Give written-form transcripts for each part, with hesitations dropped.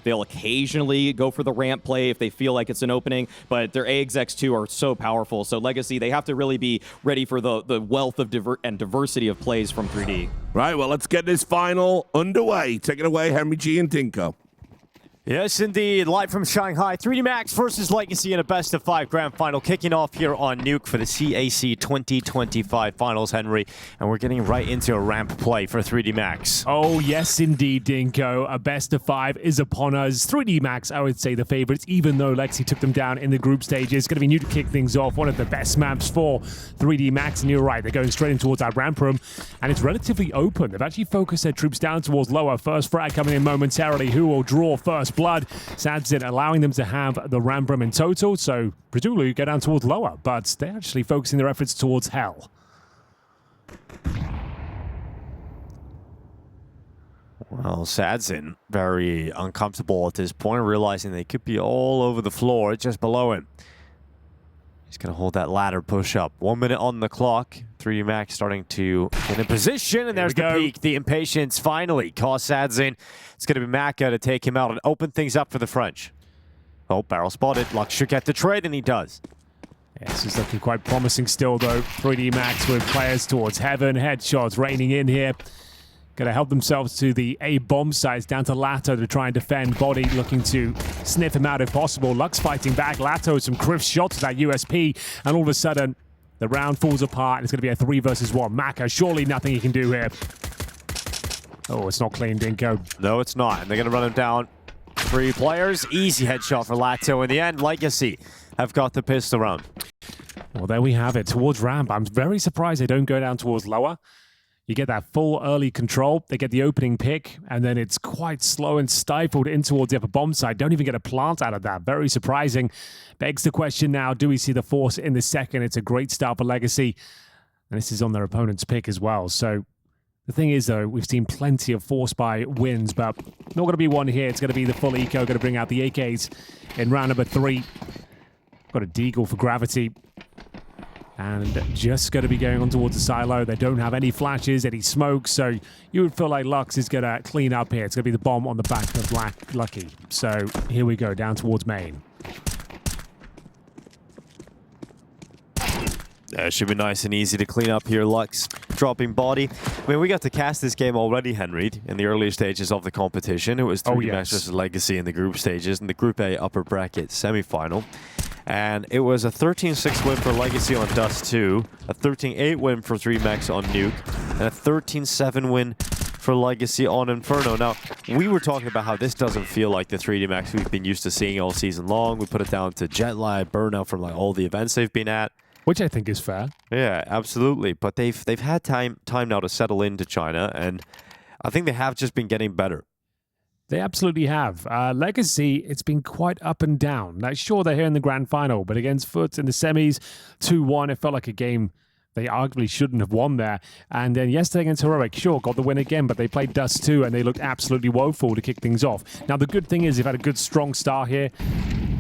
They'll occasionally go for the ramp play if they feel like it's an opening, but their A execs too are so powerful. So Legacy, they have to really be ready for the wealth of diversity of plays from 3D. Right, well, let's get this final underway. Take it away, Henry G and Dinko. Yes, indeed. Live from Shanghai, 3D Max versus Legacy in a best-of-5 grand final, kicking off here on Nuke for the CAC 2025 finals, Henry. And we're getting right into a ramp play for 3D Max. Oh, yes, indeed, Dinko. A best-of-5 is upon us. 3D Max, I would say, the favorites, even though Legacy took them down in the group stages. It's going to be Nuke to kick things off. One of the best maps for 3D Max. And you're right, they're going straight in towards that ramp room. And it's relatively open. They've actually focused their troops down towards lower. First frag coming in momentarily. Who will draw first blood? Sadzin allowing them to have the ramp room in total, so presumably go down towards lower, but they're actually focusing their efforts towards hell. Well, Sadzin very uncomfortable at this point, realizing they could be all over the floor just below him. He's going to hold that ladder push up. 1 minute on the clock. 3D Max starting to get in position, and there's the peak. The impatience finally costs Sadzin. It's going to be Maka to take him out and open things up for the French. Oh, barrel spotted. Lux should get the trade, and he does. Yeah, this is looking quite promising still, though. 3D Max with players towards heaven. Headshots raining in here. Going to help themselves to the A bomb sites down to Lato to try and defend. Body looking to sniff him out if possible. Lux fighting back. Lato some crisp shots with that USP, and all of a sudden the round falls apart. And it's going to be a 3 versus 1. Maka, surely nothing he can do here. Oh, it's not clean, Dinko. No, it's not. And they're going to run him down. 3 players. Easy headshot for Lato. In the end, Legacy have got the pistol round. Well, there we have it. Towards ramp. I'm very surprised they don't go down towards lower. You get that full early control. They get the opening pick, and then it's quite slow and stifled in towards the upper bomb side. Don't even get a plant out of that. Very surprising. Begs the question now, do we see the force in the second? It's a great start for Legacy, and this is on their opponent's pick as well. So the thing is, though, we've seen plenty of force by wins, but not going to be one here. It's going to be the full eco, going to bring out the AKs in round number 3. Got a deagle for gravity. And just going to be going on towards the silo. They don't have any flashes, any smoke, so you would feel like Lux is going to clean up here. It's going to be the bomb on the back of Lucky. So here we go, down towards main. It should be nice and easy to clean up here. Lux dropping body. I mean, we got to cast this game already, Henry, in the earlier stages of the competition. It was 3D Max versus Legacy in the group stages, in the Group A upper bracket semifinal. And it was a 13-6 win for Legacy on Dust 2, a 13-8 win for 3D Max on Nuke, and a 13-7 win for Legacy on Inferno. Now, we were talking about how this doesn't feel like the 3D Max we've been used to seeing all season long. We put it down to jet lag, burnout from like all the events they've been at. Which I think is fair. Yeah, absolutely. But they've had time now to settle into China, and I think they have just been getting better. They absolutely have. Legacy, it's been quite up and down. Now, sure, they're here in the grand final, but against FUT in the semis, 2-1, it felt like a game they arguably shouldn't have won there. And then yesterday against Heroic, sure, got the win again, but they played Dust 2, and they looked absolutely woeful to kick things off. Now, the good thing is they've had a good, strong start here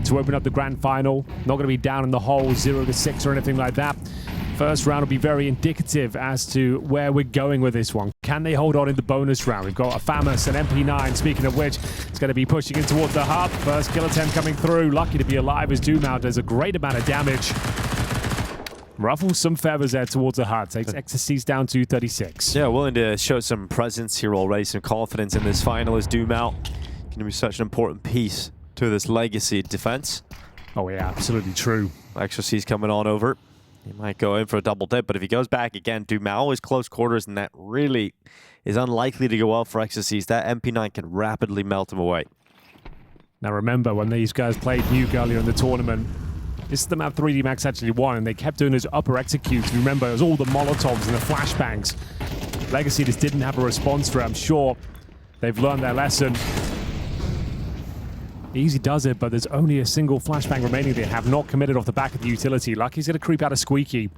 to open up the grand final. Not going to be down in the hole 0-6 or anything like that. First round will be very indicative as to where we're going with this one. Can they hold on in the bonus round? We've got a Famous and MP9, speaking of which, it's going to be pushing in towards the hub. First kill attempt coming through. Lucky to be alive as Doomout does a great amount of damage. Ruffles some feathers there towards the hut. Takes XSCs down to 36. Yeah, willing to show some presence here already, some confidence in this final as Doomout. Going to be such an important piece to this Legacy defense. Oh yeah, absolutely true. XSC's coming on over. He might go in for a double dip, but if he goes back again, Doomout is close quarters, and that really is unlikely to go well for XSCs. That MP9 can rapidly melt him away. Now remember, when these guys played Nuke earlier in the tournament, this is the map 3D Max actually won, and they kept doing those upper executes. Remember, it was all the Molotovs and the flashbangs. Legacy just didn't have a response for it. I'm sure they've learned their lesson. Easy does it, but there's only a single flashbang remaining. They have not committed off the back of the utility. Lucky's going to creep out a Squeaky.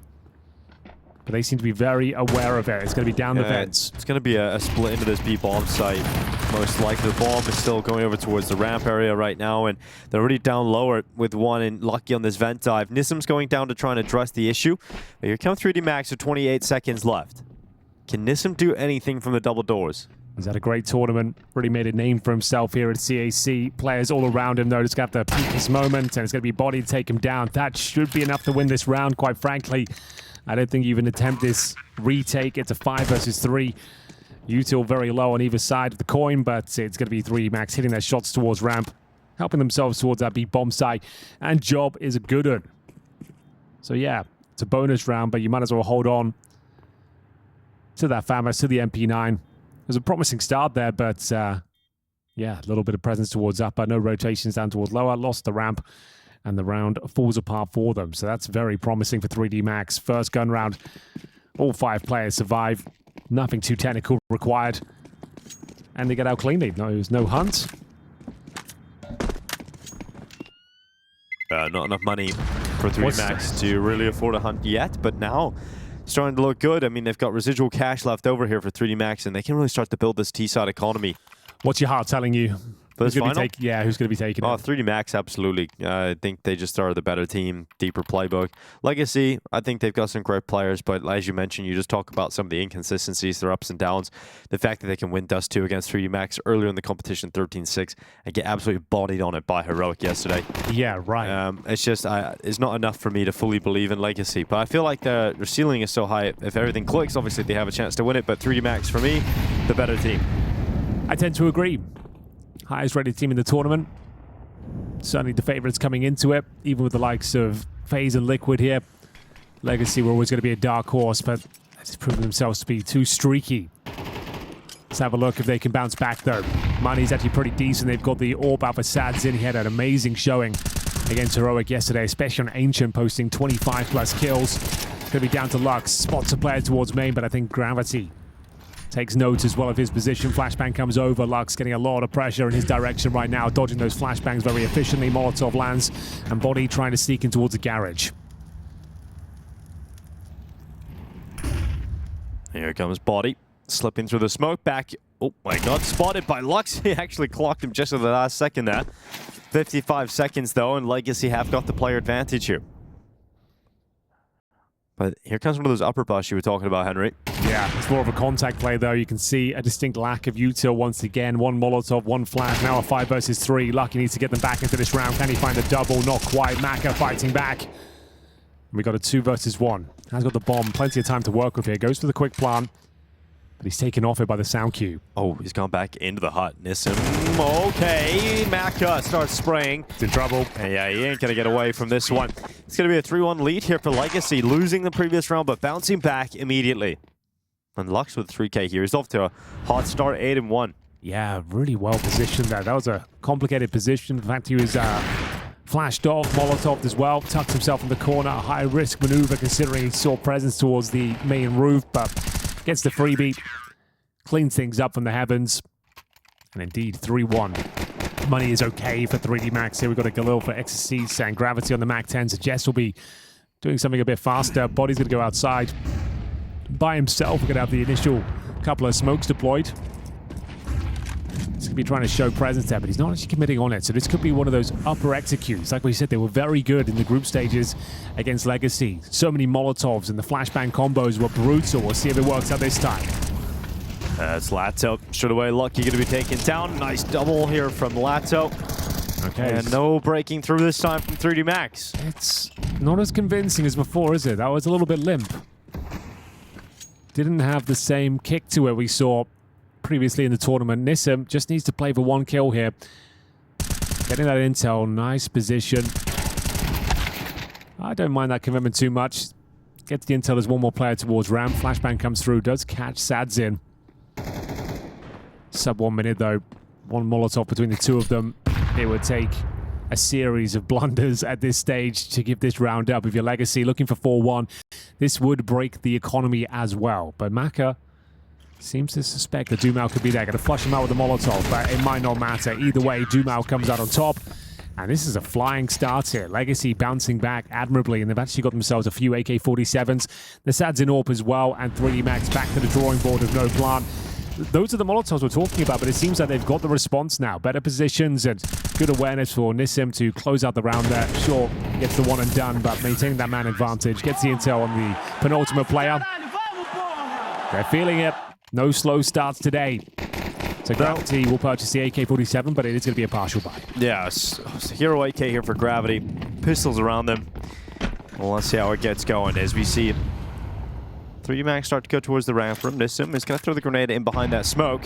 But they seem to be very aware of it. It's going to be down the vents. It's going to be a split into this B-bomb site. Most likely the bomb is still going over towards the ramp area right now, and they're already down lower with one and Lucky on this vent dive. Nissim's going down to try and address the issue. But here comes 3D Max with 28 seconds left. Can Nissim do anything from the double doors? He's had a great tournament, really made a name for himself here at CAC. Players all around him, though, just got to peak his moment, and it's going to be Body to take him down. That should be enough to win this round, quite frankly. I don't think you even attempt this retake. It's a 5 versus 3. Util very low on either side of the coin, but it's going to be 3D-Max hitting their shots towards ramp, helping themselves towards that B bomb site, and job is a good one. So yeah, it's a bonus round, but you might as well hold on to that FAMAS, to the MP9. It was a promising start there, but yeah, a little bit of presence towards upper, no rotations down towards lower, lost the ramp, and the round falls apart for them. So that's very promising for 3D-Max. First gun round, all 5 players survive. Nothing too technical required. And they get out cleanly. No, there's no hunt. Not enough money for 3D-Max to really afford a hunt yet, but now starting to look good. I mean, they've got residual cash left over here for 3D-Max, and they can really start to build this T-side economy. What's your heart telling you? Who's going to be who's going to be taking it? 3D-Max, absolutely. I think they just are the better team, deeper playbook. Legacy, I think they've got some great players, but as you mentioned, you just talk about some of the inconsistencies, their ups and downs. The fact that they can win Dust 2 against 3D-Max earlier in the competition, 13-6, and get absolutely bodied on it by Heroic yesterday. Yeah, right. It's just, it's not enough for me to fully believe in Legacy, but I feel like their ceiling is so high. If everything clicks, obviously they have a chance to win it, but 3D-Max, for me, the better team. I tend to agree. Highest rated team in the tournament. Certainly the favorites coming into it, even with the likes of FaZe and Liquid here. Legacy were always going to be a dark horse, but it's proven themselves to be too streaky. Let's have a look if they can bounce back, though. Money's actually pretty decent. They've got the AWP out for SADZin. He had an amazing showing against Heroic yesterday, especially on Ancient, posting 25+ kills. Could be down to Lux. Spots a player towards main, but I think Gravity takes note as well of his position. Flashbang comes over. Lux getting a lot of pressure in his direction right now, dodging those flashbangs very efficiently. Molotov lands, and Body trying to sneak in towards the garage. Here comes Body, slipping through the smoke back. Oh my god, spotted by Lux. He actually clocked him just at the last second there. 55 seconds though, and Legacy have got the player advantage here. But here comes one of those upper busts you were talking about, Henry. Yeah, it's more of a contact play, though. You can see a distinct lack of util once again. One Molotov, one flash, now a 5 versus 3. Lucky needs to get them back into this round. Can he find a double? Not quite. Maka fighting back. We got a 2 versus 1. Has got the bomb. Plenty of time to work with here. Goes for the quick plant. But he's taken off it by the sound cue. Oh, he's gone back into the hut. Nissim. Okay, Maka starts spraying. It's in trouble. Yeah, he ain't gonna get away from this one. It's gonna be a 3-1 lead here for Legacy, losing the previous round, but bouncing back immediately. And Lux with 3K here. He's off to a hot start, 8-1. Yeah, really well positioned there. That was a complicated position. In fact, he was flashed off, Molotov as well. Tucked himself in the corner. A high-risk maneuver considering he saw presence towards the main roof, but gets the freebie, cleans things up from the heavens, and indeed 3-1. Money is okay for 3D-Max here. We've got a Galil for XC and Gravity on the Mac 10, so Jess will be doing something a bit faster. Body's going to go outside by himself. We're going to have the initial couple of smokes deployed. He's going to be trying to show presence there, but he's not actually committing on it, so this could be one of those upper executes. Like we said, they were very good in the group stages against Legacy. So many Molotovs and the flashbang combos were brutal. We'll see if it works out this time. It's Lato. Straight away, Lucky going to be taken down. Nice double here from Lato. Okay. And no breaking through this time from 3D-Max. It's not as convincing as before, is it? That was a little bit limp. Didn't have the same kick to it we saw previously in the tournament. Nissim just needs to play for 1 kill here. Getting that intel, nice position. I don't mind that commitment too much. Gets the intel as 1 more player towards ramp. Flashbang comes through, does catch SADZin. Sub 1 minute though. 1 Molotov between the 2 of them. It would take a series of blunders at this stage to give this round up. If you're Legacy looking for 4-1, this would break the economy as well. But Maka seems to suspect that Dumao could be there. Going to flush him out with a Molotov, but it might not matter. Either way, Dumao comes out on top. And this is a flying start here. Legacy bouncing back admirably, and they've actually got themselves a few AK-47s. The SADZin AWP as well, and 3D-Max back to the drawing board with no plant. Those are the Molotovs we're talking about, but it seems like they've got the response now. Better positions and good awareness for Nissim to close out the round there. Sure, gets the 1 and done, but maintaining that man advantage. Gets the intel on the penultimate player. They're feeling it. No slow starts today. So Gravity will purchase the AK-47, but it is going to be a partial buy. Yeah, Hero AK here for Gravity. Pistols around them. Well, let's see how it gets going as we see 3D Max start to go towards the ramp from Nissim. Is going to throw the grenade in behind that smoke.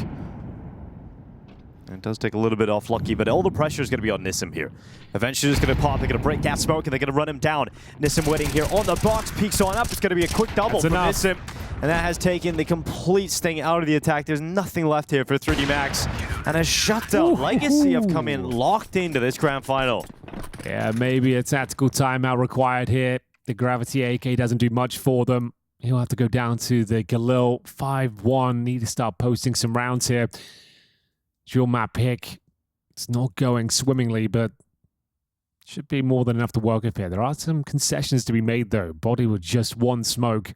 And it does take a little bit off Lucky, but all the pressure is going to be on Nissim here. Eventually it's going to pop. They're going to break that smoke, and they're going to run him down. Nissim waiting here on the box. Peeks on up. It's going to be a quick double from Nissim. And that has taken the complete sting out of the attack. There's nothing left here for 3D Max. And a shutdown. Legacy have come in locked into this grand final. Yeah, maybe a tactical timeout required here. The Gravity AK doesn't do much for them. He'll have to go down to the Galil 5-1. Need to start posting some rounds here. Dual map pick. It's not going swimmingly, but should be more than enough to work with here. There are some concessions to be made, though. Body with just one smoke.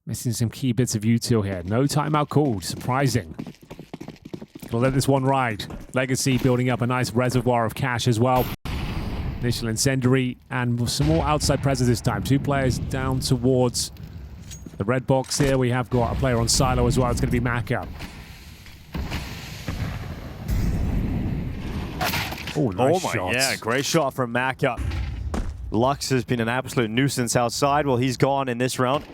Missing some key bits of util here. No timeout called. Surprising. We'll let this one ride. Legacy building up a nice reservoir of cash as well. Initial incendiary and some more outside presence this time. 2 players down towards the red box here. We have got a player on silo as well. It's going to be Maka. Oh, nice shot. Yeah, great shot from Maka. Lux has been an absolute nuisance outside. Well, he's gone in this round.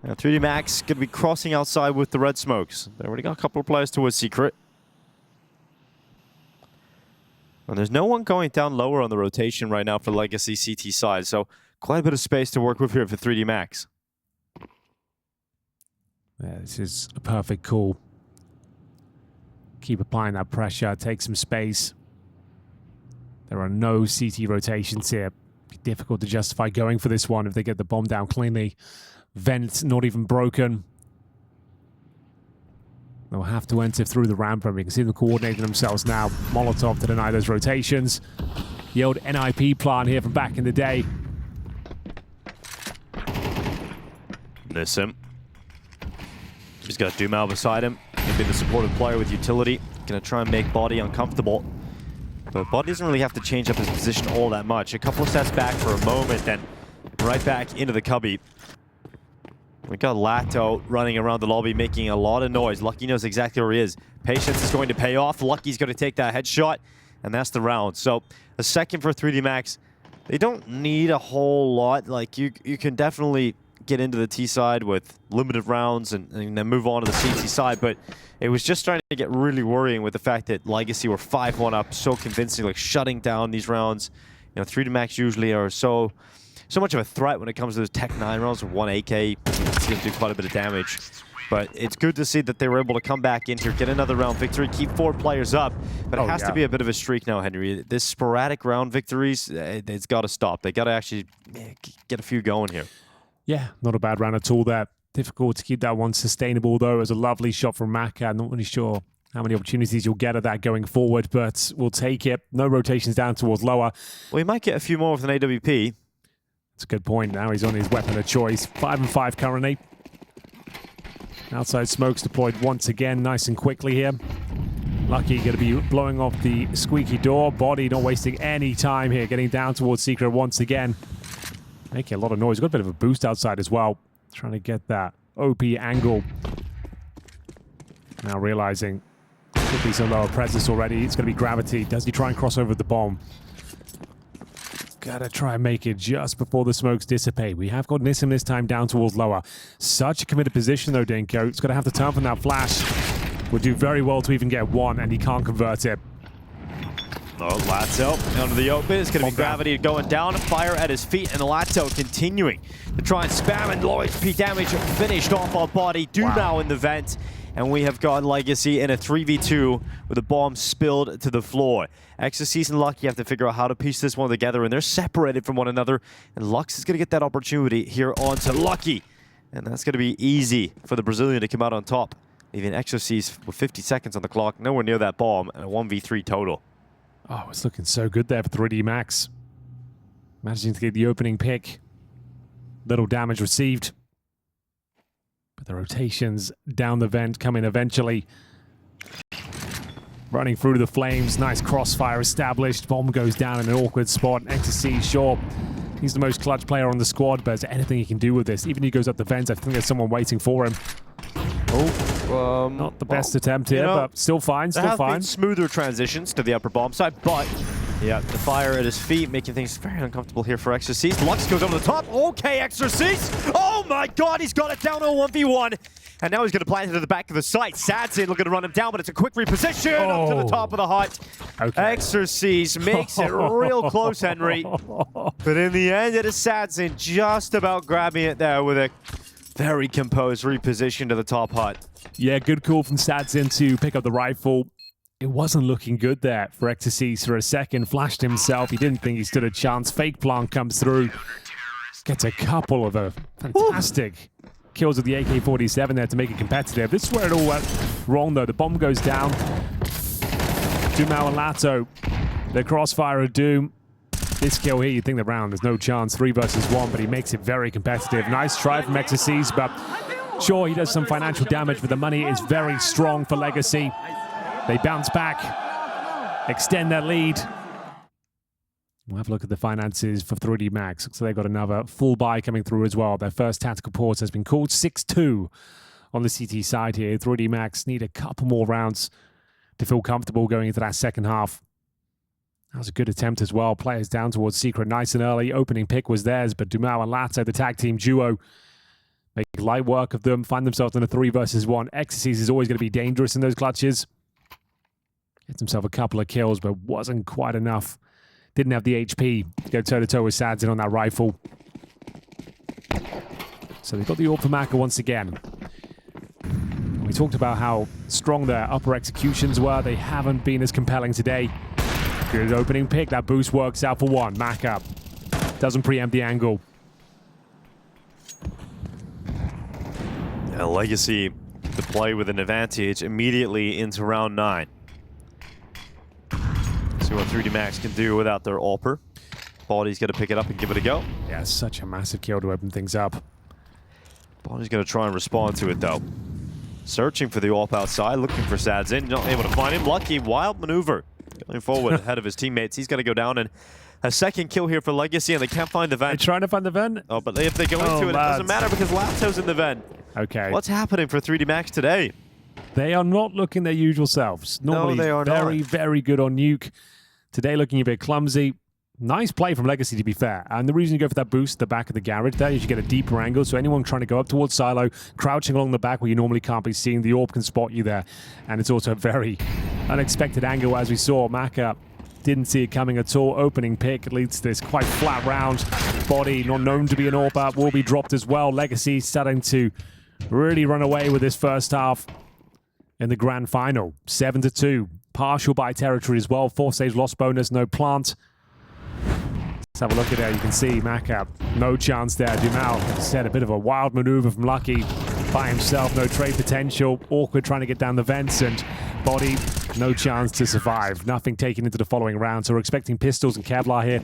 Now 3D Max going to be crossing outside with the red smokes. They already got a couple of players towards Secret. And there's no one going down lower on the rotation right now for Legacy CT side, so quite a bit of space to work with here for 3D Max. Yeah, this is a perfect call. Keep applying that pressure, take some space. There are no CT rotations here. Be difficult to justify going for this one if they get the bomb down cleanly. Vent not even broken. They'll have to enter through the ramp, and we can see them coordinating themselves now. Molotov to deny those rotations. The old NIP plan here from back in the day. Nissim. He's got Dumal beside him. He'll be the supportive player with utility. Gonna try and make Body uncomfortable. But Body doesn't really have to change up his position all that much. A couple of steps back for a moment, then right back into the cubby. We got Lato running around the lobby, making a lot of noise. Lucky knows exactly where he is. Patience is going to pay off. Lucky's going to take that headshot, and that's the round. So a second for 3D Max. They don't need a whole lot. Like, you can definitely get into the T side with limited rounds and then move on to the CT side, but it was just starting to get really worrying with the fact that Legacy were 5-1 up so convincing, like shutting down these rounds. You know, 3D Max usually are so much of a threat when it comes to those Tech 9 rounds with 1 AK. It's going to do quite a bit of damage. But it's good to see that they were able to come back in here, get another round victory, keep 4 players up. But it has to be a bit of a streak now, Henry. This sporadic round victories, it's got to stop. They got to actually get a few going here. Yeah, not a bad round at all there. Difficult to keep that one sustainable, though. It was a lovely shot from Maka. Not really sure how many opportunities you'll get at that going forward, but we'll take it. No rotations down towards lower. Well, he might get a few more with an AWP. That's a good point. Now he's on his weapon of choice. 5-5 currently. Outside smokes deployed once again, nice and quickly here. Lucky going to be blowing off the squeaky door. Body not wasting any time here, getting down towards Secret once again. Making a lot of noise. Got a bit of a boost outside as well. Trying to get that OP angle. Now realizing could be some lower presence already. It's going to be Gravity. Does he try and cross over the bomb? Gotta try and make it just before the smokes dissipate. We have got Nissim this time down towards lower. Such a committed position though, Dinko. It's gonna have to turn from that flash. Would do very well to even get one, and he can't convert it. Oh, Lato under the open. It's gonna be Gravity going down, fire at his feet, and Lato continuing to try and spam, and low HP damage finished off our Body. Now in the vent. And we have got Legacy in a 3v2 with a bomb spilled to the floor. Ecstasy and Lucky have to figure out how to piece this one together, and they're separated from one another. And Lux is going to get that opportunity here onto Lucky. And that's going to be easy for the Brazilian to come out on top. Even Ecstasy with 50 seconds on the clock, nowhere near that bomb, and a 1v3 total. Oh, it's looking so good there for 3D Max. Managing to get the opening pick. Little damage received. But the rotations down the vent come in eventually. Running through the flames. Nice crossfire established. Bomb goes down in an awkward spot. Ecstasy, sure, he's the most clutch player on the squad, but is there anything he can do with this? Even if he goes up the vent, I think there's someone waiting for him. Oh, Not the best attempt here, but still fine, There have been smoother transitions to the upper bomb side, but yeah, the fire at his feet making things very uncomfortable here for Exorcist. Lux goes over the top. Okay, Exorcist! Oh my god, he's got it down on 1v1. And now he's going to plant it to the back of the site. Sadzin looking to run him down, but it's a quick reposition up to the top of the hut. Okay. Exorcist makes it real close, Henry. But in the end, it is Sadzin just about grabbing it there with a very composed reposition to the top hut. Yeah, good call from Sadzin to pick up the rifle. It wasn't looking good there for Exorcist for a second. Flashed himself. He didn't think he stood a chance. Fake plant comes through. Gets a couple of fantastic kills with the AK-47 there to make it competitive. This is where it all went wrong, though. The bomb goes down. Dumao and Lato, the crossfire of Doom. This kill here, you'd think the round, there's no chance. 3 versus 1, but he makes it very competitive. Nice try from Exorcist, but sure, he does some financial damage, but the money is very strong for Legacy. They bounce back, extend their lead. We'll have a look at the finances for 3D Max. So they've got another full buy coming through as well. Their first tactical pause has been called. 6-2 on the CT side here. 3D Max need a couple more rounds to feel comfortable going into that second half. That was a good attempt as well. Players down towards Secret nice and early. Opening pick was theirs, but Dumao and Lato, the tag team duo, make light work of them, find themselves in a 3 versus 1. Exorcist is always going to be dangerous in those clutches. Gets himself a couple of kills, but wasn't quite enough. Didn't have the HP to go toe-to-toe with Sadzin on that rifle. So they've got the AWP for Maka once again. We talked about how strong their upper executions were. They haven't been as compelling today. Good opening pick. That boost works out for 1. Maka doesn't preempt the angle. Legacy to play with an advantage immediately into round 9. See what 3D Max can do without their AWPer. Body's going to pick it up and give it a go. Yeah, such a massive kill to open things up. Body's going to try and respond to it, though. Searching for the AWP outside, looking for Sadzin. Not able to find him. Lucky, wild maneuver. Going forward ahead of his teammates. He's going to go down, and a second kill here for Legacy, and they can't find the vent. They're trying to find the vent? Oh, but if they go into it, it doesn't matter because Lato's in the vent. Okay. What's happening for 3D Max today? They are not looking their usual selves. Normally, no, they are very, not. very good on Nuke. Today looking a bit clumsy. Nice play from Legacy, to be fair. And the reason you go for that boost at the back of the garage there is you get a deeper angle. So anyone trying to go up towards Silo, crouching along the back where you normally can't be seen, the AWP can spot you there. And it's also a very unexpected angle, as we saw. Maka didn't see it coming at all. Opening pick leads to this quite flat round. Body, not known to be an AWP, will be dropped as well. Legacy starting to really run away with this first half in the grand final. 7-2. Partial by territory as well. 4 stage loss bonus, no plant. Let's have a look at it. You can see Maka, no chance there. Dumao, like I said, a bit of a wild maneuver from Lucky by himself. No trade potential. Awkward trying to get down the vents, and Body, no chance to survive. Nothing taken into the following round. So we're expecting pistols and Kevlar here.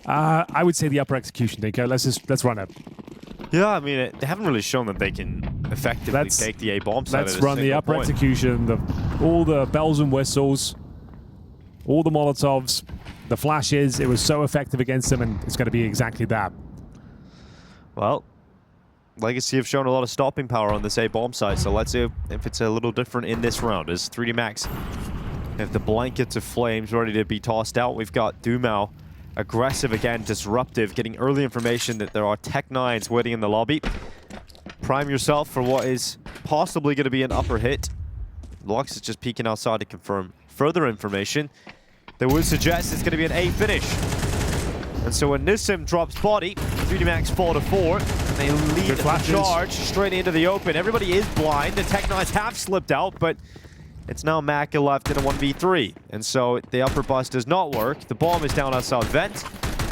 I would say the upper execution, Dinko. Let's run it. Yeah, I mean, they haven't really shown that they can effectively take the A-bomb side. Let's run the upper execution, all the bells and whistles, all the Molotovs, the flashes. It was so effective against them, and it's going to be exactly that. Well, Legacy have shown a lot of stopping power on this A-bomb side, so let's see if it's a little different in this round. As 3D Max have the blankets of flames ready to be tossed out. We've got Dumao. Aggressive again, disruptive, getting early information that there are Tech-9s waiting in the lobby. Prime yourself for what is possibly going to be an upper hit. Lux is just peeking outside to confirm further information that would suggest it's going to be an A finish. And so when Nissim drops Body, 3D Max 4-4, and they lead the charge straight into the open. Everybody is blind. The Tech-9s have slipped out, but it's now Maka left in a 1v3. And so the upper bust does not work. The bomb is down outside vent.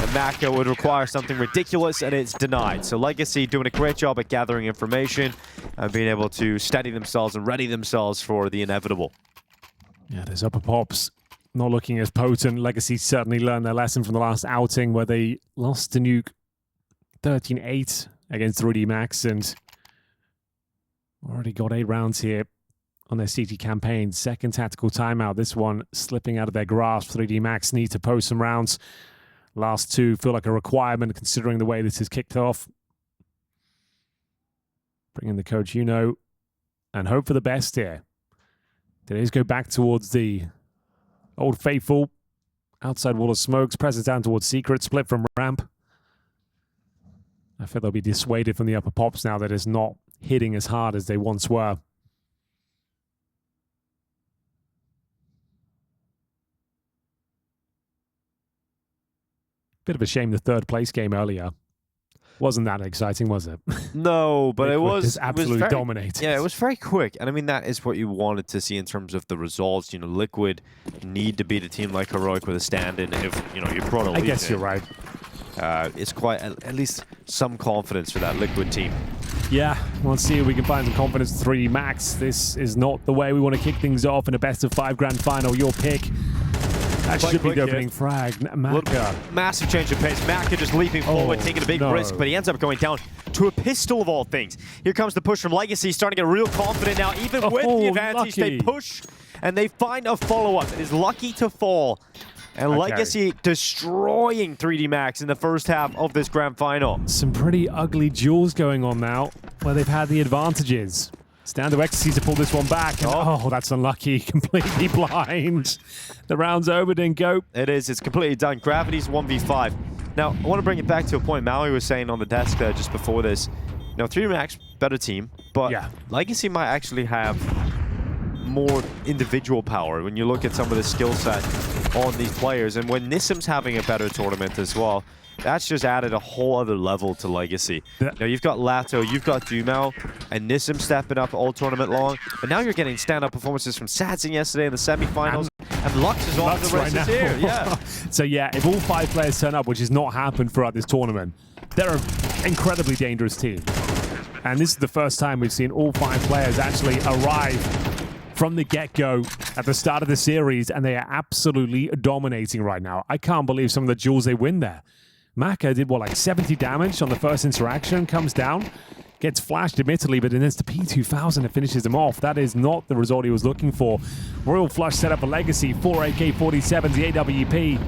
And Maka would require something ridiculous, and it's denied. So Legacy doing a great job at gathering information and being able to steady themselves and ready themselves for the inevitable. Yeah, those upper pops not looking as potent. Legacy certainly learned their lesson from the last outing where they lost to Nuke 13-8 against 3D Max, and already got 8 rounds here on their CT campaign. Second tactical timeout. This one slipping out of their grasp. 3D Max need to post some rounds. Last 2 feel like a requirement considering the way this is kicked off. Bring in the coach, and hope for the best here. Today's go back towards the old faithful. Outside wall of smokes, presses down towards secret, split from ramp. I feel they'll be dissuaded from the upper pops now that it's not hitting as hard as they once were. Bit of a shame the third place game earlier wasn't that exciting, was it? No, but it was absolutely very, dominated. Yeah, it was very quick, and I mean that is what you wanted to see in terms of the results. You know, Liquid need to beat a team like Heroic with a stand-in. If you know you brought a lead, I guess you're right. It's quite at least some confidence for that Liquid team. Yeah, let's see if we can find some confidence. 3 max. This is not the way we want to kick things off in a best-of-5 grand final. Your pick. That should be the opening frag. Maka. Massive change of pace. Maka just leaping forward, taking a big risk, but he ends up going down to a pistol of all things. Here comes the push from Legacy, starting to get real confident now. Even with the advantage, they push and they find a follow-up. It is Lucky to fall. And Legacy destroying 3D Max in the first half of this grand final. Some pretty ugly duels going on now, where they've had the advantages. Stand to Ecstasy to pull this one back. And, oh, that's unlucky. Completely blind. The round's over, Dinko. It is. It's completely done. Gravity's 1v5. Now, I want to bring it back to a point Maui was saying on the desk there just before this. Now, 3D Max, better team, but Legacy might actually have more individual power when you look at some of the skill set on these players. And when Nissim's having a better tournament as well, that's just added a whole other level to Legacy. Now you've got Lato, you've got Dumel, and Nissim stepping up all tournament long. But now you're getting stand-up performances from Sadson yesterday in the semifinals. And Lux is on the rest is here. Yeah. So yeah, if all 5 players turn up, which has not happened throughout this tournament, they're an incredibly dangerous team. And this is the first time we've seen all 5 players actually arrive from the get-go at the start of the series, and they are absolutely dominating right now. I can't believe some of the duels they win there. Maka did, what, like 70 damage on the first interaction, comes down, gets flashed admittedly, but then it's the P2000 that finishes him off. That is not the result he was looking for. Royal flush set up for Legacy, 4 AK-47s, the AWP.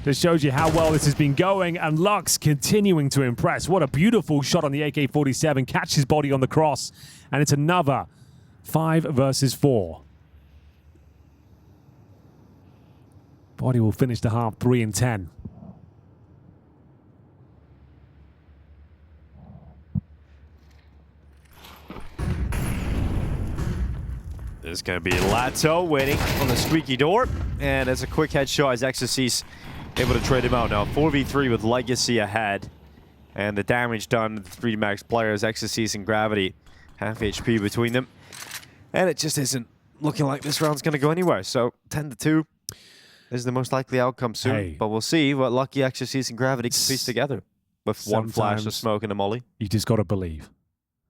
Just shows you how well this has been going, and Lux continuing to impress. What a beautiful shot on the AK-47, catches his body on the cross, and it's another 5 versus 4. Body will finish the half 3-10. There's going to be Lato waiting on the squeaky door, and it's a quick headshot as Exorcist able to trade him out now. 4v3 with Legacy ahead, and the damage done to the 3D Max players, Exorcist and Gravity, half HP between them. And it just isn't looking like this round's going to go anywhere. So 10-2 is the most likely outcome soon. But we'll see what Lucky, Exorcist, and Gravity can piece together with one flash of smoke and a molly. You just got to believe.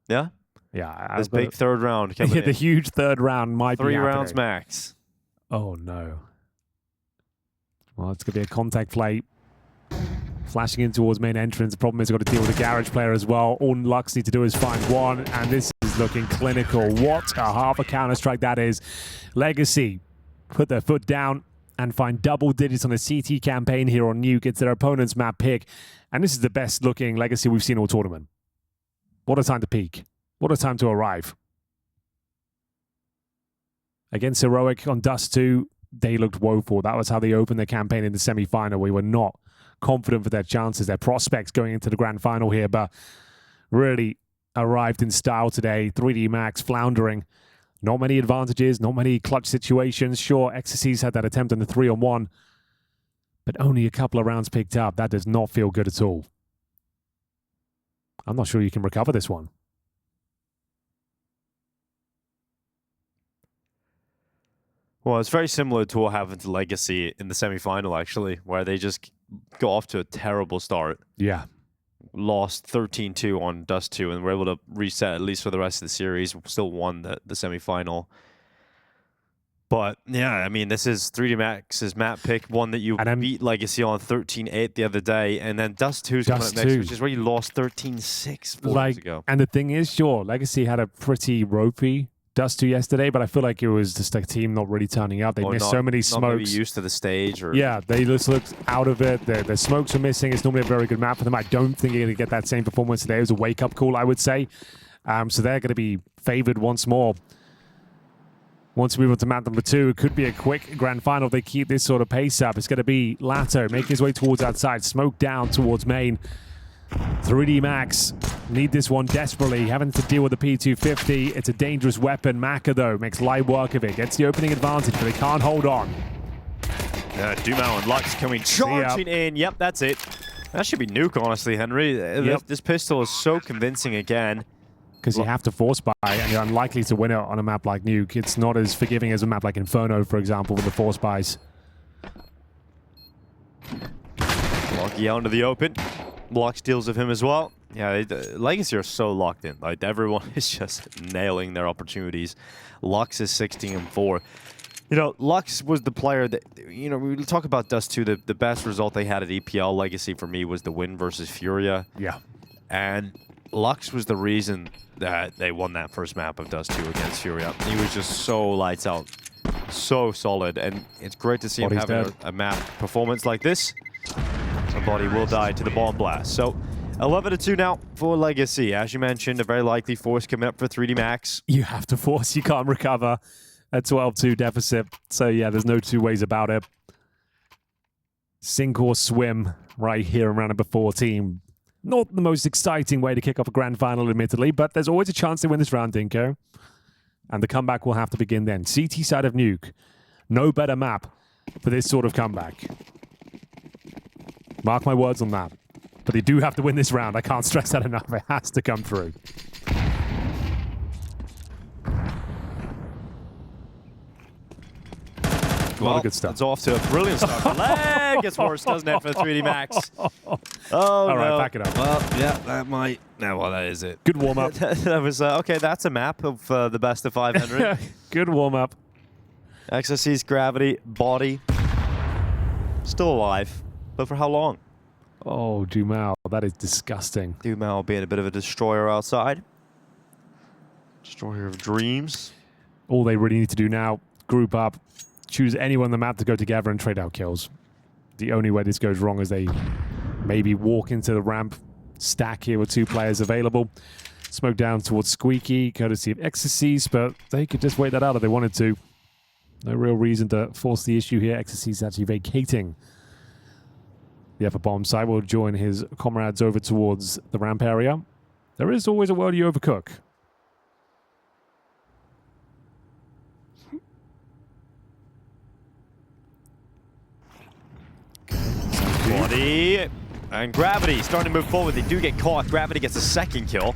Yeah? Yeah. This big third round coming in. The huge third round might be 3 rounds max. Oh, no. Well, it's going to be a contact play. Flashing in towards main entrance. The problem is they've got to deal with a garage player as well. All Lux need to do is find one, and this is looking clinical. What a half a Counter-Strike that is. Legacy put their foot down and find double digits on a CT campaign here on Nuke. It's their opponent's map pick, and this is the best looking Legacy we've seen all tournament. What a time to peak. What a time to arrive. Against Heroic on Dust 2, they looked woeful. That was how they opened their campaign in the semi-final. We were not confident for their chances, their prospects going into the grand final here, but really arrived in style today. 3D Max floundering. Not many advantages, not many clutch situations. Sure, Ecstasy's had that attempt on the 3-on-1, but only a couple of rounds picked up. That does not feel good at all. I'm not sure you can recover this one. Well, it's very similar to what happened to Legacy in the semi-final, actually, where they just got off to a terrible start. Yeah. Lost 13-2 on Dust 2 and were able to reset at least for the rest of the series. Still won the semi-final. But, yeah, I mean, this is 3D Max's map pick, one that you beat Legacy on 13-8 the other day, and then Dust 2's coming up next, which is where you lost 13-6 4 years ago. And the thing is, sure, Legacy had a pretty ropey Dust 2 yesterday, but I feel like it was just a team not really turning up. They missed so many smokes. Not maybe used to the stage. Or yeah, they just looked out of it. The smokes are missing. It's normally a very good map for them. I don't think you're going to get that same performance today. It was a wake-up call, I would say. So they're going to be favored once more. Once we move on to map number 2, it could be a quick grand final if they keep this sort of pace up. It's going to be Lato making his way towards outside, smoke down towards main. 3D Max need this one desperately, having to deal with the P250. It's a dangerous weapon. Maka, though, makes light work of it, gets the opening advantage, but they can't hold on. Dumao and Lux coming charging in. Yep, that's it. That should be Nuke, honestly, Henry. Yep. This pistol is so convincing again. Because you have to force buy, and you're unlikely to win it on a map like Nuke. It's not as forgiving as a map like Inferno, for example, with the force buys. Lucky out into the open. Lux deals with him as well. Yeah, Legacy are so locked in. Like, everyone is just nailing their opportunities. Lux is 16-4. You know, Lux was the player that, you know, we talk about Dust 2. The best result they had at EPL Legacy for me was the win versus Furia. Yeah. And Lux was the reason that they won that first map of Dust 2 against Furia. He was just so lights out, so solid, and it's great to see him having a map performance like this. Somebody will die to the bomb blast. So 11-2 now for Legacy. As you mentioned, a very likely force coming up for 3D Max. You have to force, you can't recover. A 12-2 deficit. So yeah, there's no two ways about it. Sink or swim right here in round number 14. Not the most exciting way to kick off a grand final, admittedly, but there's always a chance to win this round, Dinko. And the comeback will have to begin then. CT side of Nuke. No better map for this sort of comeback. Mark my words on that. But they do have to win this round. I can't stress that enough. It has to come through. A lot of good stuff. It's off to a brilliant start. The leg gets worse, doesn't it, for 3D Max? Oh, all right, back it up. Well, yeah, that might... No, well, that is it. Good warm-up. That was... okay, that's a map of the best of 5, Henry. Good warm-up. XSC's gravity, body, still alive. But for how long? Oh, Dumao, that is disgusting. Dumao being a bit of a destroyer outside. Destroyer of dreams. All they really need to do now, group up, choose anyone on the map to go together and trade out kills. The only way this goes wrong is they maybe walk into the ramp, stack here with 2 players available. Smoke down towards Squeaky, courtesy of Ecstasies, but they could just wait that out if they wanted to. No real reason to force the issue here. Ecstasies actually vacating the upper bomb side. Will join his comrades over towards the ramp area. There is always a world you overcook. Body and Gravity starting to move forward. They do get caught. Gravity gets a second kill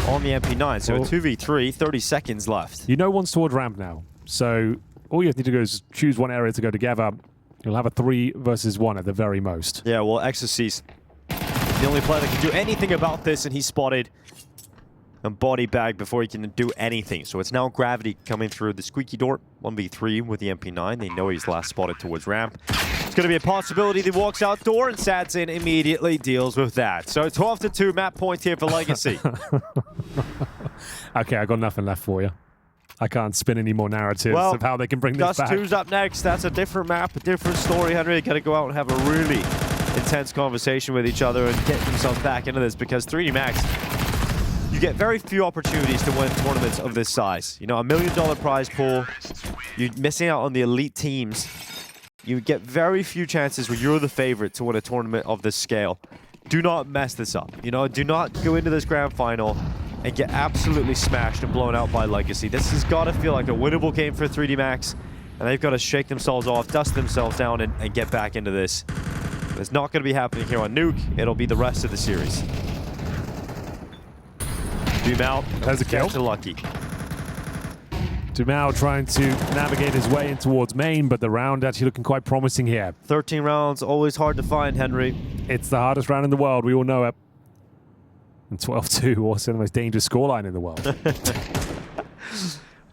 on the MP9. So a 2v3, 30 seconds left. You know one's toward ramp now. So all you have to do is choose one area to go together. You'll have a 3 versus 1 at the very most. Yeah, well, Ecstasies, the only player that can do anything about this, and he's spotted a body bag before he can do anything. So it's now Gravity coming through the squeaky door. 1v3 with the MP9. They know he's last spotted towards ramp. It's going to be a possibility that he walks out door, and Sadsin immediately deals with that. So 12-2 map point here for Legacy. Okay, I got nothing left for you. I can't spin any more narratives of how they can bring this back. Dust 2's up next. That's a different map, a different story, Henry. Got to go out and have a really intense conversation with each other and get themselves back into this, because 3D Max, you get very few opportunities to win tournaments of this size. You know, $1 million prize pool. You're missing out on the elite teams. You get very few chances where you're the favorite to win a tournament of this scale. Do not mess this up. You know, do not go into this grand final and get absolutely smashed and blown out by Legacy. This has got to feel like a winnable game for 3D Max, and they've got to shake themselves off, dust themselves down, and get back into this. It's not going to be happening here on Nuke. It'll be the rest of the series. Dumao has a kill. Lucky. Dumao trying to navigate his way in towards main, but the round actually looking quite promising here. 13 rounds, always hard to find, Henry. It's the hardest round in the world, we all know it. And 12-2, also the most dangerous scoreline in the world.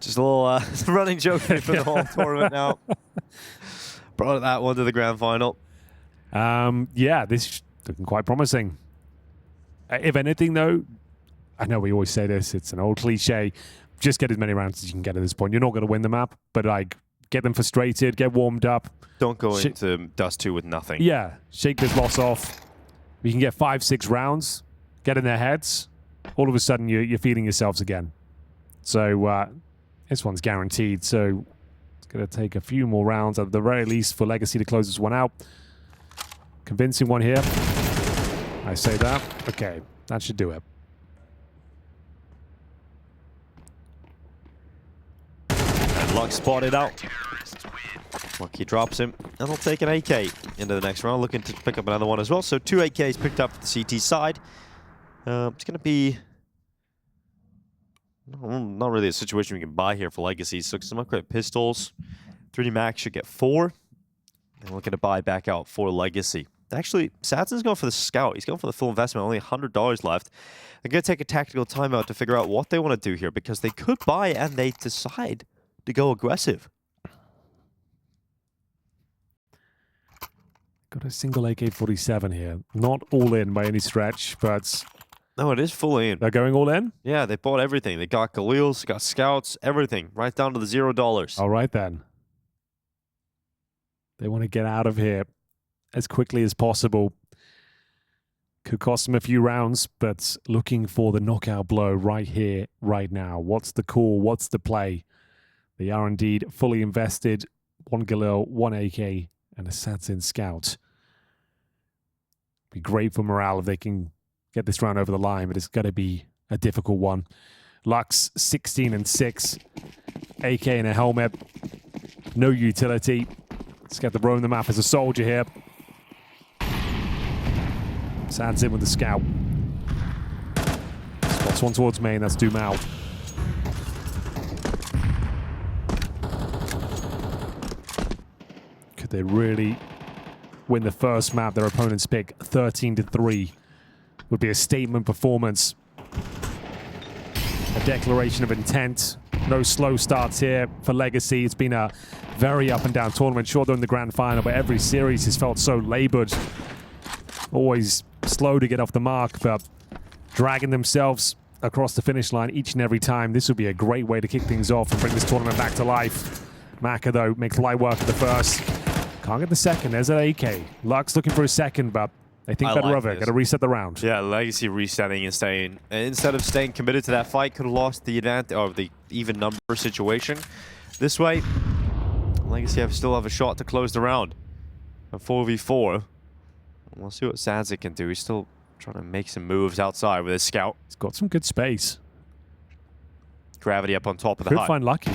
Just a little running joke here for the whole tournament now. Brought that one to the grand final. Yeah, this is looking quite promising. If anything, though, I know we always say this, it's an old cliche, just get as many rounds as you can get at this point. You're not going to win the map, but like, get them frustrated, get warmed up. Don't go into Dust 2 with nothing. Yeah, shake this loss off. We can get 5-6 rounds, get in their heads, all of a sudden you're feeling yourselves again. So this one's guaranteed. So it's going to take a few more rounds at the very least for Legacy to close this one out. Convincing one here. I say that. Okay, that should do it. And Luck spotted out. Lucky drops him, and he'll take an AK into the next round, looking to pick up another one as well. So 2 AKs picked up for the CT side. It's going to be not really a situation we can buy here for Legacy. So some upgrade pistols. 3D Max should get 4. And looking to buy back out for Legacy. Actually, Sadson's going for the Scout. He's going for the full investment, only $100 left. They're going to take a tactical timeout to figure out what they want to do here, because they could buy and they decide to go aggressive. Got a single AK-47 here. Not all in by any stretch, but... No, it is fully in. They're going all in? Yeah, they bought everything. They got Galils, got Scouts, everything. Right down to the $0. All right, then. They want to get out of here as quickly as possible. Could cost them a few rounds, but looking for the knockout blow right here, right now. What's the call? What's the play? They are indeed fully invested. 1 Galil, 1 AK, and a Sadsin Scout. Be great for morale if they can get this round over the line, but it's going to be a difficult one. Lux, 16-6. AK in a helmet. No utility. Let's get to roam the map as a soldier here. Sad's in with the Scout. Spots one towards main, that's Dumao. Could they really win the first map? Their opponent's pick 13-3 would be a statement performance. A declaration of intent. No slow starts here for Legacy. It's been a very up and down tournament. Sure, they're in the grand final, but every series has felt so labored. Always slow to get off the mark, but dragging themselves across the finish line each and every time. This would be a great way to kick things off and bring this tournament back to life. Maka, though, makes light work of the first. Can't get the second. There's an AK. Lux looking for a second, but they think better of it. Got to reset the round. Yeah, Legacy resetting and staying. And instead of staying committed to that fight, could have lost the advantage or the even number situation. This way, Legacy still have a shot to close the round. A 4v4. We'll see what Sadzik can do. He's still trying to make some moves outside with his Scout. He's got some good space. Gravity up on top of the hut. Could find Lucky.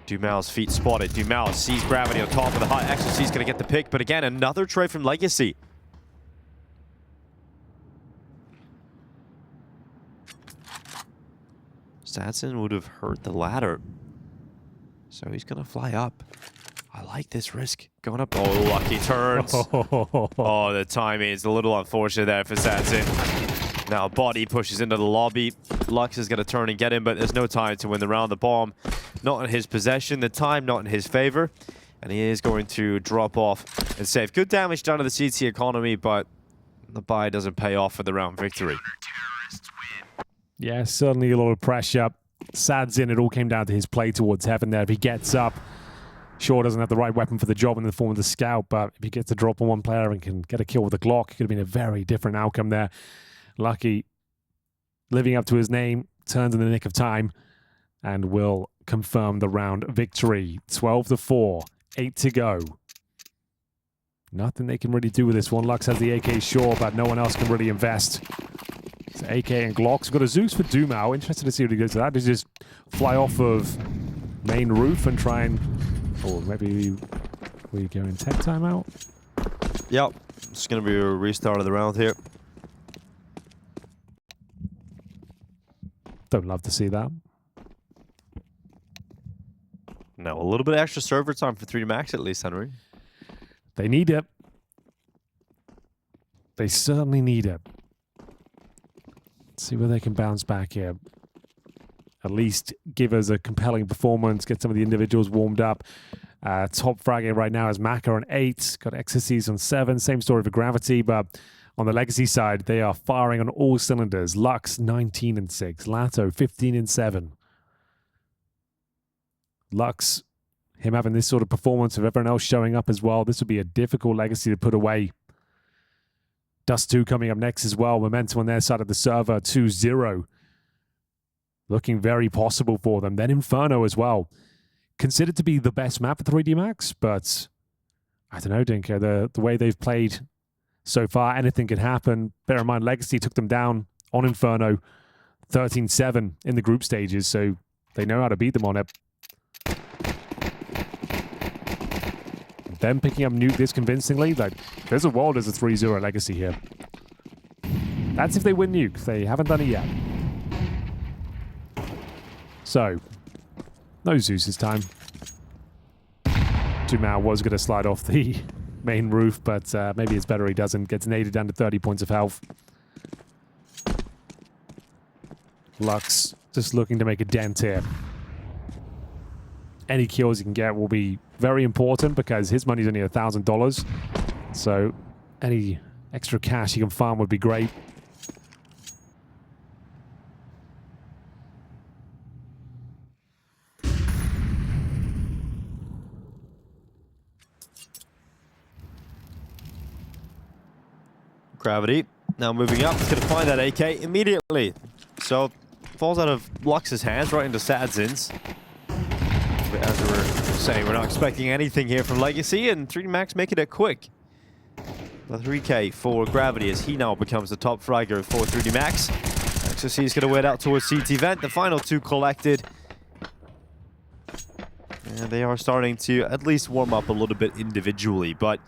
Dumao's feet spotted. Dumao sees Gravity on top of the hut. XLC's going to get the pick, but again, another trade from Legacy. Sadson would have heard the ladder. So he's going to fly up. I like this risk. Going up. Oh, Lucky turns. Oh, the timing is a little unfortunate there for Sadson. Now Body pushes into the lobby. Lux is going to turn and get him, but there's no time to win the round. The bomb not in his possession. The time not in his favor. And he is going to drop off and save. Good damage done to the CT economy, but the buy doesn't pay off for the round victory. Yeah, certainly a lot of pressure. Sad's in. It all came down to his play towards heaven there. If he gets up, sure doesn't have the right weapon for the job in the form of the Scout, but if he gets a drop on one player and can get a kill with a Glock, it could have been a very different outcome there. Lucky, living up to his name, turns in the nick of time and will confirm the round victory. 12-4, 8 to go. Nothing they can really do with this one. Lux has the AK, sure, but no one else can really invest. So AK and Glocks. We've got a Zeus for Dumao. Interested to see what he goes to that. Does he just fly off of main roof and try and... Or maybe we go in tech timeout? Yep. It's going to be a restart of the round here. Don't love to see that. No, a little bit extra server time for 3D Max at least, Henry. They need it. They certainly need it. Let's see where they can bounce back here. At least give us a compelling performance, get some of the individuals warmed up. Top fragging right now is Maka on 8, got XSCs on 7. Same story for Gravity, but on the Legacy side, they are firing on all cylinders. Lux 19-6, Lato 15-7. Lux, him having this sort of performance of everyone else showing up as well, this would be a difficult Legacy to put away. Dust 2 coming up next as well. Momentum on their side of the server, 2-0. looking very possible for them. Then Inferno as well. Considered to be the best map for 3D Max, but I don't know, Dinko. The way they've played so far, anything could happen. Bear in mind, Legacy took them down on Inferno 13-7 in the group stages, so they know how to beat them on it. Them picking up Nuke this convincingly, like, there's a world as a 3-0 Legacy here. That's if they win Nuke. They haven't done it yet. So, no Zeus this time. Dumao was going to slide off the main roof, but maybe it's better he doesn't. Gets naded down to 30 points of health. Lux just looking to make a dent here. Any kills he can get will be very important because his money's only $1,000. So any extra cash he can farm would be great. Gravity now moving up. It's going to find that AK immediately. So falls out of Lux's hands right into Sadzin's. As we were saying, we're not expecting anything here from Legacy, and 3D Max making it quick. The 3K for Gravity as he now becomes the top fragger for 3D Max. XOC is going to wait out towards CT Vent. The final two collected. And they are starting to at least warm up a little bit individually, but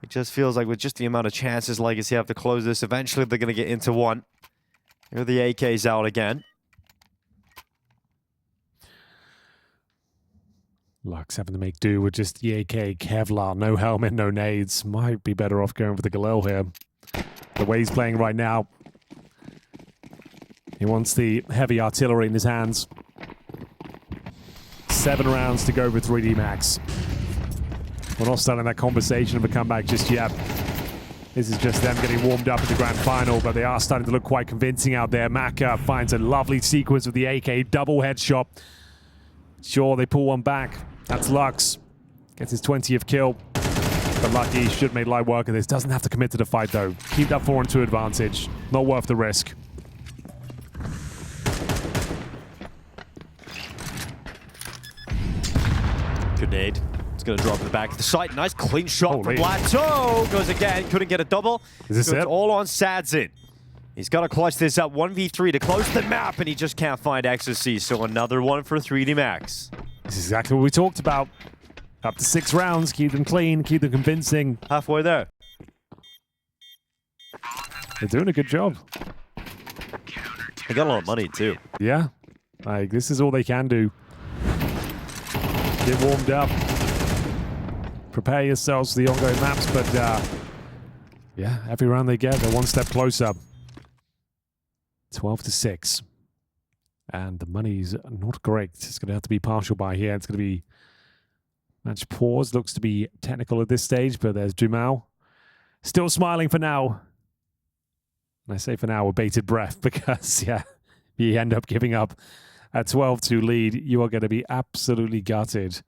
it just feels like with just the amount of chances Legacy have to close this, eventually they're going to get into one. Here are the AKs out again. Lux having to make do with just the AK, Kevlar, no helmet, no nades. Might be better off going for the Galil here. The way he's playing right now. He wants the heavy artillery in his hands. 7 rounds to go for 3D Max. We're not starting that conversation of a comeback just yet. This is just them getting warmed up in the grand final, but they are starting to look quite convincing out there. Maka finds a lovely sequence with the AK, double headshot. Sure, they pull one back. That's Lux. Gets his 20th kill. But Lucky should make light work of this. Doesn't have to commit to the fight, though. Keep that 4-2 advantage. Not worth the risk. Good nade. It's going to drop in the back of the site. Nice clean shot from Holy. Plateau. Goes again. Couldn't get a double. Is this Goes it? all on Sadzin. He's got to clutch this up 1v3 to close the map, and he just can't find XOC. So another one for 3D Max. This is exactly what we talked about. Up to 6 rounds. Keep them clean. Keep them convincing. Halfway there. They're doing a good job. They got a lot of money, too. Yeah. Like, this is all they can do. Get warmed up. Prepare yourselves for the ongoing maps, but yeah, every round they get, they're one step closer. 12-6. And the money's not great. It's going to have to be partial buy here. It's going to be match pause. Looks to be technical at this stage, but there's Dumao. Still smiling for now. And I say for now with bated breath because, yeah, you end up giving up a 12-2 lead. You are going to be absolutely gutted.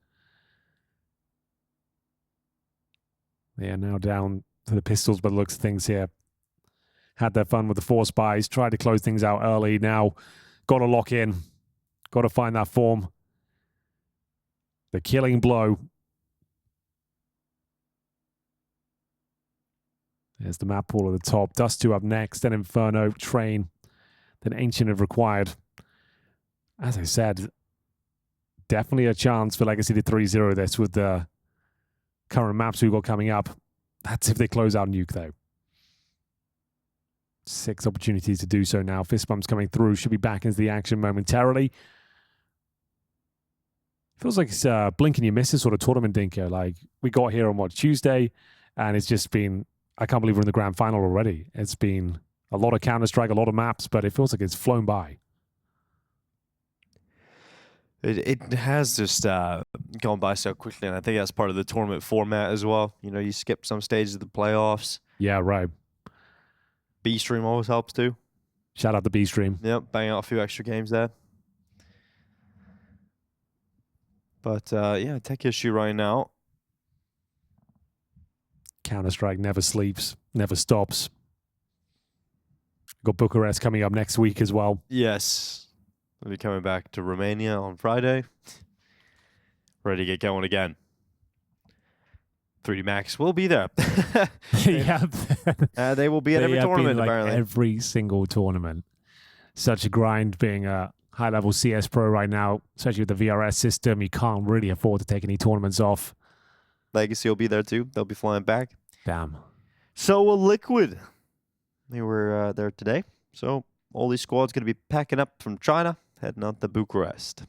They are now down to the pistols by the looks of things here. Had their fun with the 4 spies. Tried to close things out early. Now got to lock in. Got to find that form. The killing blow. There's the map pool at the top. Dust 2 up next. Then Inferno, Train. Then Ancient have required. As I said, definitely a chance for Legacy to 3-0 this with the current maps we've got coming up. That's if they close out Nuke, though. 6 opportunities to do so now. Fist bump's coming through. Should be back into the action momentarily. Feels like it's blinking you miss this sort of tournament, Dinko. Like, we got here on, what, Tuesday? And it's just been, I can't believe we're in the grand final already. It's been a lot of Counter-Strike, a lot of maps, but it feels like it's flown by. It has just gone by so quickly, and I think that's part of the tournament format as well. You know, you skip some stages of the playoffs. Yeah, right. B-Stream always helps too. Shout out the B-Stream. Yep, bang out a few extra games there. But yeah, tech issue right now. Counter-Strike never sleeps, never stops. Got Bucharest coming up next week as well. Yes. We'll be coming back to Romania on Friday. Ready to get going again. 3D Max will be there. Yeah. They will be at every tournament, like apparently. every single tournament. Such a grind being a high-level CS pro right now, especially with the VRS system. You can't really afford to take any tournaments off. Legacy will be there too. They'll be flying back. Damn. So will Liquid. They were there today. So all these squads going to be packing up from China, heading out to Bucharest.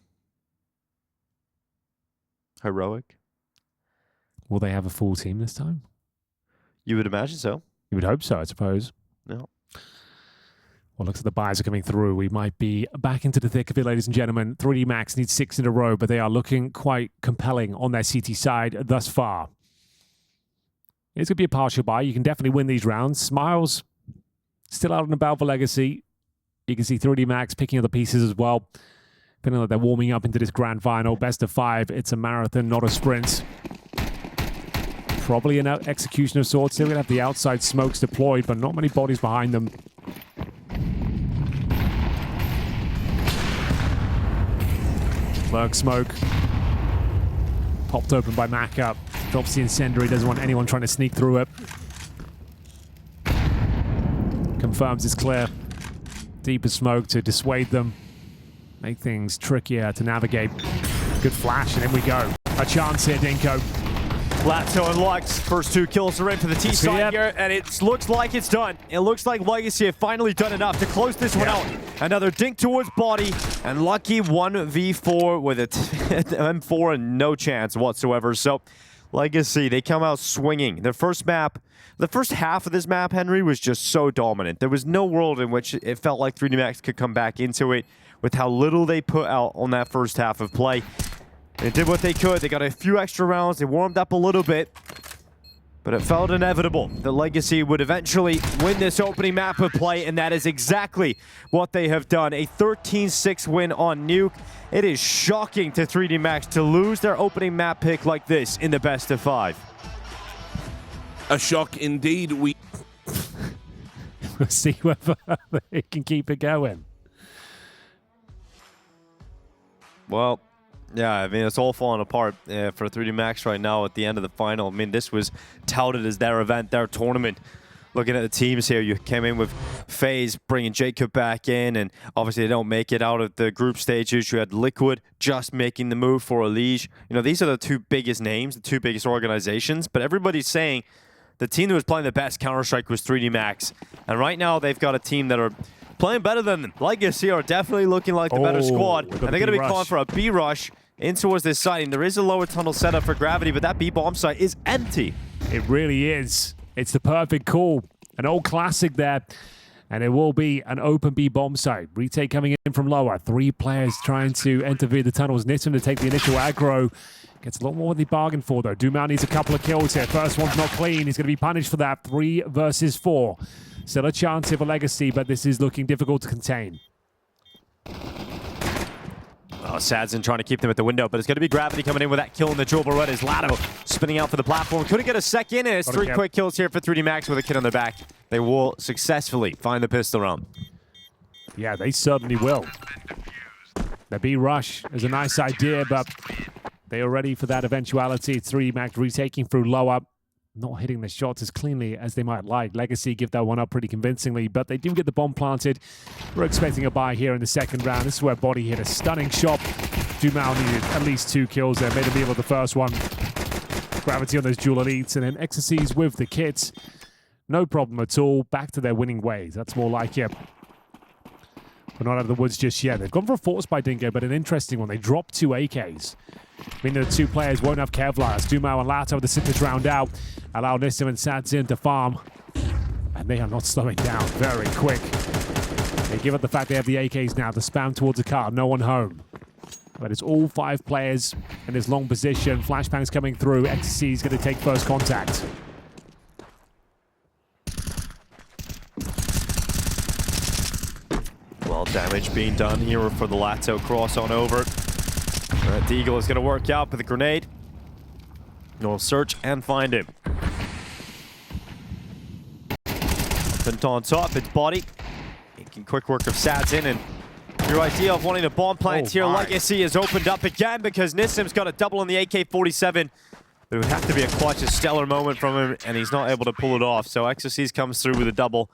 Heroic. Will they have a full team this time? You would imagine so. You would hope so, I suppose. No. Well, looks like the buys are coming through. We might be back into the thick of it, ladies and gentlemen. 3D Max needs 6 in a row, but they are looking quite compelling on their CT side thus far. It's going to be a partial buy. You can definitely win these rounds. Smiles still out and about for Legacy. You can see 3D Max picking up the pieces as well. Feeling like they're warming up into this grand final. Best of 5. It's a marathon, not a sprint. Probably an execution of sorts. They're going to have the outside smokes deployed, but not many bodies behind them. Lurk smoke. Popped open by Maka. Drops the incendiary. Doesn't want anyone trying to sneak through it. Confirms it's clear. Deeper smoke to dissuade them. Make things trickier to navigate. Good flash, and in we go. A chance here, Dinko. Fluxo and Lux, first 2 kills are in for the T side here, and it looks like it's done. It looks like Legacy have finally done enough to close this one out. Another dink towards body, and Lucky 1v4 with a M4 and no chance whatsoever. So Legacy, they come out swinging. Their first map, the first half of this map, Henry, was just so dominant. There was no world in which it felt like 3D Max could come back into it with how little they put out on that first half of play. They did what they could. They got a few extra rounds. They warmed up a little bit. But it felt inevitable that Legacy would eventually win this opening map of play, and that is exactly what they have done. A 13-6 win on Nuke. It is shocking to 3D Max to lose their opening map pick like this in the best of 5. A shock indeed. We'll see whether they can keep it going. Well, yeah, I mean, it's all falling apart for 3D Max right now at the end of the final. I mean, this was touted as their event, their tournament. Looking at the teams here, you came in with FaZe bringing Jacob back in, and obviously they don't make it out of the group stages. You had Liquid just making the move for Elige. You know, these are the 2 biggest names, the 2 biggest organizations, but everybody's saying the team that was playing the best Counter-Strike was 3D Max. And right now, they've got a team that are playing better than them. Legacy are definitely looking like the better squad, and they're going to be calling for a B rush in towards this site. And there is a lower tunnel setup for Gravity, but that B bomb site is empty. It really is. It's the perfect call. An old classic there. And it will be an open B bomb site. Retake coming in from lower. 3 players trying to enter via the tunnels. Nitten to take the initial aggro. Gets a lot more than he bargained for, though. Dumao needs a couple of kills here. First one's not clean. He's going to be punished for that. 3 versus 4. Still a chance here for Legacy, but this is looking difficult to contain. Oh, Sadzin trying to keep them at the window, but it's going to be Gravity coming in with that kill in the Jewel Red as Lado spinning out for the platform. Couldn't get a second, and it's 3 quick kills here for 3D Max with a kid on their back. They will successfully find the pistol round. Yeah, they certainly will. The B rush is a nice idea, but they are ready for that eventuality. 3D Max retaking through lower. Not hitting the shots as cleanly as they might like. Legacy give that one up pretty convincingly, but they do get the bomb planted. We're expecting a buy here in the second round. This is where Body hit a stunning shot. Dumao needed at least 2 kills there. Made a meal of the first one. Gravity on those dual elites, and then Ecstasies with the kits. No problem at all. Back to their winning ways. That's more like it. We're not out of the woods just yet. They've gone for a force by Dingo, but an interesting one. They dropped 2 AKs. Meaning the 2 players won't have Kevlar. As Dumao and Lato with the Citrus round out. Allow Nissim and Sadzin to farm. And they are not slowing down. Very quick. They give up the fact they have the AKs now to spam towards the car. No one home. But it's all 5 players in this long position. Flashbang's coming through. Ecstasy is going to take first contact. Well, damage being done here for the Lato cross on over. The Eagle is going to work out with a grenade. We'll search and find him. Pent on top, it's Body. Making quick work of Sadzin, and Your idea of wanting a bomb plant here, Legacy is opened up again because Nissim's got a double on the AK-47. But it would have to be a clutch, a stellar moment from him, and he's not able to pull it off. So XOCs comes through with a double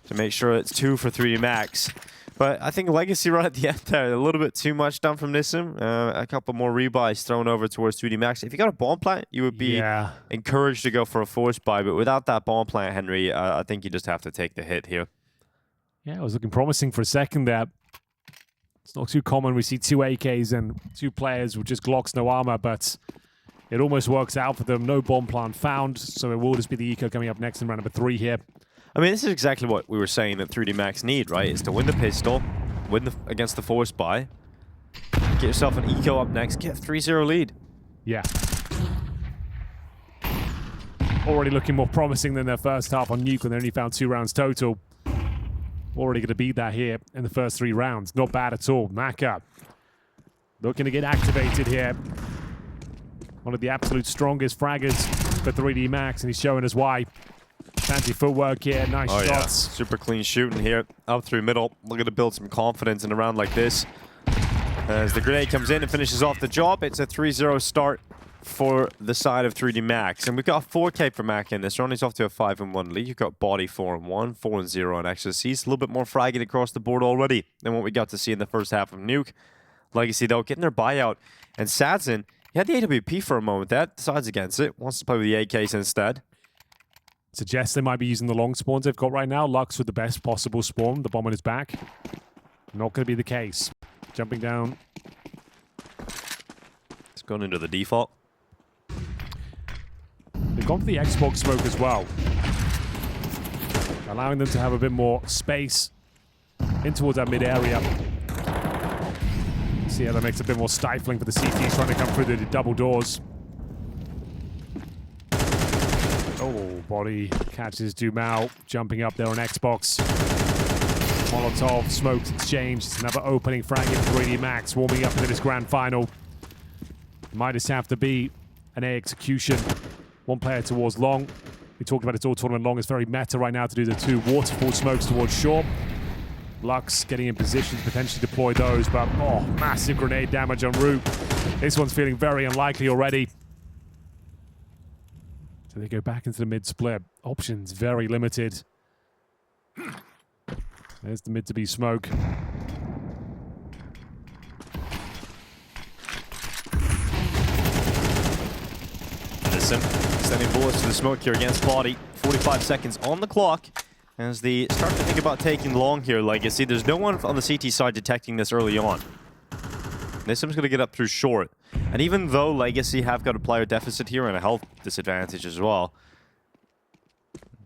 to make sure it's 2 for 3D Max. But I think Legacy right at the end there, a little bit too much done from Nissim. A couple more rebuys thrown over towards 3D Max. If you got a bomb plant, you would be encouraged to go for a force buy. But without that bomb plant, Henry, I think you just have to take the hit here. Yeah, it was looking promising for a second there. It's not too common. We see 2 AKs and 2 players with just Glocks, no armor, but it almost works out for them. No bomb plant found, so it will just be the eco coming up next in round number 3 here. I mean, this is exactly what we were saying that 3D Max need, right? Is to win the pistol, win against the force buy, get yourself an eco up next, get a 3-0 lead. Yeah. Already looking more promising than their first half on Nuke when they only found 2 rounds total. Already going to beat that here in the first 3 rounds. Not bad at all. Maka looking to get activated here. One of the absolute strongest fraggers for 3D Max, and he's showing us why. Fancy footwork here, nice shots. Yeah. Super clean shooting here, up through middle. Looking to build some confidence in a round like this. As the grenade comes in and finishes off the job, it's a 3-0 start for the side of 3D Max. And we've got 4K for Mac in this round. He's off to a 5-1 lead. You've got Body 4-1, 4-0 on XOCs. A little bit more fragging across the board already than what we got to see in the first half of Nuke. Legacy, though, getting their buyout. And Sadzin, he had the AWP for a moment. That decides against it. Wants to play with the AKs instead. Suggests they might be using the long spawns they've got right now. Lux with the best possible spawn. The bomb on his back. Not going to be the case. Jumping down. It's gone into the default. They've gone for the Xbox smoke as well. Allowing them to have a bit more space in towards that mid area. See how that makes it a bit more stifling for the CTs trying to come through the double doors. Oh, Body catches Dumao, jumping up there on Xbox. Molotov, smokes exchange. It's another opening frag in 3D Max, warming up into this grand final. Might just have to be an A execution. 1 player towards long. We talked about it all tournament long. It's very meta right now to do the 2 waterfall smokes towards short. Lux getting in position to potentially deploy those, but oh, massive grenade damage en route. This one's feeling very unlikely already. So they go back into the mid split. Options very limited. There's the mid to be smoke. Listen, sending bullets to the smoke here against Body. 45 seconds on the clock as they start to think about taking long here, Legacy. There's no one on the CT side detecting this early on. Nissim's going to get up through short. And even though Legacy have got a player deficit here and a health disadvantage as well,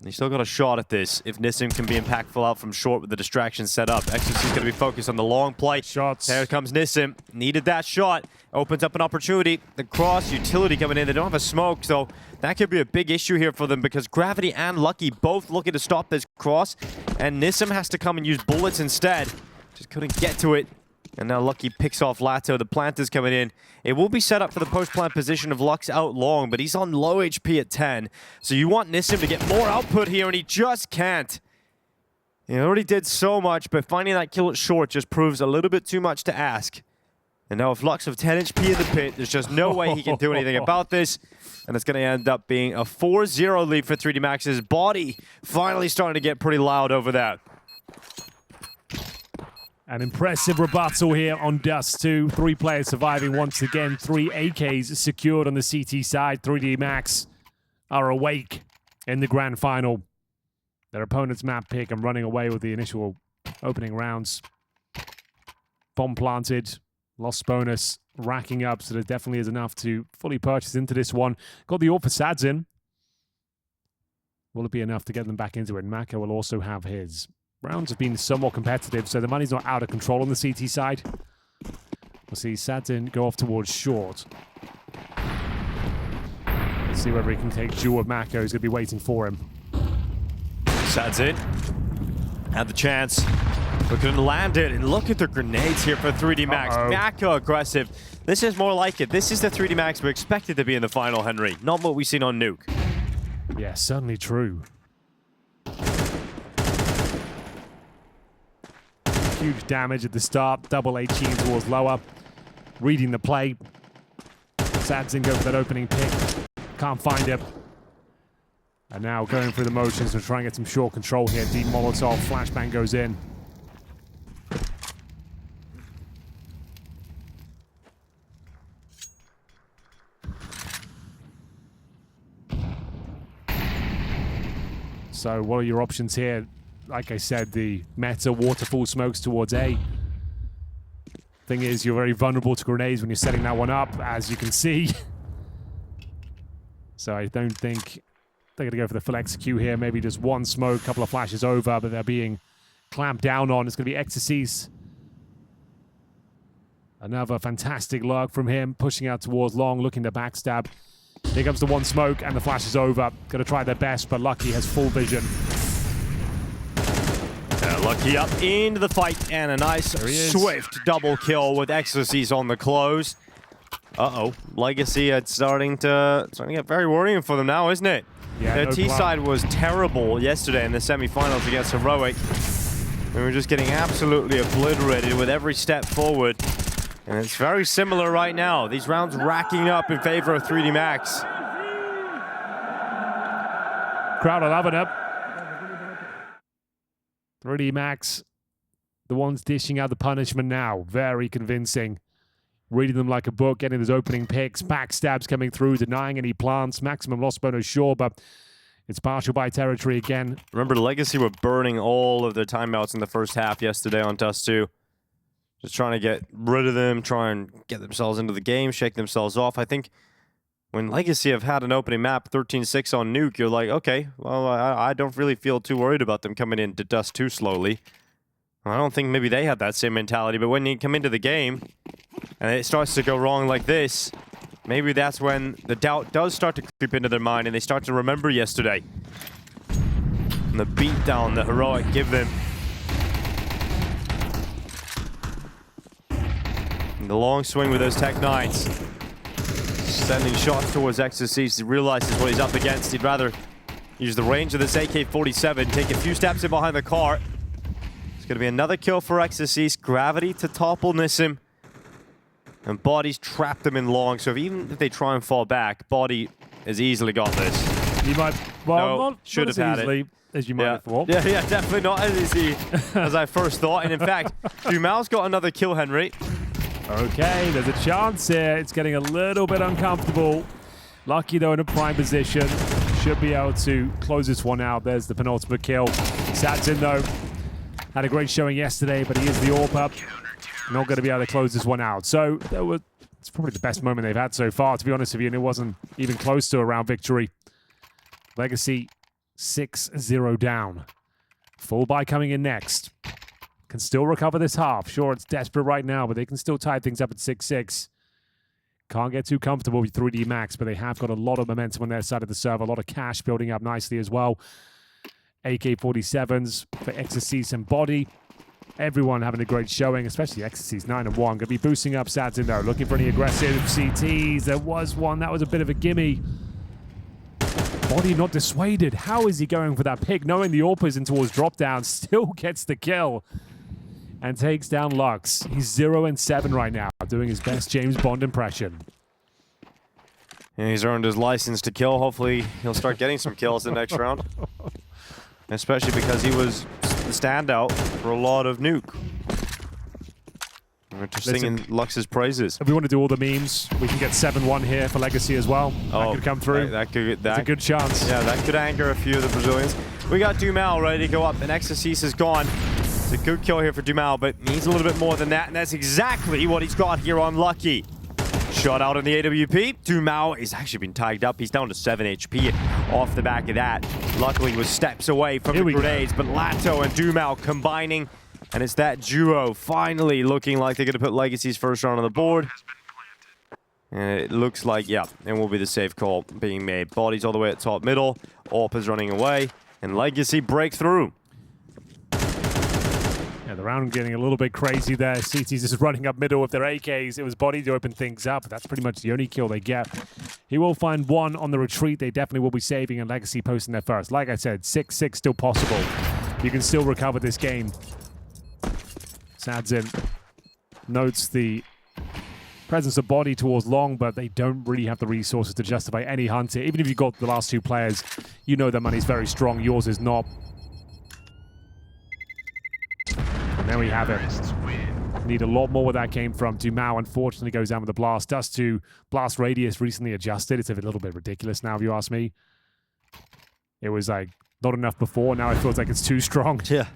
they still got a shot at this if Nissim can be impactful out from short with the distraction set up. XOC's going to be focused on the long play. Shots. There comes Nissim. Needed that shot. Opens up an opportunity. The cross utility coming in. They don't have a smoke, so that could be a big issue here for them because Gravity and Lucky both looking to stop this cross. And Nissim has to come and use bullets instead. Just couldn't get to it. And now Lucky picks off Lato. The plant is coming in. It will be set up for the post-plant position of Lux out long, but he's on low HP at 10. So you want Nissim to get more output here, and he just can't. He already did so much, but finding that kill at short just proves a little bit too much to ask. And now with Lux of 10 HP in the pit, there's just no way he can do anything about this. And it's going to end up being a 4-0 lead for 3D Max's. Body finally starting to get pretty loud over that. An impressive rebuttal here on Dust 2. 3 players surviving once again. 3 AKs secured on the CT side. 3D Max are awake in the grand final. Their opponent's map pick and running away with the initial opening rounds. Bomb planted. Lost bonus. Racking up, so there definitely is enough to fully purchase into this one. Got the ult for Sadzin. Will it be enough to get them back into it? Maka will also have his. Rounds have been somewhat competitive, so the money's not out of control on the CT side. We'll see Sadzin go off towards short. Let's see whether he can take duel of Mako. He's going to be waiting for him. Sadzin had the chance, but couldn't land it. And look at the grenades here for 3D Max. Mako aggressive. This is more like it. This is the 3D Max we expected to be in the final, Henry. Not what we've seen on Nuke. Yeah, certainly true. Huge damage at the start. Double 18 towards lower. Reading the play. Sadzin go for that opening pick. Can't find it. And now going through the motions to try and get some short control here. Deep Molotov. Flashbang goes in. So what are your options here? Like I said, the meta waterfall smokes towards A. Thing is, you're very vulnerable to grenades when you're setting that one up, as you can see. So I don't think they're going to go for the full execute here. Maybe just one smoke, couple of flashes over, but they're being clamped down on. It's going to be Ecstasies. Another fantastic lurk from him, pushing out towards long, looking to backstab. Here comes the one smoke, and the flash is over. Going to try their best, but Lucky has full vision. Lucky up into the fight, and a nice swift double kill with Ecstasies on the close. Uh-oh. Legacy, it's starting to get very worrying for them now, isn't it? Yeah, Their no T-side was terrible yesterday in the semifinals against Heroic. We were just getting absolutely obliterated with every step forward. And it's very similar right now. These rounds racking up in favor of 3D Max. Crowd are loving it. 3D Max, the ones dishing out the punishment now. Very convincing. Reading them like a book, getting those opening picks, backstabs coming through, denying any plants. Maximum loss bonus, sure, but it's partial by territory again. Remember, Legacy were burning all of their timeouts in the first half yesterday on Dust 2. Just trying to get rid of them, try and get themselves into the game, shake themselves off. I think when Legacy have had an opening map, 13-6 on Nuke, you're like, okay, well, I don't really feel too worried about them coming into Dust 2 slowly. I don't think maybe they had that same mentality, but when you come into the game and it starts to go wrong like this, maybe that's when the doubt does start to creep into their mind and they start to remember yesterday. And the beatdown that Heroic give them. And the long swing with those Tech 9s. Sending shots towards Ecstasies. He realizes what he's up against. He'd rather use the range of this AK-47, take a few steps in behind the car. It's going to be another kill for Ecstasies. Gravity to topple Nissim. And Body's trapped them in long, so even if they try and fall back, Body has easily got this. He might, well, No, not should as have had easily it. as you might have thought. Yeah, definitely not as easy as I first thought. And in fact, Dumal's got another kill, Henry. Okay, there's a chance here. It's getting a little bit uncomfortable. Lucky, though, in a prime position. Should be able to close this one out. There's the penultimate kill. Sadzin, though, had a great showing yesterday, but he is the AWP up. Not going to be able to close this one out. So it's probably the best moment they've had so far, to be honest with you, and it wasn't even close to a round victory. Legacy 6-0 down. Full buy coming in next. Can still recover this half. Sure, it's desperate right now, but they can still tie things up at 6-6. Can't get too comfortable with 3D Max, but they have got a lot of momentum on their side of the server. A lot of cash building up nicely as well. AK-47s for Ecstasies and Body. Everyone having a great showing, especially Ecstasies 9-1. Going to be boosting up Sadzin though, looking for any aggressive CTs. There was one, that was a bit of a gimme. Body not dissuaded. How is he going for that pick? Knowing the AWP is in towards drop down, still gets the kill. And takes down Lux. He's 0-7 right now, doing his best James Bond impression. And he's earned his license to kill. Hopefully he'll start getting some kills in the next round. Especially because he was the standout for a lot of Nuke. We're just singing Lux's praises. If we want to do all the memes, we can get 7-1 here for Legacy as well. That could come through. That's a good chance. Yeah, that could anger a few of the Brazilians. We got Dumal ready to go up, and Ecstasies is gone. It's a good kill here for Dumal, but needs a little bit more than that, and that's exactly what he's got here on Lucky. Shot out on the AWP. Dumal is actually been tagged up. He's down to 7 HP off the back of that. Luckily was steps away from the grenades, but Lato and Dumal combining, and it's that duo finally looking like they're going to put Legacy's first round on the board. And it looks like, yeah, it will be the safe call being made. Body's all the way at top middle. AWP is running away, and Legacy break through. Yeah, the round getting a little bit crazy there. CT's just running up middle with their AKs. It was Body to open things up. That's pretty much the only kill they get. He will find one on the retreat. They definitely will be saving, and Legacy posting their first. Like I said, 6-6 still possible. You can still recover this game. Sadzin notes the presence of body towards long, but they don't really have the resources to justify any hunt here. Even if you've got the last two players, you know their money's very strong. Yours is not. And there we have it. Need a lot more where that came from. Dumao unfortunately goes down with the blast. Dust 2 blast radius recently adjusted. It's a little bit ridiculous now, if you ask me. It was like not enough before. Now it feels like it's too strong. Yeah.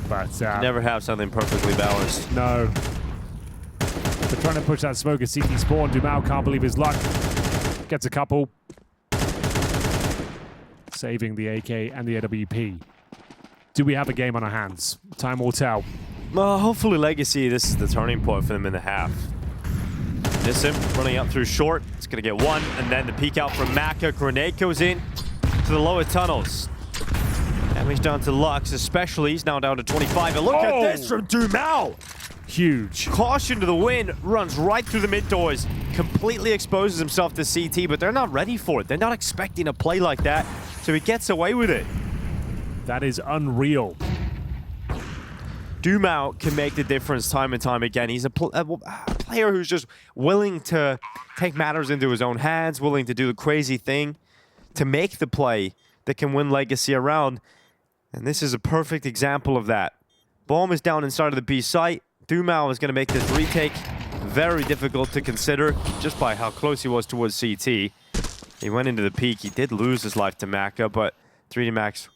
But never have something perfectly balanced. No. They're trying to push that smoke at CT spawn. Dumao can't believe his luck. Gets a couple. Saving the AK and the AWP. Do we have a game on our hands? Time will tell. Well, hopefully Legacy, this is the turning point for them in the half. Nissim running up through short. It's going to get one, and then the peek out from Maka. Grenade goes in to the lower tunnels. Damage down to Lux, especially. He's now down to 25. And look at this from Dumao. Huge. Caution to the wind, runs right through the mid doors, completely exposes himself to CT, but they're not ready for it. They're not expecting a play like that, so he gets away with it. That is unreal. Dumao can make the difference time and time again. He's a player who's just willing to take matters into his own hands, willing to do the crazy thing to make the play that can win Legacy around. And this is a perfect example of that. Bomb is down inside of the B site. Dumao is going to make this retake very difficult to consider just by how close he was towards CT. He went into the peak. He did lose his life to Maka, but 3D Max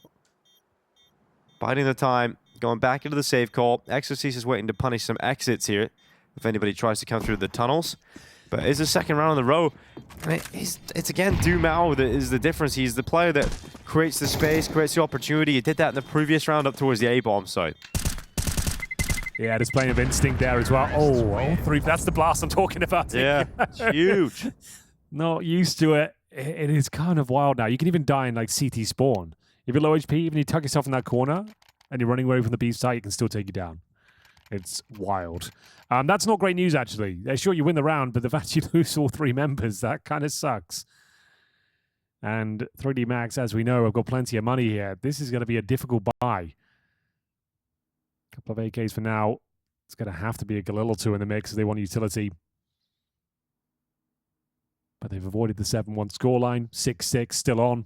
biding the time. Going back into the save call. Exorcist is waiting to punish some exits here if anybody tries to come through the tunnels. But it's the second round in a row. And it's again Dumao that is the difference. He's the player that creates the space, creates the opportunity. He did that in the previous round up towards the A-bomb site. Yeah, displaying of instinct there as well. Oh, three. That's the blast I'm talking about. Yeah, it's huge. Not used to it. It is kind of wild now. You can even die in like CT spawn. If you're low HP, even if you tuck yourself in that corner, and you're running away from the B site, it can still take you down. It's wild. That's not great news, actually. Sure, you win the round, but the fact you lose all three members, that kind of sucks. And 3D Max, as we know, have got plenty of money here. This is going to be a difficult buy. Couple of AKs for now. It's going to have to be a Galil or two in the mix if they want utility. But they've avoided the 7-1 scoreline. 6-6 still on.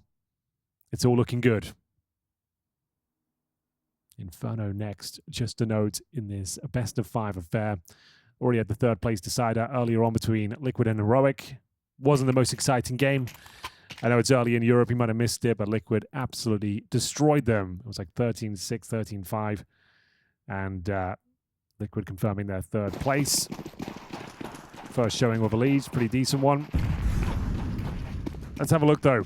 It's all looking good. Inferno next, just a note in this best of 5 affair. Already had the third place decider earlier on between Liquid and Heroic. Wasn't the most exciting game. I know it's early in Europe, you might have missed it, but Liquid absolutely destroyed them. It was like 13-6, 13-5. And Liquid confirming their third place. First showing of a lead, pretty decent one. Let's have a look though.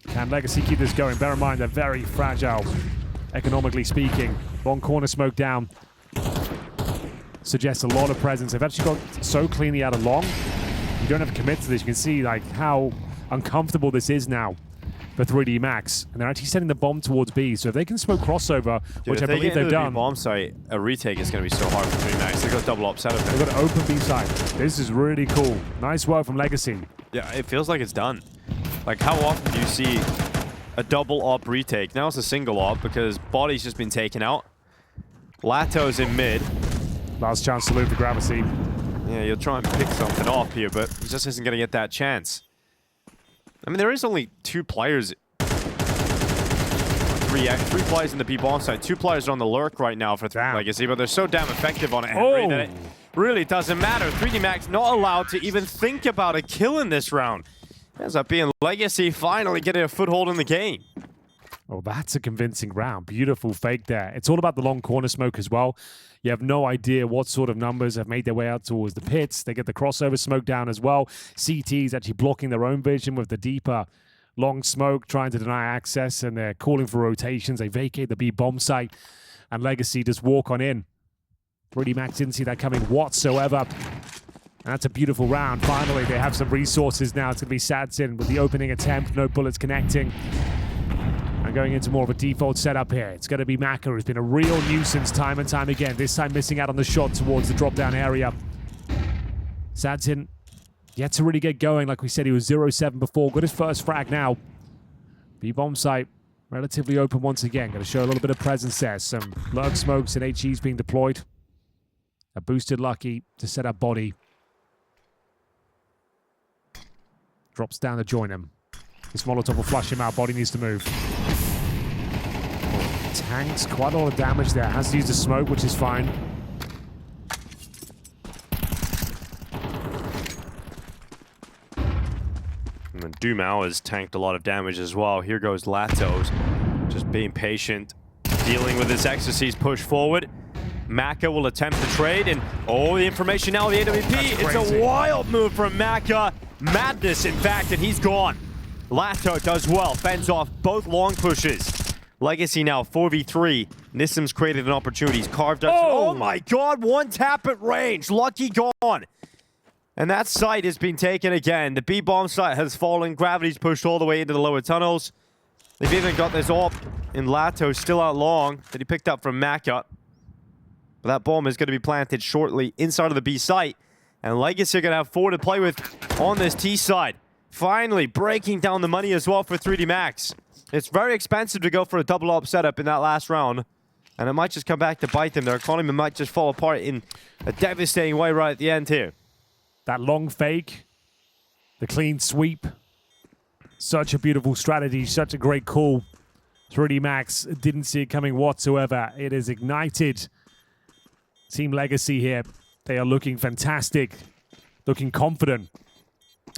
Can Legacy keep this going? Bear in mind, they're very fragile. Economically speaking. Long corner smoke down. Suggests a lot of presence. They've actually got so cleanly out of long. You don't have to commit to this. You can see like how uncomfortable this is now for 3D Max. And they're actually sending the bomb towards B. So if they can smoke crossover, which I believe they've done. Bomb site, a retake is going to be so hard for 3D Max. They've got double up setup. They've got an open B side. This is really cool. Nice work from Legacy. Yeah, it feels like it's done. Like how often do you see a double op retake? Now it's a single op because body's just been taken out. Lato's in mid. Last chance to loot for Gravity. Yeah, you'll try and pick something off here, but he just isn't going to get that chance. I mean, there is only 2 players. Three players in the B-bomb side. 2 players are on the lurk right now for Legacy, but they're so damn effective on it, Henry, that it really doesn't matter. 3D Max not allowed to even think about a kill in this round. Ends up being Legacy finally getting a foothold in the game. Oh, that's a convincing round. Beautiful fake there. It's all about the long corner smoke as well. You have no idea what sort of numbers have made their way out towards the pits. They get the crossover smoke down as well. CT's actually blocking their own vision with the deeper long smoke, trying to deny access, and they're calling for rotations. They vacate the B bomb site, and Legacy just walk on in. 3D Max didn't see that coming whatsoever. And that's a beautiful round. Finally, they have some resources now. It's going to be Sadzin with the opening attempt. No bullets connecting. And going into more of a default setup here. It's going to be Maka, who's been a real nuisance time and time again. This time missing out on the shot towards the drop-down area. Sadzin yet to really get going. Like we said, he was 0-7 before. Got his first frag now. B-bomb site. Relatively open once again. Going to show a little bit of presence there. Some lurk smokes and HEs being deployed. A boosted Lucky to set up body. Drops down to join him. This Molotov will flush him out. Body needs to move. Tanks quite a lot of damage there. Has to use the smoke, which is fine. And then Dumao has tanked a lot of damage as well. Here goes Latos, just being patient, dealing with his Ecstasy's push forward. Maka will attempt to trade, and the information now of the AWP. It's a wild move from Maka. Madness, in fact, and he's gone. Lato does well, fends off both long pushes. Legacy now 4v3. Nissim's created an opportunity. He's carved up. Oh my god, one tap at range. Lucky gone. And that site has been taken again. The B-bomb site has fallen. Gravity's pushed all the way into the lower tunnels. They've even got this AWP in Lato still out long that he picked up from Maka. But that bomb is going to be planted shortly inside of the B site. And Legacy are going to have 4 to play with on this T side. Finally breaking down the money as well for 3D Max. It's very expensive to go for a double AWP setup in that last round. And it might just come back to bite them. Their economy might just fall apart in a devastating way right at the end here. That long fake, the clean sweep. Such a beautiful strategy, such a great call. 3D Max didn't see it coming whatsoever. It is ignited. Team Legacy here, they are looking fantastic, looking confident,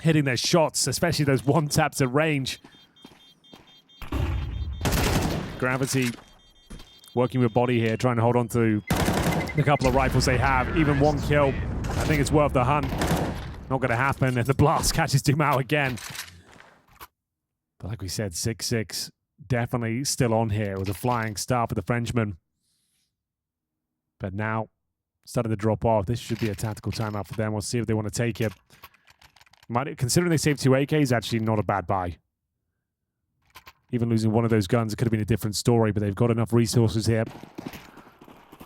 hitting their shots, especially those one taps at range. Gravity working with body here, trying to hold on to the couple of rifles they have. Even one kill, I think it's worth the hunt. Not going to happen, and the blast catches Dumao again. But like we said, 6-6 definitely still on here with a flying start for the Frenchman. But now, starting to drop off. This should be a tactical timeout for them. We'll see if they want to take it. Considering they saved 2 AKs, actually not a bad buy. Even losing one of those guns, it could have been a different story, but they've got enough resources here.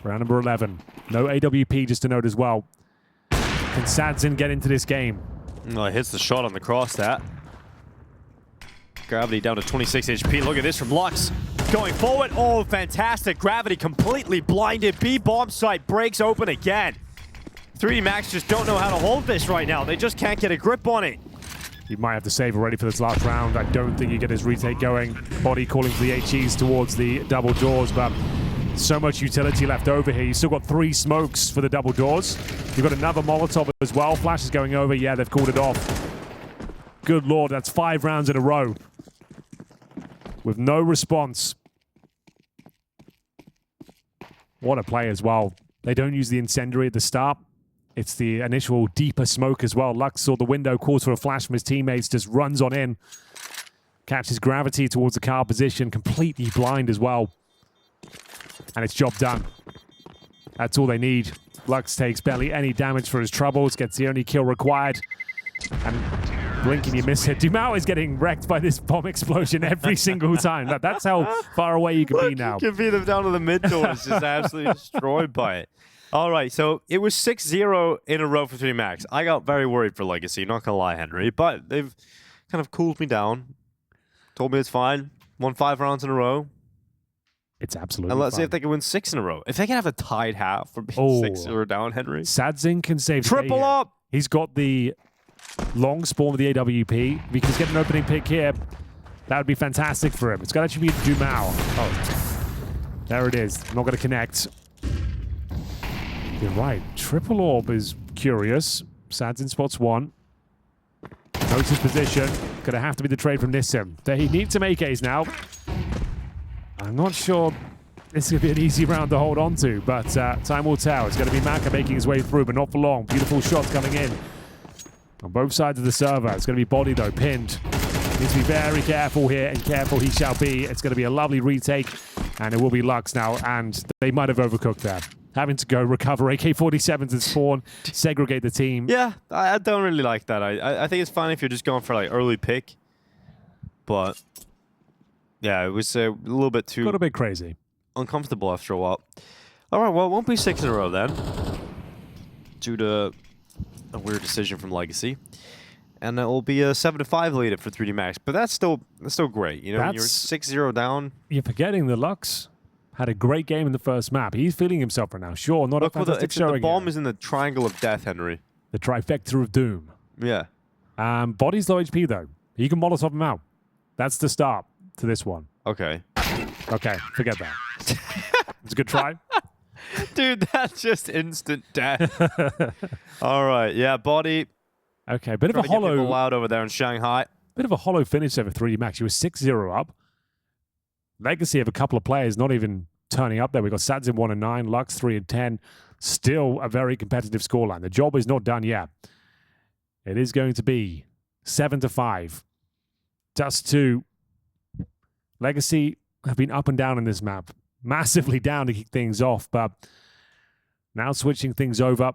Round number 11. No AWP, just to note as well. Can Sadzin get into this game? No, it hits the shot on the cross that. Gravity down to 26 HP. Look at this from Lux. Going forward. Oh, fantastic. Gravity completely blinded. B-bomb site breaks open again. 3D Max just don't know how to hold this right now. They just can't get a grip on it. He might have to save already for this last round. I don't think he get his retake going. Body calling for the HEs towards the double doors, but so much utility left over here. You still got 3 smokes for the double doors. You've got another Molotov as well. Flash is going over. Yeah, they've called it off. Good lord, that's 5 rounds in a row with no response. What a play as well. They don't use the incendiary at the start. It's the initial deeper smoke as well. Lux saw the window, calls for a flash from his teammates, just runs on in. Catches Gravity towards the car position, completely blind as well. And it's job done. That's all they need. Lux takes barely any damage for his troubles, gets the only kill required. And blink and you miss it. Dumao is getting wrecked by this bomb explosion every single time. That's how far away you can be now. You can beat them down to the mid doors, just absolutely destroyed by it. All right, so it was 6-0 in a row for 3D Max. I got very worried for Legacy, not gonna lie, Henry, but they've kind of cooled me down. Told me it's fine. Won 5 rounds in a row. It's absolutely And let's fine. see if they can win 6 in a row. If they can have a tied half for being 6-0 down, Henry. Sadzin can save Triple up! He's got the long spawn with the AWP. If he can get an opening pick here, that would be fantastic for him. It's going to actually be Dumao. Oh, there it is. Not going to connect. You're right. Triple orb is curious. Sadzin spots 1. Notes his position. Going to have to be the trade from Nissim. They need some AKs now. I'm not sure this is going to be an easy round to hold on to, but time will tell. It's going to be Maka making his way through, but not for long. Beautiful shots coming in on both sides of the server. It's going to be body, though, pinned. Needs to be very careful here, and careful he shall be. It's going to be a lovely retake, and it will be Lux now, and they might have overcooked that. Having to go recover AK-47s and spawn, segregate the team. Yeah, I don't really like that. I think it's fine if you're just going for like early pick, but yeah, it was a little bit too... Got a bit crazy. Uncomfortable after a while. All right, well, it won't be 6 in a row then, due to a weird decision from Legacy. and it will be a 7-5 lead for 3D Max. But that's still great. You know, when you're 6-0 down. You're forgetting the Lux had a great game in the first map. He's feeling himself right now. Sure, not Look, a fantastic the bomb is in the triangle of death, Henry. The trifecta of doom. Yeah. Body's low HP, though. He can Molotov him out. That's the start to this one. Okay. Okay, forget that. It's a good try. Dude, that's just instant death. All right, yeah, Body. Okay, bit of a hollow. Loud over there in Shanghai. Bit of a hollow finish over 3D Max. You were 6-0 up. Legacy of a couple of players not even turning up there. We've got Sadzin 1-9, Lux 3-10. Still a very competitive scoreline. The job is not done yet. It is going to be 7-5. Dust 2. Legacy have been up and down in this map. Massively down to kick things off, but now switching things over.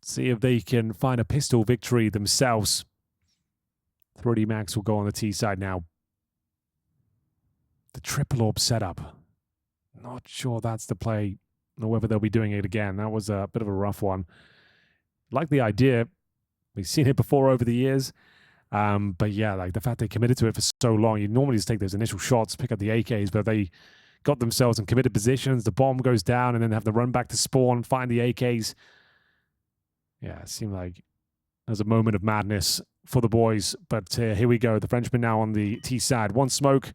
See if they can find a pistol victory themselves. 3D Max will go on the T side now. The triple orb setup. Not sure that's the play, or whether they'll be doing it again. That was a bit of a rough one. Like the idea. We've seen it before over the years. But yeah, like the fact they committed to it for so long, you normally just take those initial shots, pick up the AKs, but they got themselves in committed positions. The bomb goes down and then they have to run back to spawn, find the AKs. Yeah, it seemed like there's a moment of madness for the boys. But here we go. The Frenchman now on the T side. One smoke,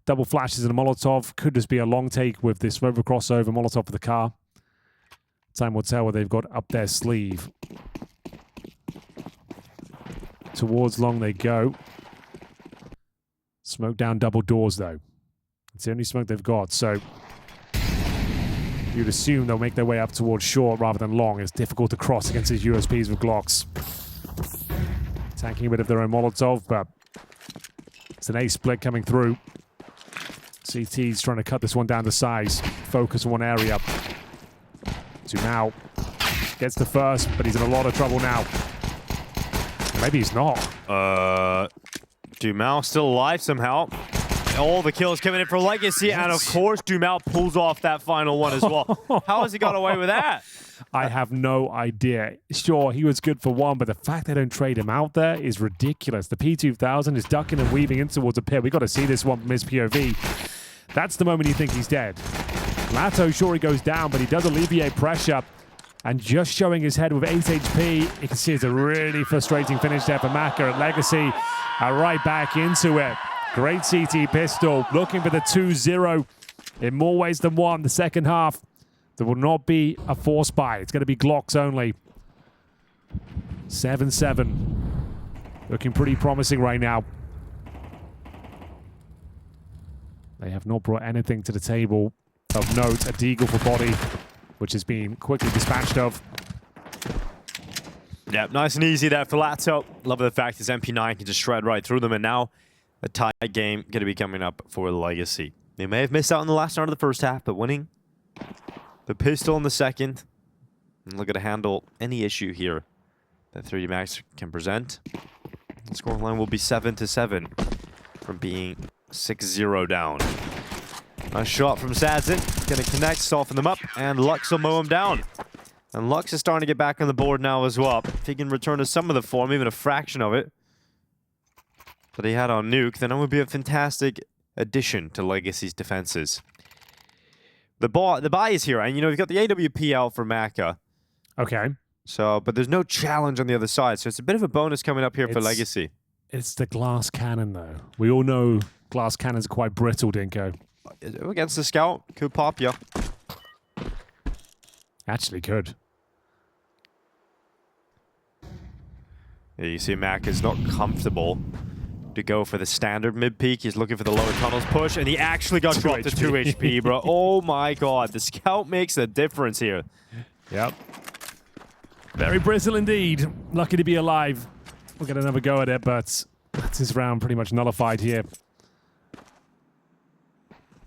double flashes and a Molotov. Could just be a long take with this over crossover Molotov for the car. Time will tell what they've got up their sleeve. Towards long they go. Smoke down double doors, though. It's the only smoke they've got, so you'd assume they'll make their way up towards short rather than long. It's difficult to cross against these USPs with Glocks. Tanking a bit of their own Molotov, but it's an A split coming through. CT's trying to cut this one down to size. Focus on one area. Zoom out. Gets the first, but he's in a lot of trouble now. Maybe he's not. Dumao still alive somehow. All the kills coming in for Legacy, and of course Dumao pulls off that final one as well. How has he got away with that? I have no idea. Sure, he was good for one, but the fact they don't trade him out there is ridiculous. The P2000 is ducking and weaving in towards a pit. We've got to see this one from his POV. That's the moment you think he's dead. Lato, sure, he goes down, but he does alleviate pressure. And just showing his head with 8 HP, you can see it's a really frustrating finish there for Maka at Legacy. Right back into it. Great CT pistol, looking for the 2-0 in more ways than one. The second half, there will not be a force buy. It's going to be Glocks only. 7-7. Looking pretty promising right now. They have not brought anything to the table of note. A deagle for Body, which has been quickly dispatched of. Yep, nice and easy there for Lato. Love the fact his MP9 can just shred right through them, and now a tight game going to be coming up for Legacy. They may have missed out in the last round of the first half, but winning the pistol in the second, and looking to handle any issue here that 3D Max can present. The scoreline will be 7-7 from being 6-0 down. Nice shot from Sadzin. Going to connect, soften them up, and Lux will mow him down. And Lux is starting to get back on the board now as well. If he can return to some of the form, even a fraction of it, that he had on Nuke, then it would be a fantastic addition to Legacy's defenses. The buy is here, and you know, we've got the AWP out for Maka. Okay. So, but there's no challenge on the other side, so it's a bit of a bonus coming up here for Legacy. It's the glass cannon, though. We all know glass cannons are quite brittle, Dinko. Against the scout, could pop you. Actually could. Yeah, you see Mac is not comfortable to go for the standard mid-peak. He's looking for the lower tunnels push, and he actually got dropped to 2 HP, bro. Oh my god, the scout makes a difference here. Yep. Very brittle indeed. Lucky to be alive. We'll get another go at it, but that's his round pretty much nullified here.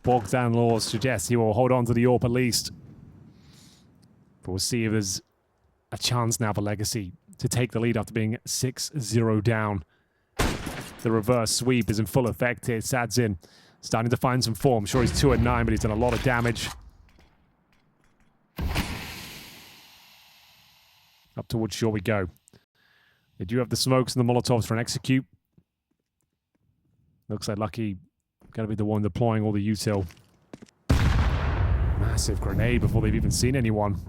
Bogdan Laws suggests he will hold on to the AWP at least. But we'll see if there's a chance now for Legacy to take the lead after being 6-0 down. The reverse sweep is in full effect here. Sadzin starting to find some form. Sure, he's 2-9, but he's done a lot of damage. Up towards shore we go. They do have the smokes and the Molotovs for an execute. Looks like Lucky going to be the one deploying all the util. Massive grenade before they've even seen anyone.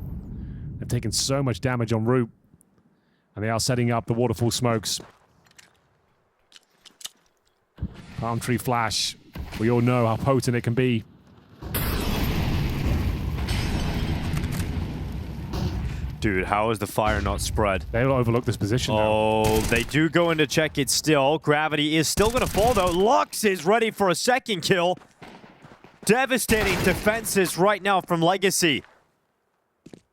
They've taken so much damage en route. And they are setting up the waterfall smokes. Palm tree flash. We all know how potent it can be. Dude, how is the fire not spread? They'll overlook this position now. Oh, they do go in to check it still. Gravity is still going to fall, though. Lux is ready for a second kill. Devastating defenses right now from Legacy.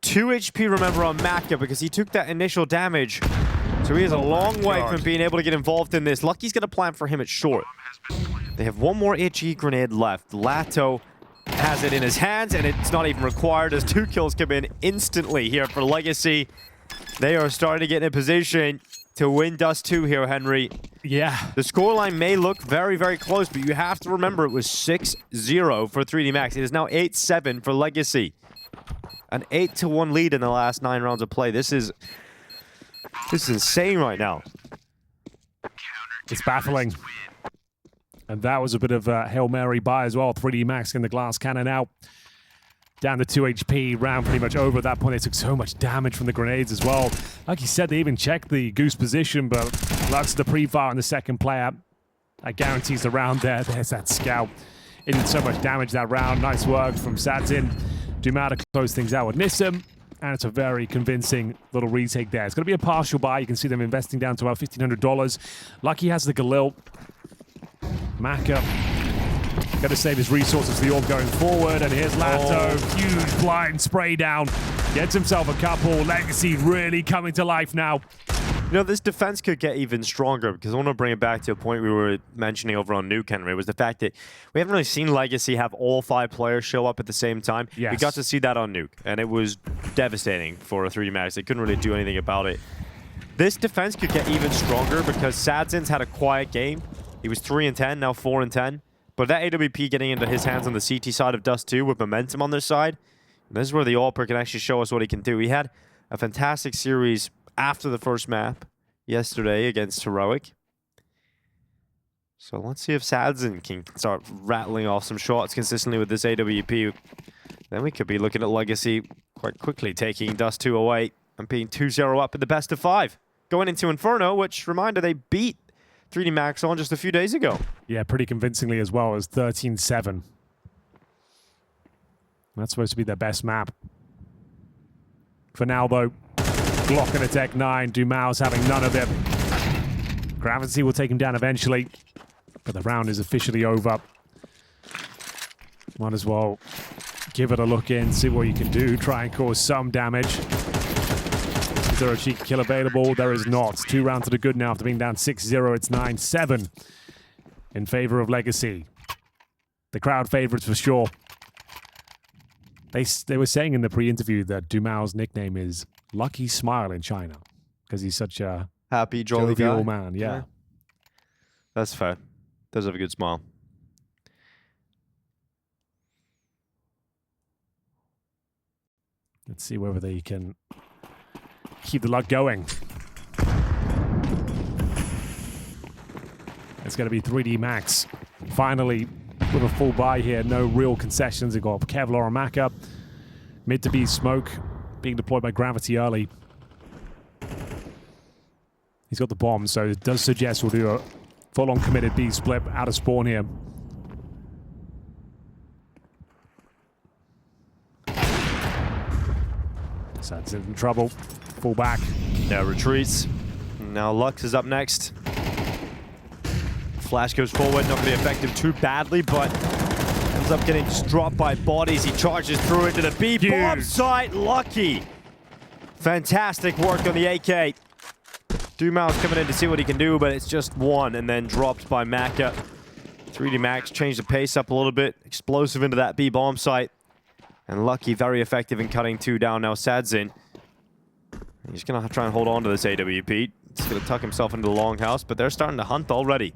2 HP, remember, on Maka because he took that initial damage. So he is a long way from being able to get involved in this. Lucky's going to plan for him at short. They have one more HE grenade left. Lato has it in his hands, and it's not even required as 2 kills come in instantly here for Legacy. They are starting to get in a position to win Dust 2 here, Henry. Yeah. The scoreline may look very, very close, but you have to remember it was 6-0 for 3D Max. It is now 8-7 for Legacy. An 8-1 lead in the last 9 rounds of play. This is insane right now. It's baffling. And that was a bit of a Hail Mary buy as well. 3D Max in the glass cannon out. Down to 2 HP, round pretty much over. At that point, they took so much damage from the grenades as well. Like you said, they even checked the Goose position, but Lux the pre-fire on the second player. That guarantees the round there. There's that scout. It did so much damage that round. Nice work from Sadzin. Dumao to close things out with Nissim. And it's a very convincing little retake there. It's going to be a partial buy. You can see them investing down to about $1,500. Lucky has the Galil. Maka got to save his resources for the orb going forward. And here's Lato. Huge blind spray down. Gets himself a couple. Legacy really coming to life now. You know, this defense could get even stronger because I want to bring it back to a point we were mentioning over on Nuke, Henry, was the fact that we haven't really seen Legacy have all 5 players show up at the same time. Yes. We got to see that on Nuke, and it was devastating for a 3D Max. They couldn't really do anything about it. This defense could get even stronger because Sadzin's had a quiet game. He was 3-10, now 4-10. But that AWP getting into his hands on the CT side of Dust 2 with momentum on their side, this is where the AWPer can actually show us what he can do. He had a fantastic series after the first map yesterday against Heroic. So let's see if Sadzin can start rattling off some shots consistently with this AWP. Then we could be looking at Legacy quite quickly taking Dust 2 away and being 2-0 up in the best of 5. Going into Inferno, which, reminder, they beat 3D Max on just a few days ago. Yeah, pretty convincingly as well. It was 13-7. That's supposed to be their best map. For now, though, Glock and a Tech 9. Dumao's having none of it. Gravity will take him down eventually, but the round is officially over. Might as well give it a look in, see what you can do, try and cause some damage. Is there a cheeky kill available? There is not. 2 rounds to the good now after being down 6-0. It's 9-7 in favor of Legacy. The crowd favorites for sure. They were saying in the pre-interview that Dumao's nickname is Lucky Smile in China because he's such a happy, jolly guy. Man. Yeah. That's fair. Does have a good smile. Let's see whether they can keep the luck going. It's going to be 3D Max. Finally, with a full buy here. No real concessions. They've got Kevlar and Maka. Mid to B smoke being deployed by Gravity early. He's got the bomb, so it does suggest we'll do a full-on committed B split out of spawn here. Sad's in trouble. Full back. Now retreats. Now Lux is up next. Flash goes forward, not going to be effective too badly, but ends up getting just dropped by bodies. He charges through into the B bomb site. Lucky. Fantastic work on the AK. Dumao's coming in to see what he can do, but it's just one and then dropped by Maka. 3D Max changed the pace up a little bit. Explosive into that B bomb site. And Lucky very effective in cutting 2 down. Now Sadzin. He's going to try and hold on to this AWP. He's going to tuck himself into the longhouse, but they're starting to hunt already.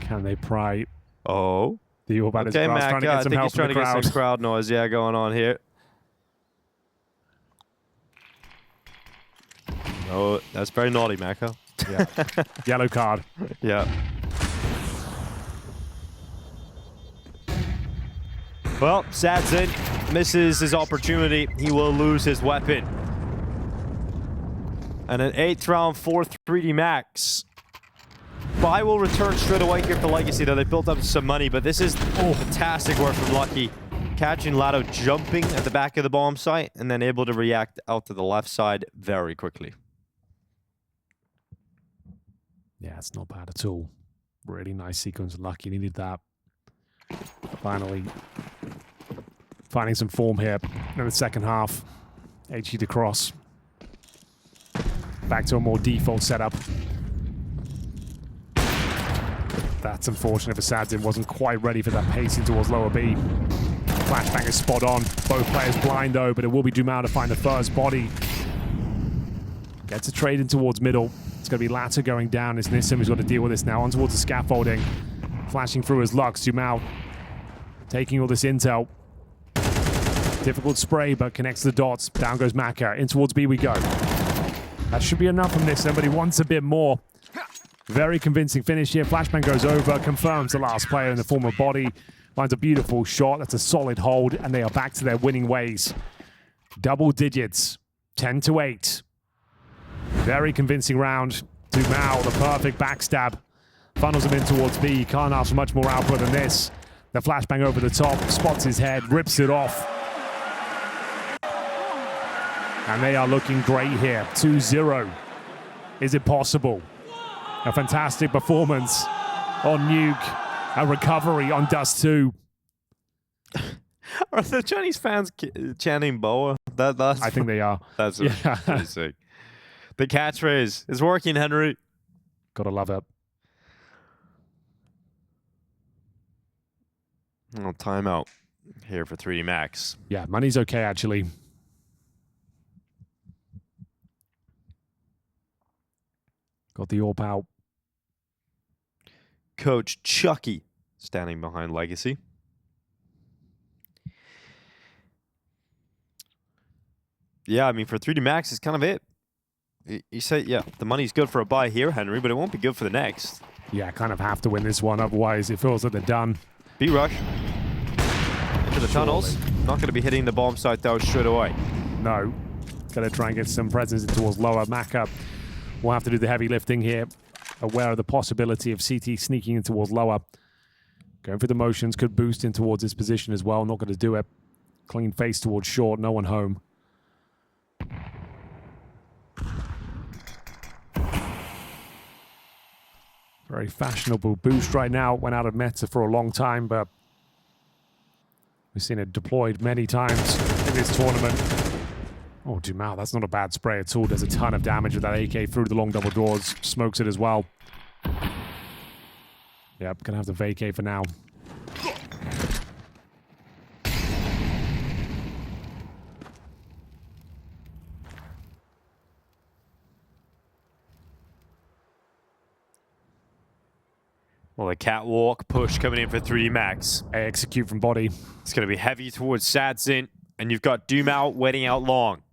Can they pry? Oh. The orb at his Okay, grass, Mac, trying to get some help he's trying from to the get crowd. some crowd noise, yeah, going on here. Oh, that's very naughty, Mako. Yeah. Yellow card. Yeah. Well, Sadzin misses his opportunity. He will lose his weapon. And an 8th round for 3D Max. Buy will return straight away here for Legacy, though they built up some money, but this is fantastic work from Lucky. Catching Lado jumping at the back of the bomb site and then able to react out to the left side very quickly. Yeah, it's not bad at all. Really nice sequence. Lucky needed that. Finally finding some form here in the second half. HE to cross. Back to a more default setup. That's unfortunate for Sadzin. Wasn't quite ready for that pacing towards lower B. Flashbang is spot on. Both players blind though, but it will be Dumao to find the first body. Gets a trade in towards middle. It's going to be Latta going down. It's Nissim who's got to deal with this now. On towards the scaffolding. Flashing through his Lux. Dumao taking all this intel. Difficult spray, but connects the dots. Down goes Maka. In towards B we go. That should be enough from Nissim, but he wants a bit more. Very convincing finish here. Flashbang goes over, confirms the last player in the form of body. Finds a beautiful shot. That's a solid hold, and they are back to their winning ways. Double digits, 10-8. Very convincing round. Dumao, the perfect backstab. Funnels him in towards B. Can't ask for much more output than this. The flashbang over the top, spots his head, rips it off. And they are looking great here. 2-0. Is it possible? A fantastic performance on Nuke. A recovery on Dust 2. Are the Chinese fans chanting Boa? That's I think they are. That's pretty sick. The catchphrase is working, Henry. Gotta love it. Oh, timeout here for 3D Max. Yeah, money's okay, actually. Got the AWP out. Coach Chucky standing behind Legacy. Yeah, I mean, for 3D Max, it's kind of it. You say, yeah, the money's good for a buy here, Henry, but it won't be good for the next. Yeah, kind of have to win this one, otherwise it feels like they're done. B-rush. Into the tunnels. Not going to be hitting the bomb site, though, straight away. No. Gotta try and get some presence towards lower. Maka will have to do the heavy lifting here. Aware of the possibility of CT sneaking in towards lower. Going for the motions, could boost in towards his position as well. Not going to do it. Clean face towards short, no one home. Very fashionable boost right now. Went out of meta for a long time, but we've seen it deployed many times in this tournament. Oh, Dumao, that's not a bad spray at all. Does a ton of damage with that AK through the long double doors. Smokes it as well. Yep, gonna have to vacate for now. Well, the catwalk push coming in for 3D Max. Execute from body. It's going to be heavy towards Sadzin, and you've got Dumao waiting out long.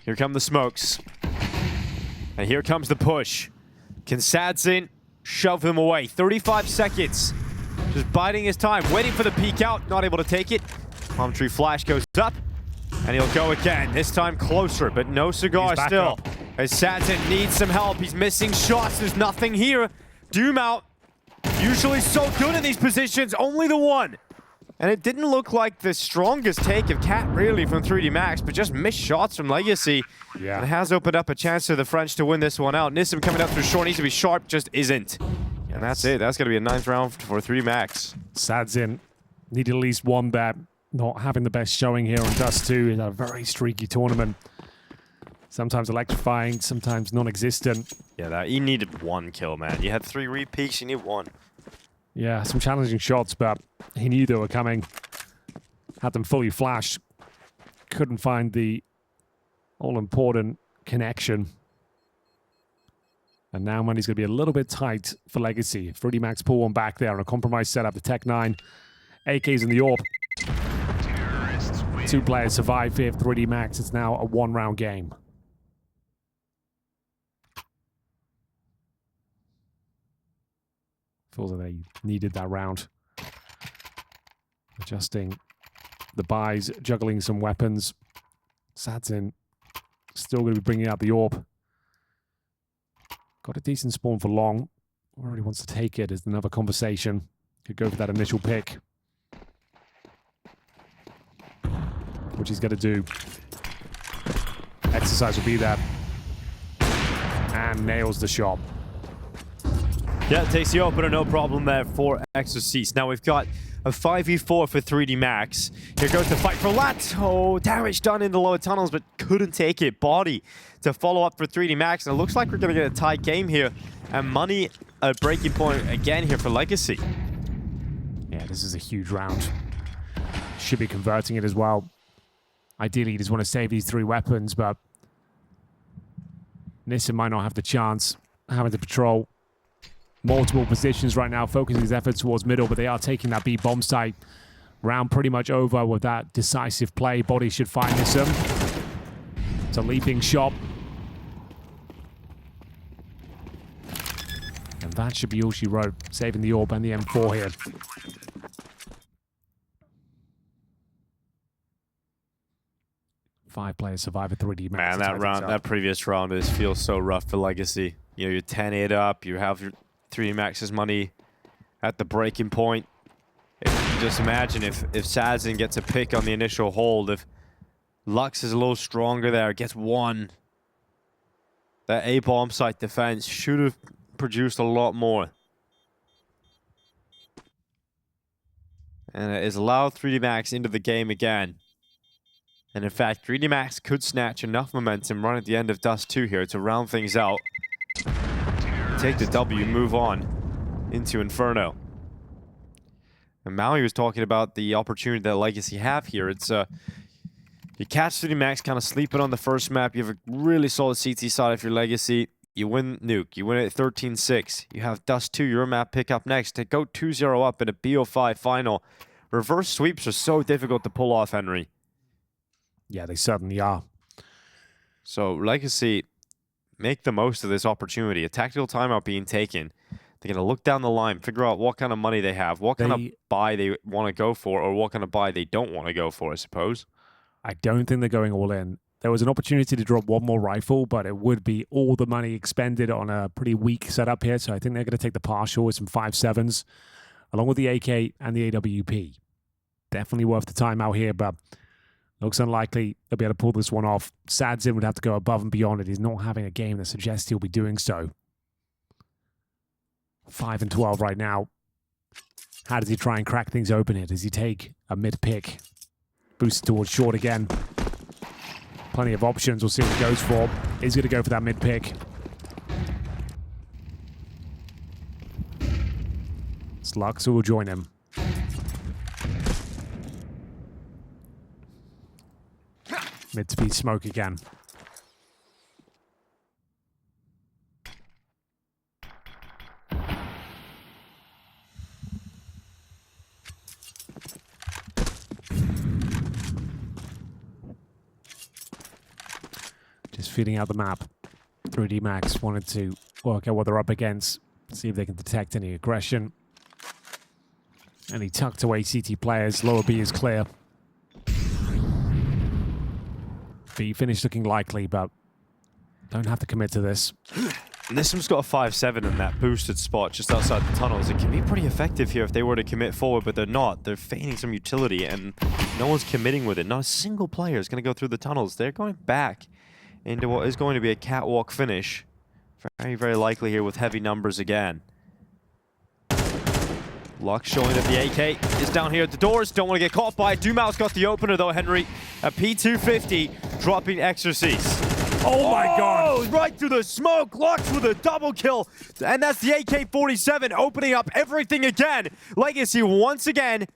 Here come the smokes. And here comes the push. Can Sadzin shove him away? 35 seconds. Just biding his time, waiting for the peek out, not able to take it. Palm tree flash goes up, and he'll go again. This time closer, but no cigar still. Up. As Sadzin needs some help. He's missing shots. There's nothing here. Dumao, usually so good in these positions, only the one. And it didn't look like the strongest take of Cat really from 3D Max, but just missed shots from Legacy. Yeah. It has opened up a chance to the French to win this one out. Nissim coming up through short, needs to be sharp, just isn't. And that's it. That's going to be a 9th round for 3D Max. Sadzin needed at least one bet. Not having the best showing here on Dust 2 in a very streaky tournament. Sometimes electrifying, sometimes non-existent. Yeah, he needed one kill, man. You had 3 repeats, you need one. Yeah, some challenging shots, but he knew they were coming. Had them fully flashed. Couldn't find the all-important connection. And now money's going to be a little bit tight for Legacy. 3D Max pull one back there on a compromised setup. The Tech 9. AK's in the AWP. 2 players survive here for 3D Max. It's now a 1-round game. Feels like they needed that round. Adjusting the buys, juggling some weapons. Sadzin still going to be bringing out the orb. Got a decent spawn for long. Already wants to take it is another conversation. Could go for that initial pick. Which he's going to do. Exercise will be there. And nails the shot. Yeah, takes the opener, no problem there for Exorcist. Now we've got a 5v4 for 3D Max. Here goes the fight for Lat. Oh, damage done in the lower tunnels, but couldn't take it. Body to follow up for 3D Max. And it looks like we're going to get a tight game here. And money at breaking point again here for Legacy. Yeah, this is a huge round. Should be converting it as well. Ideally, you just want to save these 3 weapons, but Nissan might not have the chance. Having to patrol multiple positions right now, focusing his efforts towards middle, but they are taking that B bomb site. Round pretty much over with that decisive play. Body should find Nissan. It's a leaping shot. And that should be all she wrote, saving the orb and the M4 here. Five players survive a 3D match. Man, that previous round feels so rough for Legacy. You know, you're 10-8 up, you have your 3D Max's money at the breaking point. Just imagine if Sadzin gets a pick on the initial hold, if Lux is a little stronger there, gets one. That A bomb site defense should have produced a lot more. And it has allowed 3D Max into the game again. And in fact, 3D Max could snatch enough momentum right at the end of Dust 2 here to round things out. Take the W, move on into Inferno. And Maui was talking about the opportunity that Legacy have here. It's you catch 3D Max kind of sleeping on the first map. You have a really solid CT side if you're Legacy. You win Nuke. You win it 13-6. You have Dust 2, your map pick up next to go 2-0 up in a BO5 final. Reverse sweeps are so difficult to pull off, Henry. Yeah, they certainly are. So Legacy, make the most of this opportunity. A tactical timeout being taken. They're going to look down the line, figure out what kind of money they have, what kind of buy they want to go for, or what kind of buy they don't want to go for, I suppose. I don't think they're going all in. There was an opportunity to drop one more rifle, but it would be all the money expended on a pretty weak setup here. So I think they're going to take the partial with some 5.7s, along with the AK and the AWP. Definitely worth the timeout here, but looks unlikely they'll be able to pull this one off. Sadzin would have to go above and beyond it. He's not having a game that suggests he'll be doing so. 5-12 right now. How does he try and crack things open here? Does he take a mid pick? Boost towards short again. Plenty of options. We'll see what he goes for. He's going to go for that mid pick. It's Lux who will join him. Mid-speed smoke again. Just feeding out the map. 3D Max wanted to work out what they're up against, see if they can detect any aggression. And he tucked away CT players. Lower B is clear. B finished looking likely, but don't have to commit to this. And this one's got a 5.7 in that boosted spot just outside the tunnels. It can be pretty effective here if they were to commit forward, but they're not. They're feigning some utility, and no one's committing with it. Not a single player is going to go through the tunnels. They're going back into what is going to be a catwalk finish. Very, very likely here with heavy numbers again. Lux showing that the AK is down here at the doors. Don't want to get caught by it. Dumal's got the opener though, Henry. A P250 dropping Exorcist. Oh my God! Right through the smoke. Lux with a double kill. And that's the AK-47 opening up everything again. Legacy once again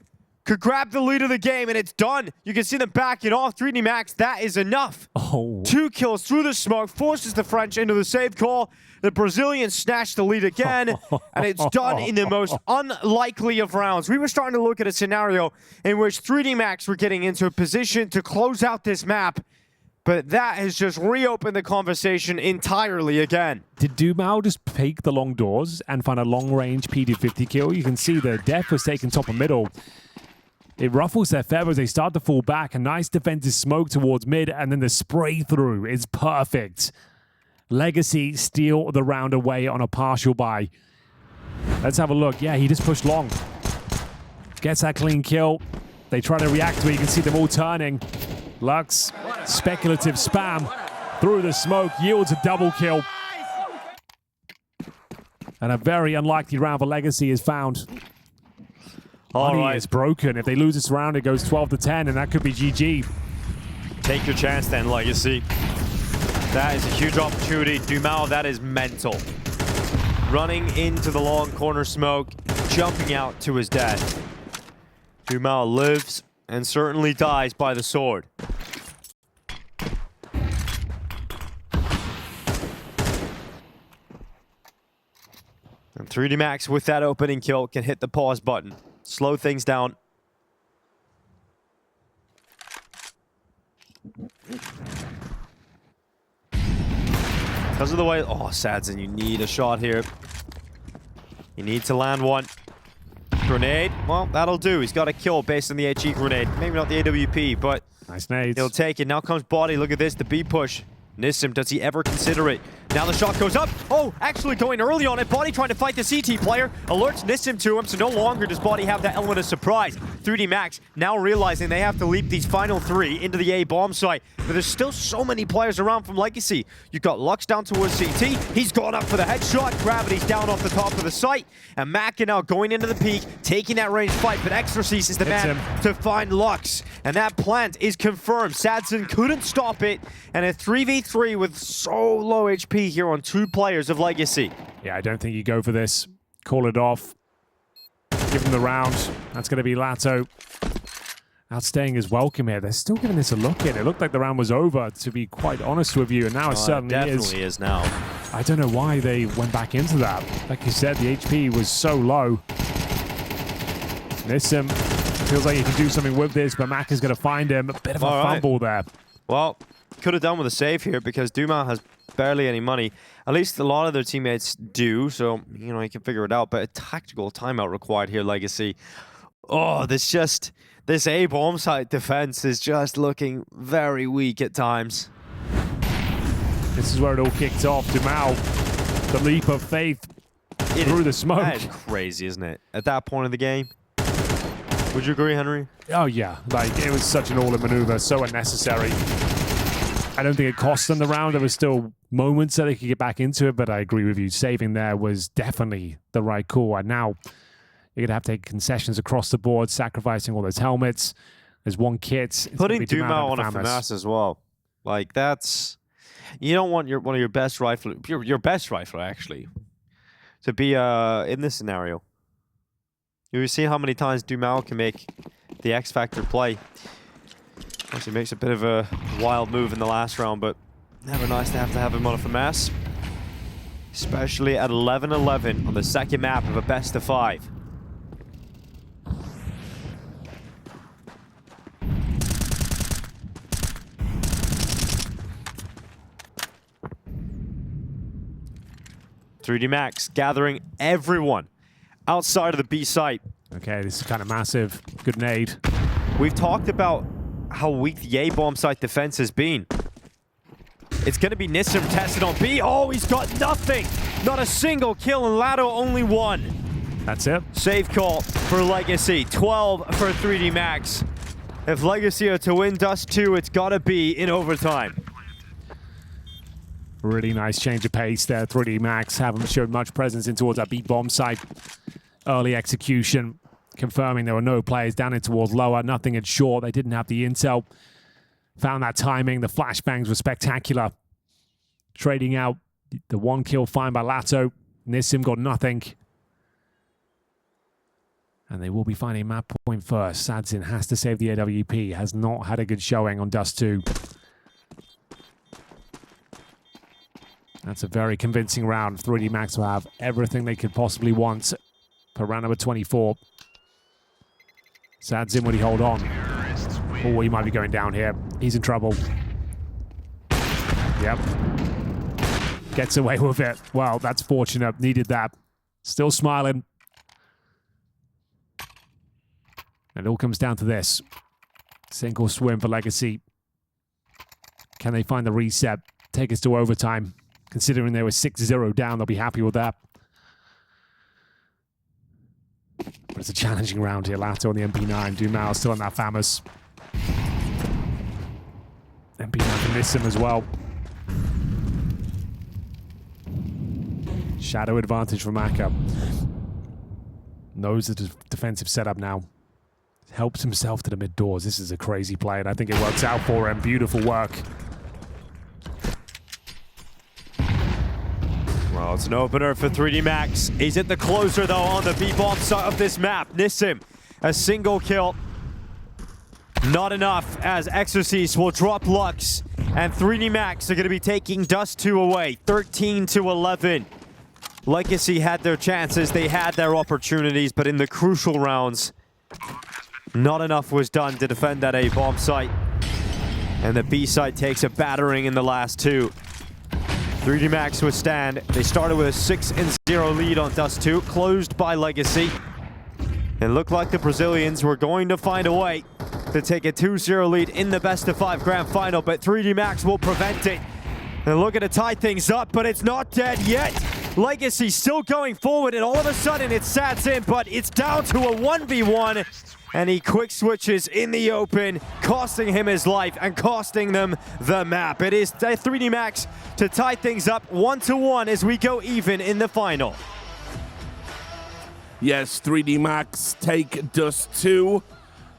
could grab the lead of the game, and it's done. You can see them backing off. 3D Max, that is enough. Oh. 2 kills through the smoke, forces the French into the save call. The Brazilians snatch the lead again, and it's done in the most unlikely of rounds. We were starting to look at a scenario in which 3D Max were getting into a position to close out this map, But that has just reopened the conversation entirely again. Did Dumao just peek the long doors and find a long-range PD50 kill? You can see the Def was taken top and middle. It ruffles their feathers. They start to fall back. A nice defensive smoke towards mid, and then the spray through is perfect. Legacy steal the round away on a partial buy. Let's have a look. Yeah, he just pushed long. Gets that clean kill. They try to react to it. You can see them all turning. Lux, speculative spam through the smoke, yields a double kill. And a very unlikely round for Legacy is found. All right. Is broken. If they lose this round, it goes 12-10, and that could be GG. Take your chance then, Legacy. That is a huge opportunity. Dumao, that is mental. Running into the long corner smoke, jumping out to his death. Dumao lives and certainly dies by the sword. And 3D Max with that opening kill can hit the pause button. Slow things down. Because of the way... Oh, Sadzin, you need a shot here. You need to land one. Grenade. Well, that'll do. He's got a kill based on the HE grenade. Maybe not the AWP, but... Nice nades. He'll take it. Now comes Body. Look at this. The B push. Nissim, does he ever consider it? Now the shot goes up. Oh, actually going early on it. Body trying to fight the CT player. Alerts Nissim to him, so no longer does Body have that element of surprise. 3D Max now realizing they have to leap these final three into the A bomb site. But there's still so many players around from Legacy. You've got Lux down towards CT. He's gone up for the headshot. Gravity's down off the top of the site. And Mack now going into the peak, taking that range fight. But Exorcist is the man to find Lux. And that plant is confirmed. Sadzin couldn't stop it. And a 3v3 with so low HP here on two players of Legacy. Yeah, I don't think you go for this. Call it off. Give him the round. That's going to be Lato. Outstaying his welcome here. They're still giving this a look in. It looked like the round was over, to be quite honest with you, and now it certainly definitely is now. I don't know why they went back into that. Like you said, the HP was so low. Nissim feels like he can do something with this, but Mack is going to find him. A bit of a fumble there. Well, could have done with a save here because Dumao has barely any money. At least a lot of their teammates do, so, you know, you can figure it out. But a tactical timeout required here, Legacy. Oh, this A bomb site defense is just looking very weak at times. This is where it all kicked off. Dumao, the leap of faith through the smoke. That is crazy, isn't it? At that point of the game. Would you agree, Henry? Oh, yeah. Like, it was such an all-in maneuver, so unnecessary. I don't think it cost them the round. There was still moments that they could get back into it, but I agree with you. Saving there was definitely the right call. And now you're going to have to take concessions across the board, sacrificing all those helmets. There's one kit. Putting Dumao on a FAMAS as well. Like, that's... You don't want one of your best rifle... Your best rifle, actually, to be in this scenario. You've seen how many times Dumao can make the X Factor play. Actually makes a bit of a wild move in the last round, but never nice to have him on a FAMAS. Especially at 11-11 on the second map of a best of 5. .3D Max gathering everyone outside of the B site. Okay, this is kind of massive. Good nade. We've talked about how weak the A bomb site defense has been. It's going to be Nissim tested on B. Oh, he's got nothing. Not a single kill, and Lato only one. That's it. Save call for Legacy. 12 for 3D Max. If Legacy are to win Dust 2, it's got to be in overtime. Really nice change of pace there. 3D Max haven't showed much presence in towards that B bomb site. Early execution, confirming there were no players down in towards lower. Nothing at short. They didn't have the intel. Found that timing. The flashbangs were spectacular. Trading out the one kill find by Lato. Nissim got nothing. And they will be finding map point first. Sadzin has to save the AWP. Has not had a good showing on Dust 2. That's a very convincing round. 3D Max will have everything they could possibly want for round number 24. Sadzin, would he hold on? Oh, he might be going down here. He's in trouble. Yep. Gets away with it. Well, that's fortunate. Needed that. Still smiling. And it all comes down to this. Single swim for Legacy. Can they find the reset? Take us to overtime. Considering they were 6-0 down, they'll be happy with that. But it's a challenging round here. Lato on the MP9. Dumal still on that famous. MP9 can miss him as well. Shadow advantage for Maka. Knows the defensive setup now. Helps himself to the mid doors. This is a crazy play, and I think it works out for him. Beautiful work. Well, it's an opener for 3D Max. He's at the closer, though, on the B-bomb side of this map. Nissim, a single kill. Not enough, as Exorcist will drop Lux, and 3D Max are going to be taking Dust 2 away, 13-11. Legacy had their chances, they had their opportunities, but in the crucial rounds, not enough was done to defend that A-bomb site. And the B site takes a battering in the last two. 3D Max withstand. They started with a 6-0 lead on Dust 2, closed by Legacy. It looked like the Brazilians were going to find a way to take a 2-0 lead in the best-of-5 grand final, but 3D Max will prevent it. They're looking to tie things up, but it's not dead yet. Legacy still going forward, and all of a sudden it sats in, but it's down to a 1v1, and he quick switches in the open, costing him his life and costing them the map. It is 3D Max to tie things up 1-1 as we go even in the final. Yes, 3D Max take Dust 2.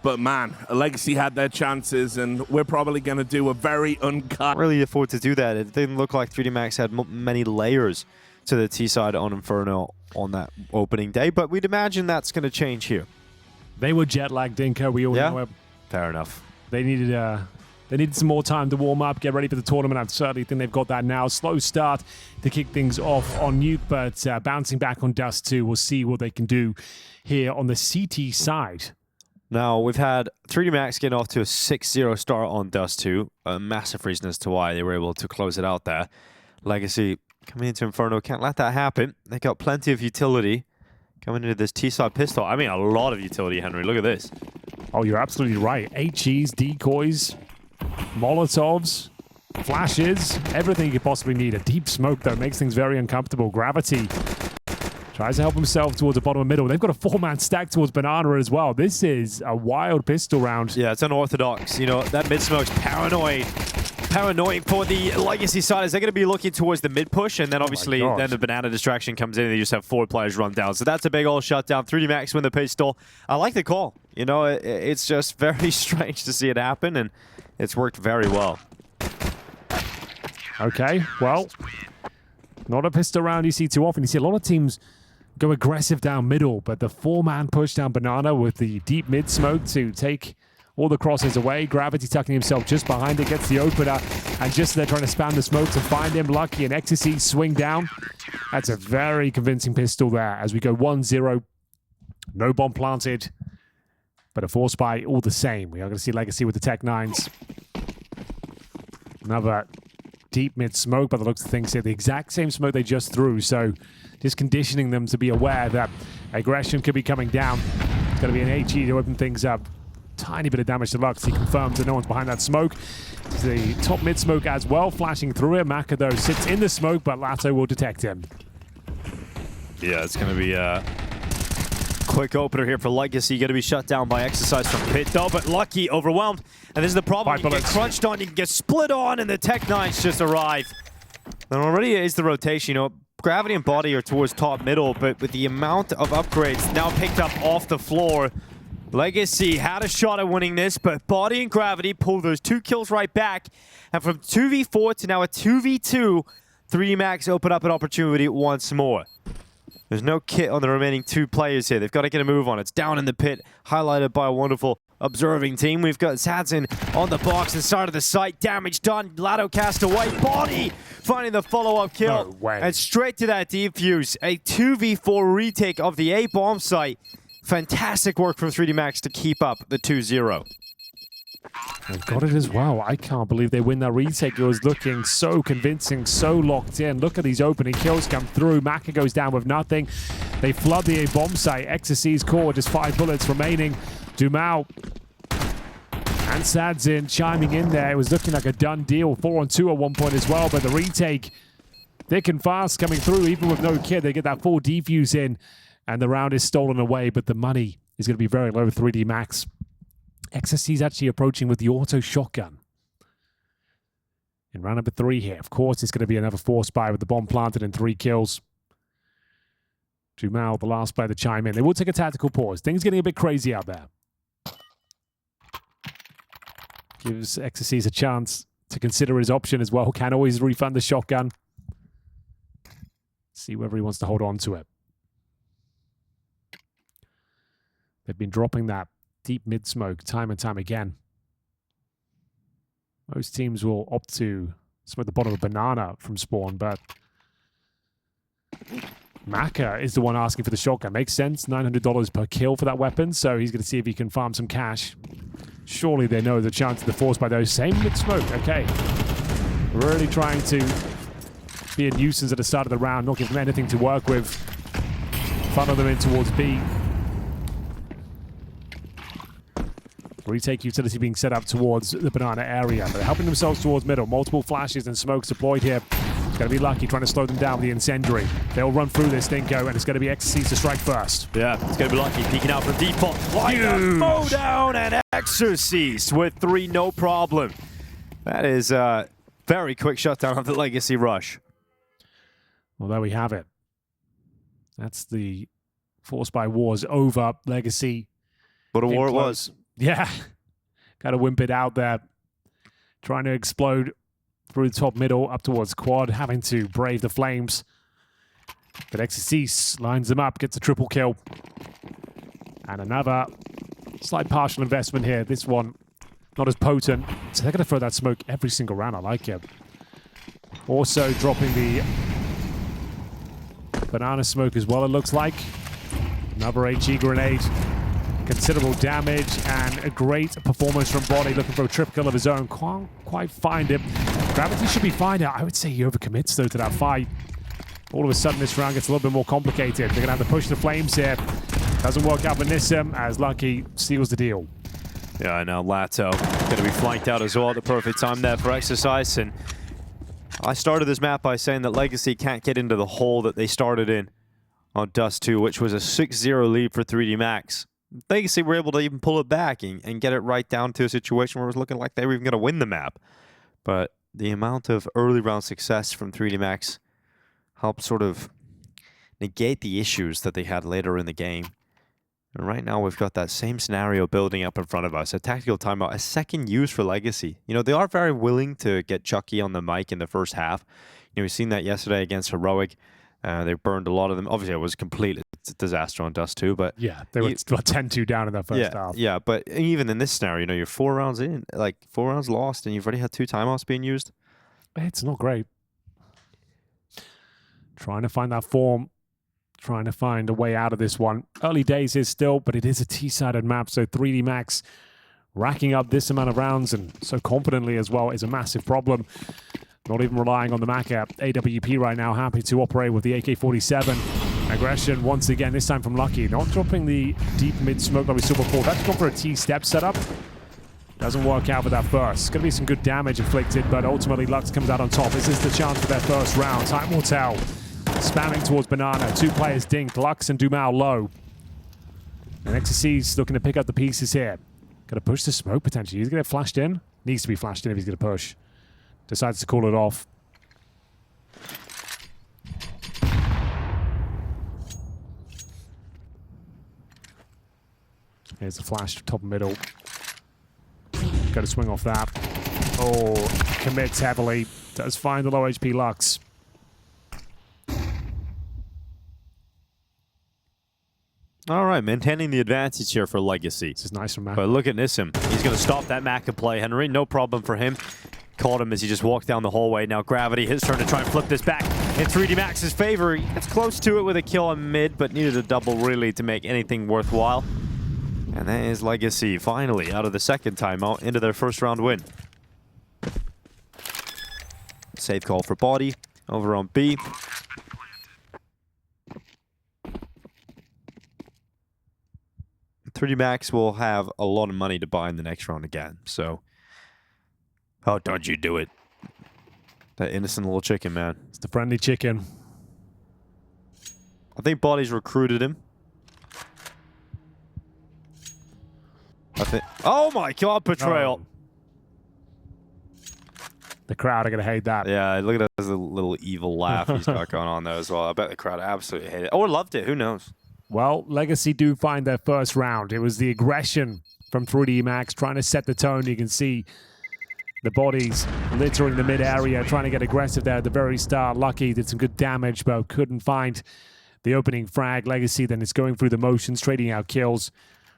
But man, Legacy had their chances, and we're probably going to do a very uncut. Really afford to do that. It didn't look like 3D Max had many layers to the T side on Inferno on that opening day, but we'd imagine that's going to change here. They were jet lagged, Dinko. We all know it. Fair enough. They needed some more time to warm up, get ready for the tournament. I certainly think they've got that now. Slow start to kick things off on Nuke, but bouncing back on Dust 2. We'll see what they can do here on the CT side. Now, we've had 3D Max getting off to a 6-0 start on Dust 2. A massive reason as to why they were able to close it out there. Legacy coming into Inferno, can't let that happen. They got plenty of utility coming into this T-side pistol. I mean, a lot of utility, Henry. Look at this. Oh, you're absolutely right. HEs, decoys, Molotovs, flashes, everything you could possibly need. A deep smoke, though, makes things very uncomfortable. Gravity tries to help himself towards the bottom of the middle. They've got a 4-man stack towards Banana as well. This is a wild pistol round. Yeah, it's unorthodox. You know, that mid-smoke's paranoid. Paranoid for the Legacy side as they're going to be looking towards the mid-push, and then obviously then the Banana distraction comes in and they just have 4 players run down. So that's a big old shutdown. 3D Max win the pistol. I like the call. You know, it's just very strange to see it happen, and it's worked very well. Okay, well, not a pistol round you see too often. You see a lot of teams go aggressive down middle, but the 4-man push down Banana with the deep mid smoke to take all the crosses away. Gravity tucking himself just behind it, gets the opener, and just they're trying to spam the smoke to find him. Lucky and Ecstasy swing down. That's a very convincing pistol there as we go 1-0. No bomb planted, but a force buy all the same. We are going to see Legacy with the Tech 9s. Another deep mid smoke by the looks of things here. The exact same smoke they just threw, so just conditioning them to be aware that aggression could be coming down. It's going to be an HE to open things up. Tiny bit of damage to Lux. He confirms that no one's behind that smoke. It's the top mid smoke as well, flashing through it. Maka, though, sits in the smoke, but Lato will detect him. Yeah, it's going to be a quick opener here for Legacy. Going to be shut down by Exercise from Pit, though, but Lucky overwhelmed. And this is the problem. You can get crunched on, you can get split on, and the Tech 9s just arrive. And already is the rotation, you know, Gravity and Body are towards top middle, but with the amount of upgrades now picked up off the floor, Legacy had a shot at winning this, but Body and Gravity pull those 2 kills right back. And from 2v4 to now a 2v2, 3D Max open up an opportunity once more. There's no kit on the remaining 2 players here. They've got to get a move on. It's down in the pit, highlighted by a wonderful observing team. We've got Sadson on the box inside of the site. Damage done. Lado cast away. Body finding the follow-up kill. No way. And straight to that defuse. A 2v4 retake of the A-bomb site. Fantastic work from 3D Max to keep up the 2-0. They've got it as well. I can't believe they win that retake. It was looking so convincing, so locked in. Look at these opening kills come through. Maka goes down with nothing. They flood the A bomb site. XSC's core, just 5 bullets remaining. Dumao and Sadzin chiming in there. It was looking like a done deal. 4-on-2 at one point as well, but the retake thick and fast coming through, even with no kid. They get that full defuse in, and the round is stolen away, but the money is going to be very low. 3D Max. XSC's actually approaching with the auto shotgun. In round number 3 here, of course, it's going to be another 4-spy with the bomb planted and 3 kills. Dumao, the last player to chime in. They will take a tactical pause. Things getting a bit crazy out there. Gives XSC's a chance to consider his option as well. Can always refund the shotgun. See whether he wants to hold on to it. They've been dropping that deep mid-smoke time and time again. Most teams will opt to smoke the bottom of a banana from spawn, but Maka is the one asking for the shotgun. Makes sense, $900 per kill for that weapon, so he's going to see if he can farm some cash. Surely they know the chance of the force by those. Same mid-smoke, okay. Really trying to be a nuisance at the start of the round, not give them anything to work with. Funnel them in towards B. Retake utility being set up towards the banana area. They're helping themselves towards middle. Multiple flashes and smokes deployed here. It's going to be Lucky trying to slow them down with the incendiary. They'll run through this Dinko, and it's going to be XSC's to strike first. Yeah, it's going to be Lucky peeking out from default. Mow down and Exorcist with 3, no problem. That is a very quick shutdown of the Legacy rush. Well, there we have it. That's the Force by Wars over. Legacy. What a war it was. Yeah, kind of wimp it out there. Trying to explode through the top middle up towards quad, having to brave the flames. But XSC lines them up, gets a triple kill. And another slight partial investment here. This one not as potent. So they're going to throw that smoke every single round. I like it. Also dropping the banana smoke as well, it looks like. Another HE grenade. Considerable damage and a great performance from Body, looking for a triple kill of his own. Can't quite find it. Gravity should be fine now. I would say he overcommits though to that fight. All of a sudden this round gets a little bit more complicated. They're going to have to push the flames here. Doesn't work out for Nissim as Lucky seals the deal. Yeah, now Lato going to be flanked out as well at the perfect time there for Exercise. And I started this map by saying that Legacy can't get into the hole that they started in on Dust 2, which was a 6-0 lead for 3D Max. Legacy were able to even pull it back and get it right down to a situation where it was looking like they were even going to win the map. But the amount of early round success from 3D Max helped sort of negate the issues that they had later in the game. And right now we've got that same scenario building up in front of us. A tactical timeout, a second use for Legacy. You know, they are very willing to get Chucky on the mic in the first half. You know, we've seen that yesterday against Heroic. They burned a lot of them. Obviously, it was a complete disaster on Dust 2, but... Yeah, they were 10-2 down in that first half. Yeah, but even in this scenario, you know, you're 4 rounds in, like 4 rounds lost, and you've already had 2 timeouts being used. It's not great. Trying to find that form. Trying to find a way out of this one. Early days is still, but it is a T-sided map, so 3D Max racking up this amount of rounds, and so confidently as well, is a massive problem. Not even relying on the Maka. AWP right now happy to operate with the AK-47. Aggression once again, this time from Lucky. Not dropping the deep mid-smoke like we saw before. That's gone for a T-step setup. Doesn't work out with that first. Going to be some good damage inflicted, but ultimately Lux comes out on top. This is the chance for their first round. Time will tell. Spamming towards Banana. 2 players dinked. Lux and Dumao low. And XSC's looking to pick up the pieces here. Going to push the smoke potentially. He's going to get flashed in. Needs to be flashed in if he's going to push. Decides to call it off. Here's the flash, top middle. Got to swing off that. Oh, commits heavily. Does find the low HP Lux. All right, maintaining the advantage here for Legacy. This is nice from Mac. But look at Nissim. He's going to stop that Maka play, Henry. No problem for him. Caught him as he just walked down the hallway. Now Gravity, his turn to try and flip this back in 3D Max's favor. He gets close to it with a kill on mid, but needed a double really to make anything worthwhile. And that is Legacy, finally, out of the second timeout, into their first round win. Safe call for body, over on B. Max will have a lot of money to buy in the next round again, so how don't you do it? That innocent little chicken, man. It's the friendly chicken. I think Body's recruited him. I think. Oh my God, betrayal! Oh. The crowd are gonna hate that. Yeah, look at that little evil laugh he's got going on there as well. I bet the crowd absolutely hate it. Oh, I loved it. Who knows? Well, Legacy do find their first round. It was the aggression from 3D Max trying to set the tone. You can see the bodies littering the mid area, trying to get aggressive there at the very start. Lucky did some good damage, but couldn't find the opening frag. Legacy then is going through the motions, trading out kills,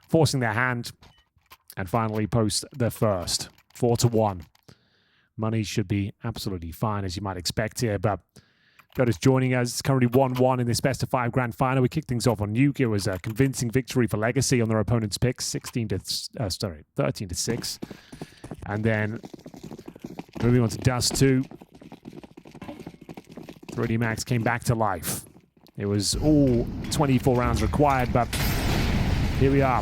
forcing their hand, and finally post their first. 4-1. Money should be absolutely fine, as you might expect here, but Virtus joining us. It's currently 1-1 in this best of 5 grand final. We kicked things off on Nuke. It was a convincing victory for Legacy on their opponent's picks, 13-6. And then moving on to Dust 2. 3D Max came back to life. It was all 24 rounds required, but here we are.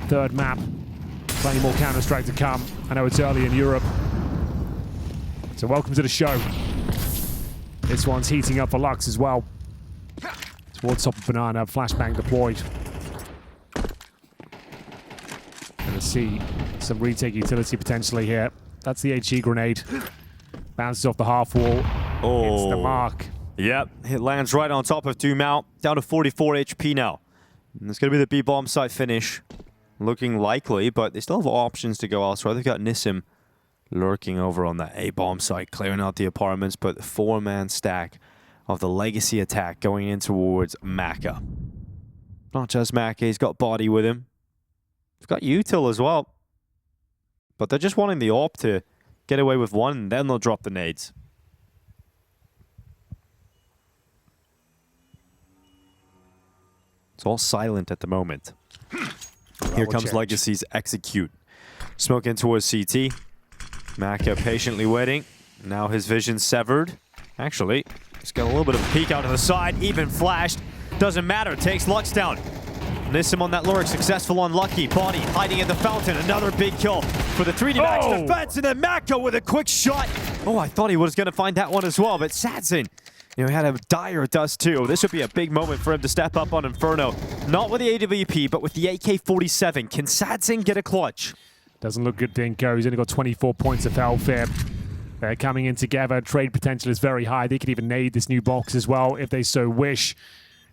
Third map. Plenty more Counter-Strike to come. I know it's early in Europe. So welcome to the show. This one's heating up for Lux as well. Towards top of Banana, flashbang deployed. Gonna see some retake utility potentially here. That's the HE grenade. Bounces off the half wall. Oh. Hits the mark. Yep, it lands right on top of Doom down to 44 HP now. And it's gonna be the B bomb site finish. Looking likely, but they still have options to go elsewhere. They've got Nissim lurking over on that A bomb site, clearing out the apartments, but the 4-man stack of the Legacy attack going in towards Maka. Not just Maka, he's got Body with him. He's got Util as well. But they're just wanting the AWP to get away with one, and then they'll drop the nades. It's all silent at the moment. Here comes Legacy's execute. Smoking towards CT. Maka patiently waiting. Now his vision severed. Actually, he's got a little bit of a peek out to the side. Even flashed. Doesn't matter. Takes Lux down. Nissim on that lurk. Successful on Lucky. Body hiding at the fountain. Another big kill for the 3D Max defense. And then Maka with a quick shot. Oh, I thought he was going to find that one as well. But Sadzin, you know, he had a dire Dust 2. This would be a big moment for him to step up on Inferno. Not with the AWP, but with the AK-47. Can Sadzin get a clutch? Doesn't look good, Dinko. He's only got 24 points of health here. They're coming in together. Trade potential is very high. They could even nade this new box as well if they so wish.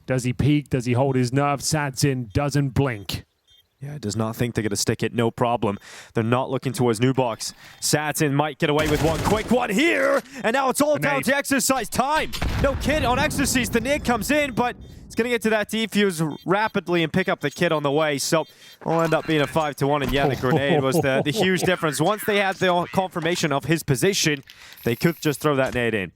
Does he peek? Does he hold his nerve? Sadzin doesn't blink. Yeah, does not think they're going to stick it. No problem. They're not looking towards new box. Sadzin might get away with one quick one here. And now it's all down to exercise time. No kid on Exorcist. The nade comes in, but it's going to get to that defuse rapidly and pick up the kid on the way. So it'll end up being a 5-1. And yeah, the grenade was the huge difference. Once they had the confirmation of his position, they could just throw that nade in.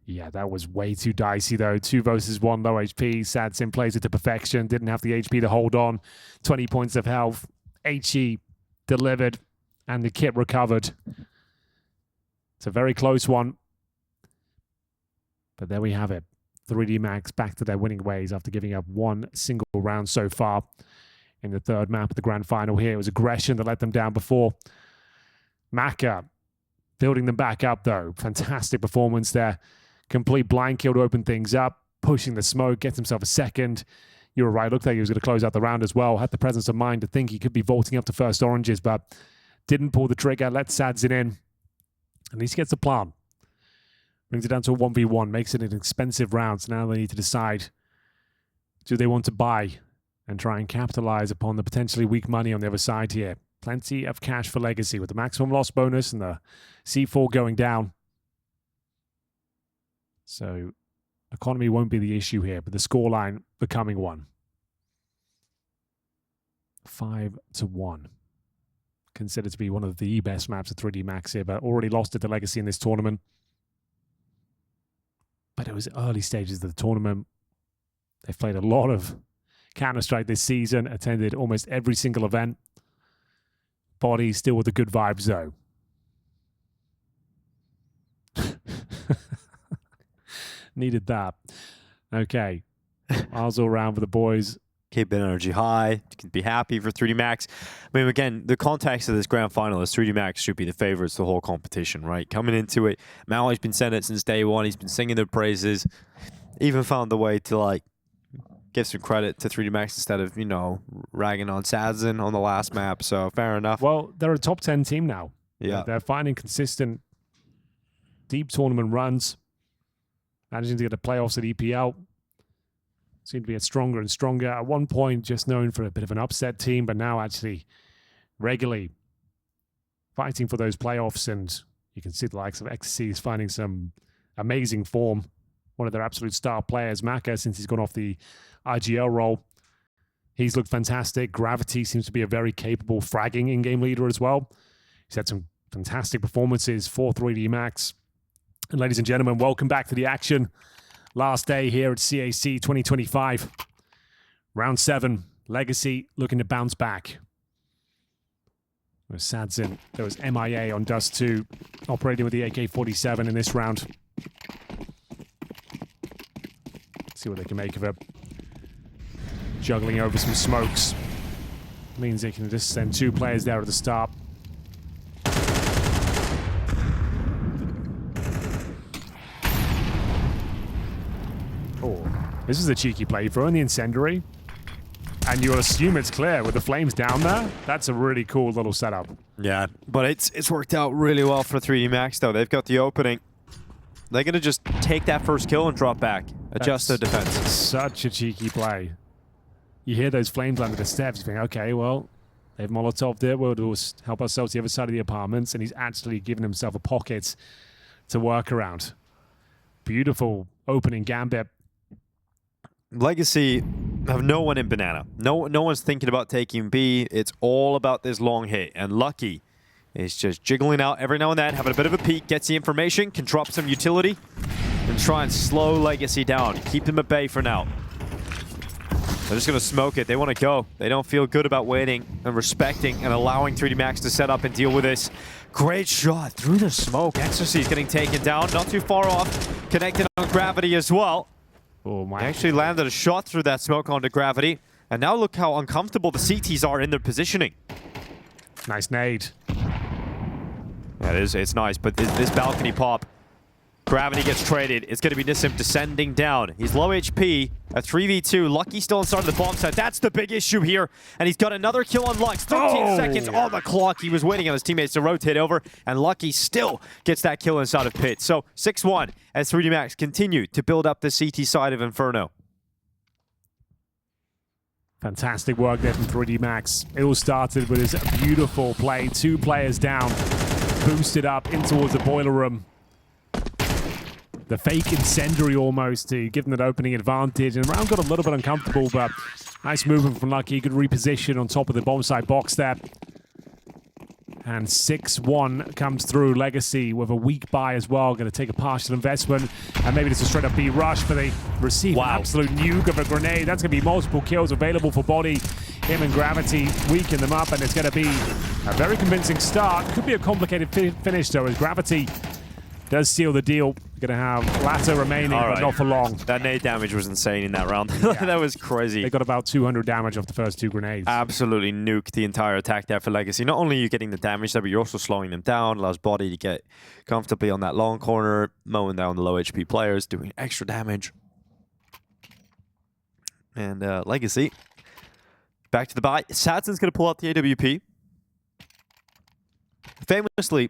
Yeah, that was way too dicey, though. 2 versus 1, low HP. Sadzin plays it to perfection. Didn't have the HP to hold on. 20 points of health. HE delivered, and the kit recovered. It's a very close one. But there we have it. 3D Max back to their winning ways after giving up 1 single round so far in the third map of the grand final here. It was aggression that let them down before. Maka building them back up, though. Fantastic performance there. Complete blind kill to open things up, pushing the smoke, gets himself a second. You were right, looked like he was going to close out the round as well. Had the presence of mind to think he could be vaulting up to first oranges, but didn't pull the trigger, let Sadzin in. At least he gets the plan. Brings it down to a 1v1, makes it an expensive round, so now they need to decide, do they want to buy and try and capitalize upon the potentially weak money on the other side here? Plenty of cash for Legacy with the maximum loss bonus and the C4 going down. So economy won't be the issue here, but the scoreline becoming one. 5-1. Considered to be one of the best maps of 3D Max here, but already lost it to Legacy in this tournament. But it was early stages of the tournament. They've played a lot of Counter-Strike this season, attended almost every single event. Body still with the good vibes, though. Needed that. Okay. Miles all around for the boys. Keep the energy high. You can be happy for 3D Max. I mean, again, the context of this grand final is 3D Max should be the favorites the whole competition, right? Coming into it, Maui's been saying it since day one. He's been singing their praises. Even found the way to, like, give some credit to 3D Max instead of, you know, ragging on Sazin on the last map. So, fair enough. Well, they're a top 10 team now. Yeah. They're finding consistent, deep tournament runs. Managing to get the playoffs at EPL. Seem to be stronger and stronger. At one point, just known for a bit of an upset team, but now actually regularly fighting for those playoffs. And you can see the likes of XC is finding some amazing form. One of their absolute star players, Maka, since he's gone off the IGL role. He's looked fantastic. Gravity seems to be a very capable fragging in-game leader as well. He's had some fantastic performances for 3D Max. And ladies and gentlemen, welcome back to the action. Last day here at CAC 2025. Round 7. Legacy looking to bounce back. There was Sadzin. There was MIA on Dust 2, operating with the AK-47 in this round. See what they can make of it. Juggling over some smokes. Means they can just send 2 players there at the start. This is a cheeky play. Throwing the incendiary, and you'll assume it's clear with the flames down there. That's a really cool little setup. Yeah, but it's worked out really well for 3D Max, though. They've got the opening. They're going to just take that first kill and drop back. Adjust their defense. Such a cheeky play. You hear those flames under the steps. You think, okay, well, they've Molotov'd it. We'll just help ourselves to the other side of the apartments. And he's actually given himself a pocket to work around. Beautiful opening gambit. Legacy have no one in banana. No one's thinking about taking B. It's all about this long hit. And Lucky is just jiggling out every now and then, having a bit of a peek, gets the information, can drop some utility, and try and slow Legacy down. Keep them at bay for now. They're just going to smoke it. They want to go. They don't feel good about waiting and respecting and allowing 3D Max to set up and deal with this. Great shot through the smoke. Ecstasy is getting taken down. Not too far off. Connected on Gravity as well. Oh my! Actually landed a shot through that smoke onto Gravity. And now look how uncomfortable the CTs are in their positioning. Nice nade. Yeah, it's nice, but this balcony pop, Gravity gets traded. It's going to be Nissim descending down. He's low HP, a 3v2. Lucky still inside of the bomb site. That's the big issue here. And he's got another kill on Lux. 13 seconds on the clock. He was waiting on his teammates to rotate over, and Lucky still gets that kill inside of Pit. So 6-1 as 3D Max continue to build up the CT side of Inferno. Fantastic work there from 3D Max. It all started with his beautiful play. 2 players down. Boosted up in towards the boiler room. The fake incendiary almost to give them that opening advantage. And round got a little bit uncomfortable, but nice movement from Lucky. Good reposition on top of the bomb site box there. And 6-1 comes through. Legacy with a weak buy as well. Going to take a partial investment. And maybe just a straight up B rush, but they receive an absolute nuke of a grenade. That's going to be multiple kills available for Body. Him and Gravity weaken them up, and it's going to be a very convincing start. Could be a complicated finish, though, as Gravity does seal the deal. Going to have Latta remaining, but not for long. That nade damage was insane in that round. That was crazy. They got about 200 damage off the first 2 grenades. Absolutely nuked the entire attack there for Legacy. Not only are you getting the damage there, but you're also slowing them down. Allows Body to get comfortably on that long corner, mowing down the low HP players, doing extra damage. And Legacy, back to the buy. Sadzin's going to pull out the AWP. Famously,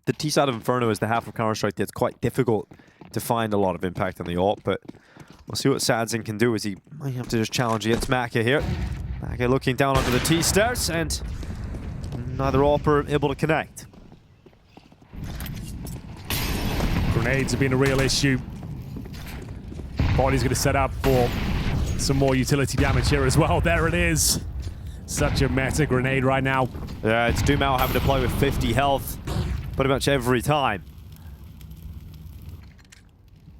the T side of Inferno is the half of Counter-Strike that's quite difficult to find a lot of impact on the ult, but we'll see what Sadzin can do as he might have to just challenge against Maka here. Maka looking down onto the T stairs, and neither AWP are able to connect. Grenades have been a real issue. Body's going to set up for some more utility damage here as well. There it is. Such a meta grenade right now. Yeah, it's Dumao having to play with 50 health pretty much every time.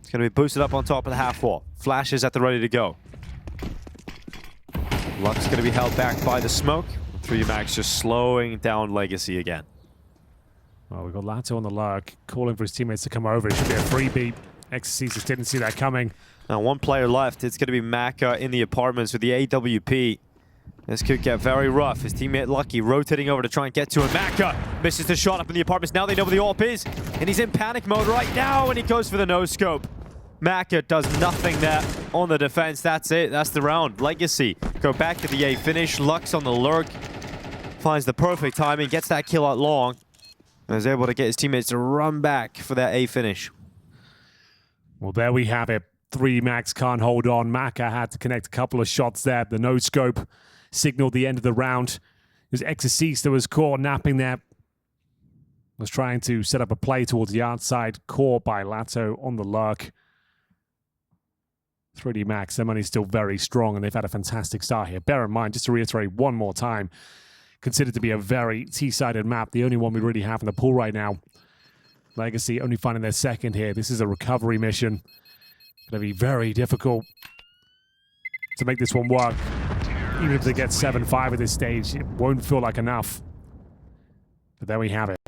It's going to be boosted up on top of the half wall. Flashes at the ready to go. Luck's going to be held back by the smoke. 3D Max just slowing down Legacy again. Well, we've got Lato on the lurk, calling for his teammates to come over. It should be a freebie. XC just didn't see that coming. Now, one player left. It's going to be Maka in the apartments with the AWP. This could get very rough. His teammate Lucky rotating over to try and get to him. Maka misses the shot up in the apartments. Now they know where the AWP is, and he's in panic mode right now, and he goes for the no-scope. Maka does nothing there on the defense. That's it. That's the round. Legacy go back to the A finish. Lux on the lurk. Finds the perfect timing. Gets that kill out long. And is able to get his teammates to run back for that A finish. Well, there we have it. 3D Max can't hold on. Maka had to connect a couple of shots there. The no-scope signaled the end of the round. It was Exorcist that was caught napping there. Was trying to set up a play towards the outside. Caught by Lato on the lurk. 3D Max, their money's still very strong, and they've had a fantastic start here. Bear in mind, just to reiterate one more time, considered to be a very T-sided map, the only one we really have in the pool right now. Legacy only finding their second here. This is a recovery mission. Going to be very difficult to make this one work. Even if they get 7-5 at this stage, it won't feel like enough. But there we have it.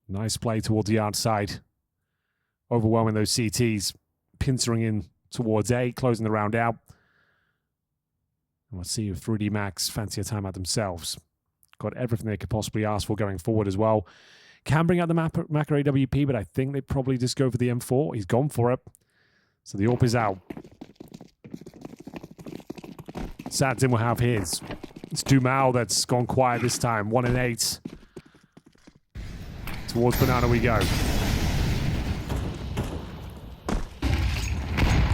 Nice play towards the outside. Overwhelming those CTs. Pincering in towards A, closing the round out. And let's see if 3D Max fancy a timeout themselves. Got everything they could possibly ask for going forward as well. Can bring out the Maka AWP, but I think they probably just go for the M4. He's gone for it. So the AWP is out. Sadin will have his. It's Dumal that's gone quiet this time. 1 and 8. Towards Banana we go.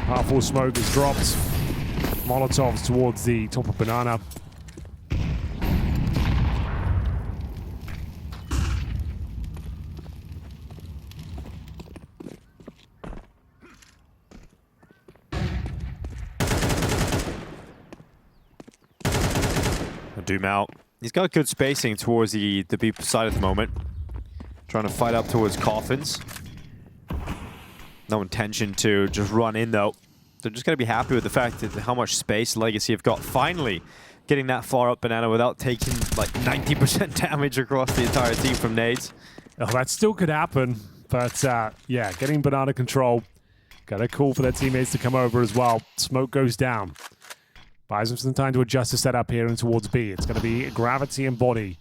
Half full smoke is dropped. Molotovs towards the top of Banana. Dumal. He's got good spacing towards the B side at the moment. Trying to fight up towards Coffins. No intention to just run in though. They're just going to be happy with the fact that how much space Legacy have got. Finally getting that far up Banana without taking like 90% damage across the entire team from nades. Oh, that still could happen. But yeah, getting Banana control. Got a call for their teammates to come over as well. Smoke goes down. Buys them some time to adjust the setup here and towards B. It's going to be Gravity and Body.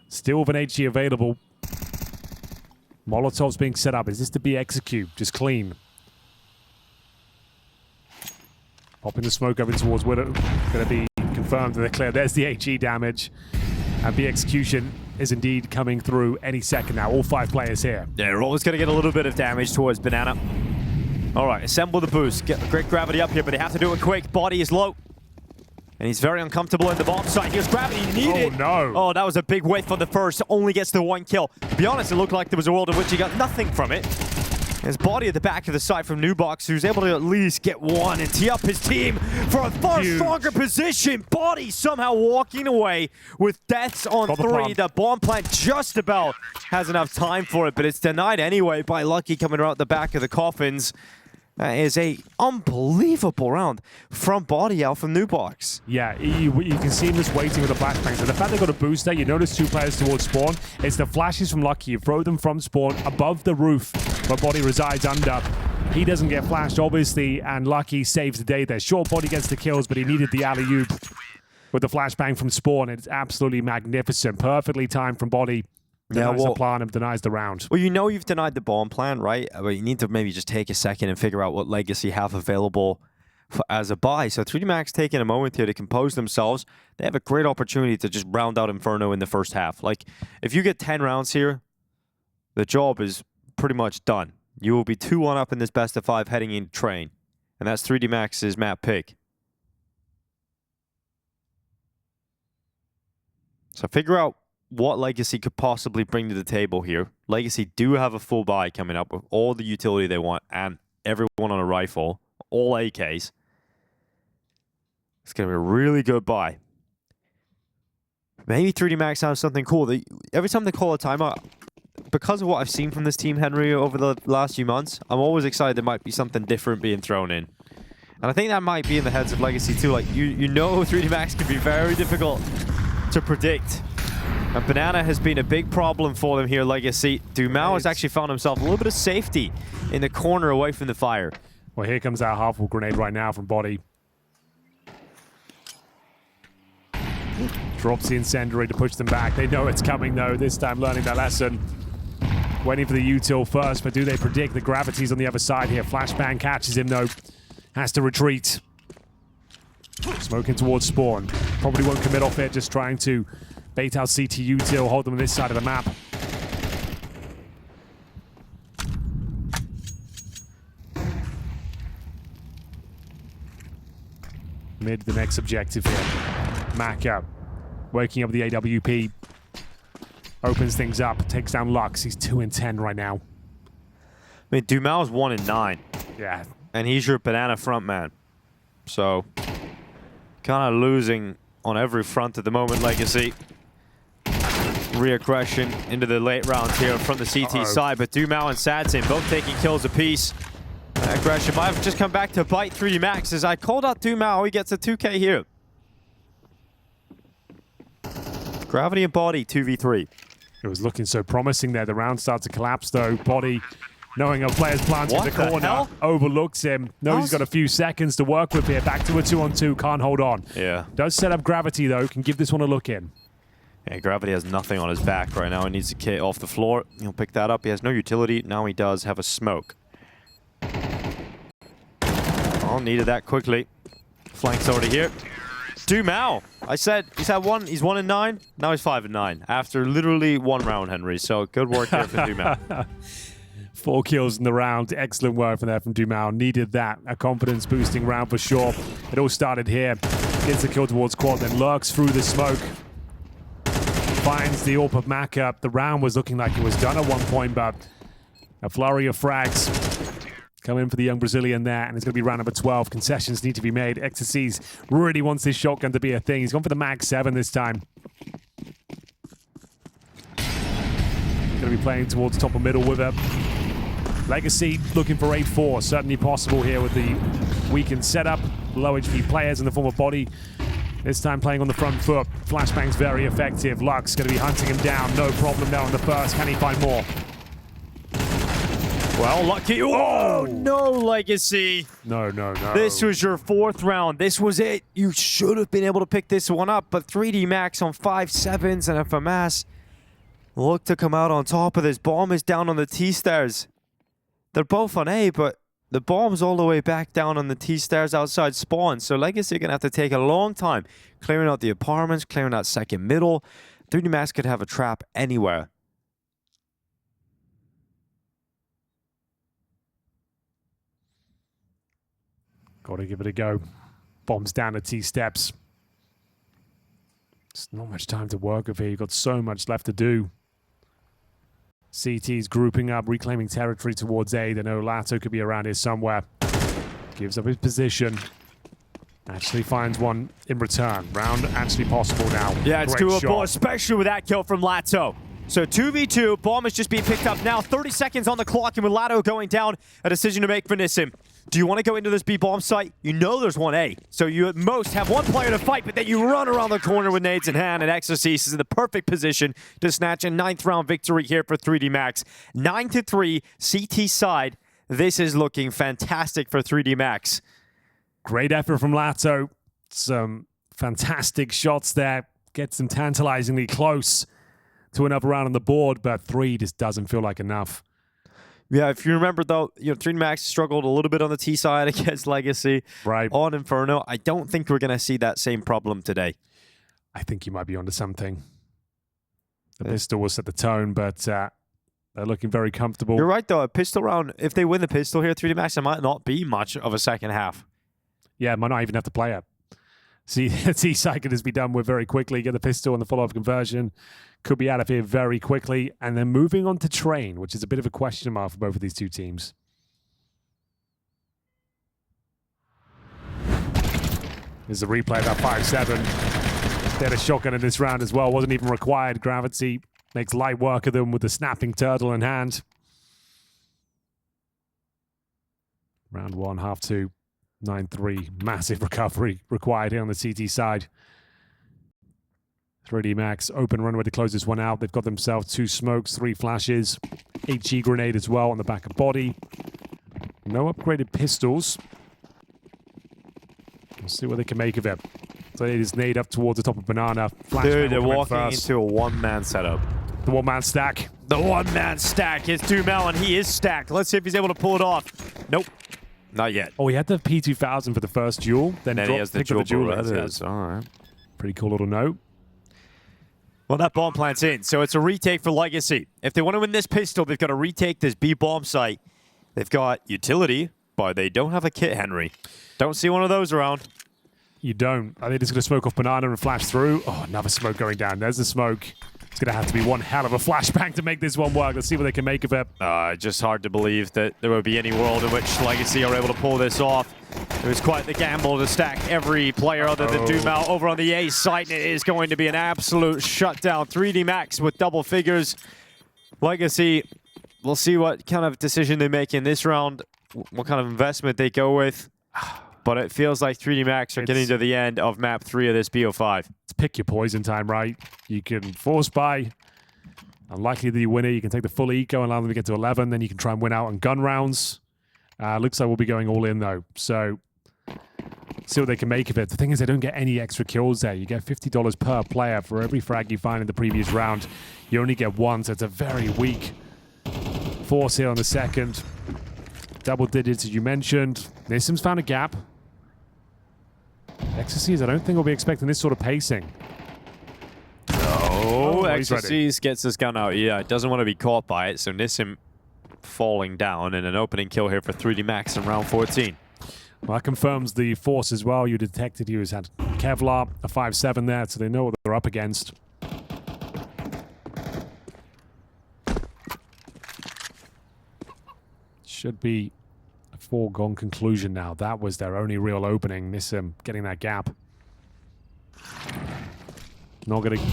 Still with an HE available. Molotov's being set up. Is this to be execute? Just clean. Popping the smoke over towards Widow. Going to be confirmed and clear. There's the HE damage. And B execution is indeed coming through any second now. All 5 players here. Yeah, we're always going to get a little bit of damage towards Banana. All right, assemble the boost. Get great gravity up here, but they have to do it quick. Body is low. And he's very uncomfortable in the bomb side. Here's Gravity needed. Oh, no. Oh, that was a big whiff for the first. Only gets the 1 kill. To be honest, it looked like there was a world in which he got nothing from it. His Body at the back of the side from Nubox, who's able to at least get 1 and tee up his team for a far stronger position. Body somehow walking away with deaths on 3. The bomb plant just about has enough time for it, but it's denied anyway by Lucky coming around the back of the Coffins. That is a unbelievable round from Body out from Nubox. Yeah, you can see him just waiting with the flashbang. So the fact they got a boost there, you notice 2 players towards spawn. It's the flashes from Lucky. You throw them from spawn above the roof where Body resides under. He doesn't get flashed, obviously, and Lucky saves the day there. Short Body gets the kills, but he needed the alley-oop with the flashbang from spawn. It's absolutely magnificent. Perfectly timed from Body. Denies the plan and denies the round. Well, you know you've denied the bomb plan, right? But you need to maybe just take a second and figure out what Legacy have available as a buy. So 3D Max taking a moment here to compose themselves. They have a great opportunity to just round out Inferno in the first half. Like, if you get 10 rounds here, the job is pretty much done. You will be 2-1 up in this best of 5 heading into Train. And that's 3D Max's map pick. So figure out what Legacy could possibly bring to the table here. Legacy do have a full buy coming up with all the utility they want and everyone on a rifle, all AKs. It's going to be a really good buy. Maybe 3D Max has something cool. Every time they call a timeout, because of what I've seen from this team, Henry, over the last few months, I'm always excited there might be something different being thrown in. And I think that might be in the heads of Legacy too. Like, you know 3D Max can be very difficult to predict. And Banana has been a big problem for them here, Legacy. Dumao has actually found himself a little bit of safety in the corner away from the fire. Well, here comes our half-wall grenade right now from Body. Drops the incendiary to push them back. They know it's coming though, this time learning their lesson. Waiting for the util first, but do they predict the gravity's on the other side here? Flashbang catches him though. Has to retreat. Smoking towards spawn. Probably won't commit off it, just trying to bait out CT util, hold them on this side of the map. Mid the next objective here. Maka waking up the AWP. Opens things up, takes down Lux. He's 2 in 10 right now. I mean, Dumao's 1 in 9. Yeah. And he's your Banana front man. So, kind of losing on every front at the moment, Legacy. Reaggression into the late rounds here from the CT side, but Dumao and Sadsin both taking kills apiece. Aggression might have just come back to bite 3D Max as I called out Dumao. He gets a 2K here. Gravity and Body 2v3. It was looking so promising there. The round starts to collapse though. Body, knowing a player's planted in the corner, overlooks him. Knows he's got a few seconds to work with here. Back to a 2-on-2, can't hold on. Yeah. Does set up Gravity though, can give this one a look in. Yeah, Gravity has nothing on his back right now. He needs to get off the floor. He'll pick that up. He has no utility. Now he does have a smoke. Oh, needed that quickly. Flanks already here. Dumao. I said he's 1 in 9. Now he's 5 in 9 after literally 1 round, Henry. So good work there for Dumao. 4 kills in the round. Excellent work from there from Dumao. Needed that. A confidence boosting round for sure. It all started here. Gets the kill towards quad, then lurks through the smoke. Finds the AWP of Maka. The round was looking like it was done at one point, but a flurry of frags come in for the young Brazilian there, and it's going to be round number 12. Concessions need to be made. Ecstasies really wants this shotgun to be a thing. He's gone for the Mag 7 this time. Going to be playing towards top of middle with it. Legacy looking for 8-4. Certainly possible here with the weakened setup. Low HP players in the form of Body. This time playing on the front foot. Flashbang's very effective. Lux going to be hunting him down. No problem now on the first. Can he find more? Well, lucky. Oh, no, Legacy. No. This was your 4th round. This was it. You should have been able to pick this one up, but 3D Max on 5-7s and a FAMAS look to come out on top of this. Bomb is down on the T-stairs. They're both on A, but the bomb's all the way back down on the T-stairs outside spawn. So Legacy are going to have to take a long time clearing out the apartments, clearing out second middle. 3D Max could have a trap anywhere. Gotta give it a go. Bombs down the T-steps. There's not much time to work with here. You've got so much left to do. CT's grouping up, reclaiming territory towards A. They know Lato could be around here somewhere. Gives up his position. Actually finds one in return. Round actually possible now. Yeah, it's doable, especially with that kill from Lato. So 2v2, bomb is just being picked up now. 30 seconds on the clock, and with Lato going down, a decision to make for Nissim. Do you want to go into this B bomb site? You know there's one A. So you at most have one player to fight, but then you run around the corner with nades in hand, and Exorcist is in the perfect position to snatch a 9th round victory here for 3D Max. 9-3, CT side. This is looking fantastic for 3D Max. Great effort from Lato. Some fantastic shots there. Gets them tantalizingly close to another round on the board, but 3 just doesn't feel like enough. Yeah, if you remember though, 3D Max struggled a little bit on the T side against Legacy. Right. On Inferno. I don't think we're going to see that same problem today. I think you might be onto something. The pistol will set the tone, but they're looking very comfortable. You're right though, a pistol round, if they win the pistol here, 3D Max, it might not be much of a second half. Yeah, might not even have to play it. See, T-side could just be done with very quickly. Get the pistol and the follow-up conversion. Could be out of here very quickly. And then moving on to Train, which is a bit of a question mark for both of these two teams. There's a replay of that 5-7. They had a shotgun in this round as well. Wasn't even required. Gravity makes light work of them with the snapping turtle in hand. Round 1, half 2. 9-3, massive recovery required here on the CT side. 3D Max, open runway to close this one out. They've got themselves 2 smokes, 3 flashes, HE grenade as well on the back of body. No upgraded pistols. We'll see what they can make of it. So it is nade up towards the top of Banana. Dude, they're walking into a one-man setup. The one-man stack. The one-man stack is Dumel, and he is stacked. Let's see if he's able to pull it off. Nope. Not yet. Oh, he had the P2000 for the first duel. Then he has the duel. All right. Pretty cool little note. Well, that bomb plant's in, so it's a retake for Legacy. If they want to win this pistol, they've got to retake this B bomb site. They've got utility, but they don't have a kit, Henry. Don't see one of those around. You don't. Are they just going to smoke off Banana and flash through? Oh, another smoke going down. There's the smoke. It's going to have to be one hell of a flashbang to make this one work. Let's see what they can make of it. Just hard to believe that there would be any world in which Legacy are able to pull this off. It was quite the gamble to stack every player other than Dumel over on the A site. It is going to be an absolute shutdown. 3D Max with double figures. Legacy, we'll see what kind of decision they make in this round, what kind of investment they go with. But it feels like 3D Max are getting to the end of map 3 of this BO5. It's pick your poison time, right? You can force buy. Unlikely that you win it. You can take the full eco and allow them to get to 11. Then you can try and win out on gun rounds. Looks like we'll be going all in, though. So, see what they can make of it. The thing is, they don't get any extra kills there. You get $50 per player for every frag you find in the previous round. You only get 1, so it's a very weak force here on the second. Double digits, as you mentioned. Nissim's found a gap. Ecstasies, I don't think we'll be expecting this sort of pacing. Oh, Ecstasies gets his gun out. Yeah, doesn't want to be caught by it, so Nissim falling down in an opening kill here for 3D Max in round 14. Well, that confirms the force as well. You detected he was had Kevlar, a 5-7 there, so they know what they're up against. Should be a foregone conclusion now. That was their only real opening. Nissim getting that gap. Not going to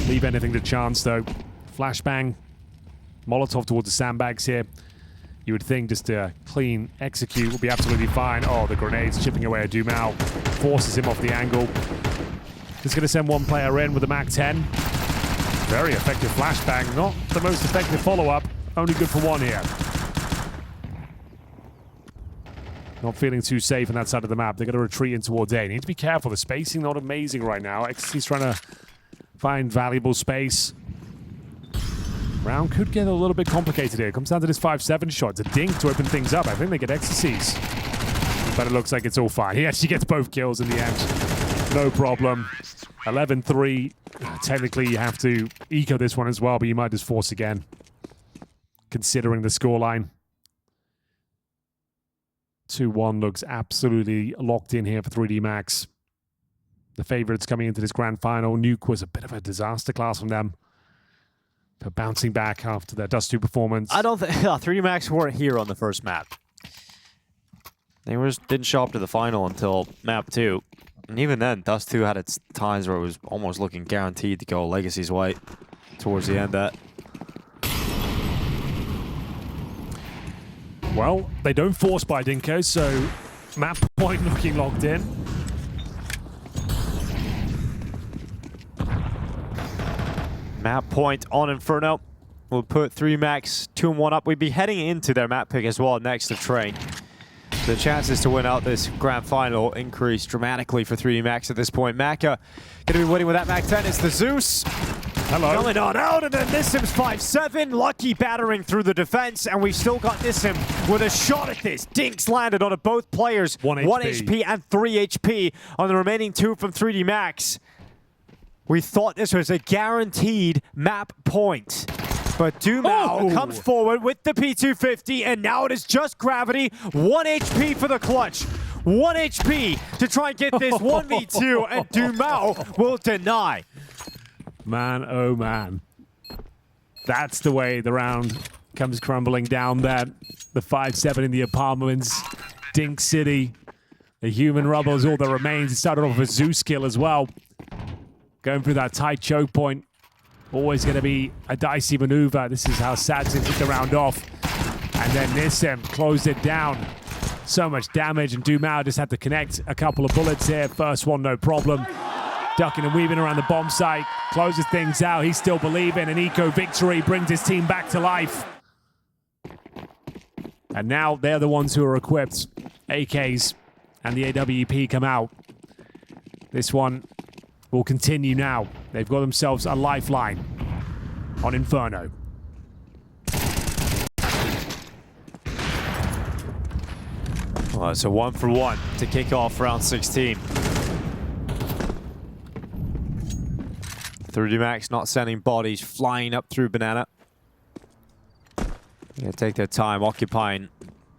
leave anything to chance, though. Flashbang. Molotov towards the sandbags here. You would think just a clean execute will be absolutely fine. Oh, the grenade's chipping away at Dumel. Forces him off the angle. Just going to send one player in with a MAC-10. Very effective flashbang. Not the most effective follow-up. Only good for one here. Not feeling too safe on that side of the map. They're going to retreat in towards A. Need to be careful. The spacing not amazing right now. XC's trying to find valuable space. Round could get a little bit complicated here. It comes down to this 5-7 shot. It's a dink to open things up. I think they get Ecstasies. But it looks like it's all fine. He actually gets both kills in the end. No problem. 11-3. Technically, you have to eco this one as well, but you might just force again, considering the scoreline. 2-1 looks absolutely locked in here for 3D Max. The favorites coming into this grand final. Nuke was a bit of a disaster class from them. But bouncing back after their Dust 2 performance. I don't think 3D Max weren't here on the first map. They didn't show up to the final until map 2. And even then, Dust 2 had its times where it was almost looking guaranteed to go Legacy's way towards the end. Well, they don't force by Dinko, so map point looking locked in. Map point on Inferno. We'll put 3 Max 2-1 up. We'd be heading into their map pick as well next to Train. The chances to win out this grand final increase dramatically for 3D Max at this point. Maka going to be winning with that MAC-10. It's the Zeus. Hello. Coming on out, and then Nissim's 5-7. Lucky battering through the defense, and we've still got Nissim with a shot at this. Dinks landed on both players. 1 HP and 3 HP on the remaining 2 from 3D Max. We thought this was a guaranteed map point. But Dumel comes forward with the P250, and now it is just Gravity. 1 HP for the clutch. 1 HP to try and get this 1v2, and Dumel will deny. Man, oh man. That's the way the round comes crumbling down there. The 5-7 in the apartments. Dink City. The human rubble is all that remains. It started off with a Zeus kill as well. Going through that tight choke point. Always going to be a dicey maneuver. This is how Sadson took the round off. And then Nissim closed it down. So much damage, and Dumao just had to connect a couple of bullets here. First one, no problem. Ducking and weaving around the bomb site, closes things out. He's still believing. An eco victory brings his team back to life. And now they're the ones who are equipped. AKs and the AWP come out. This one will continue now. They've got themselves a lifeline on Inferno. Well, it's a 1-for-1 to kick off round 16. 3D Max not sending bodies flying up through Banana. Gonna take their time occupying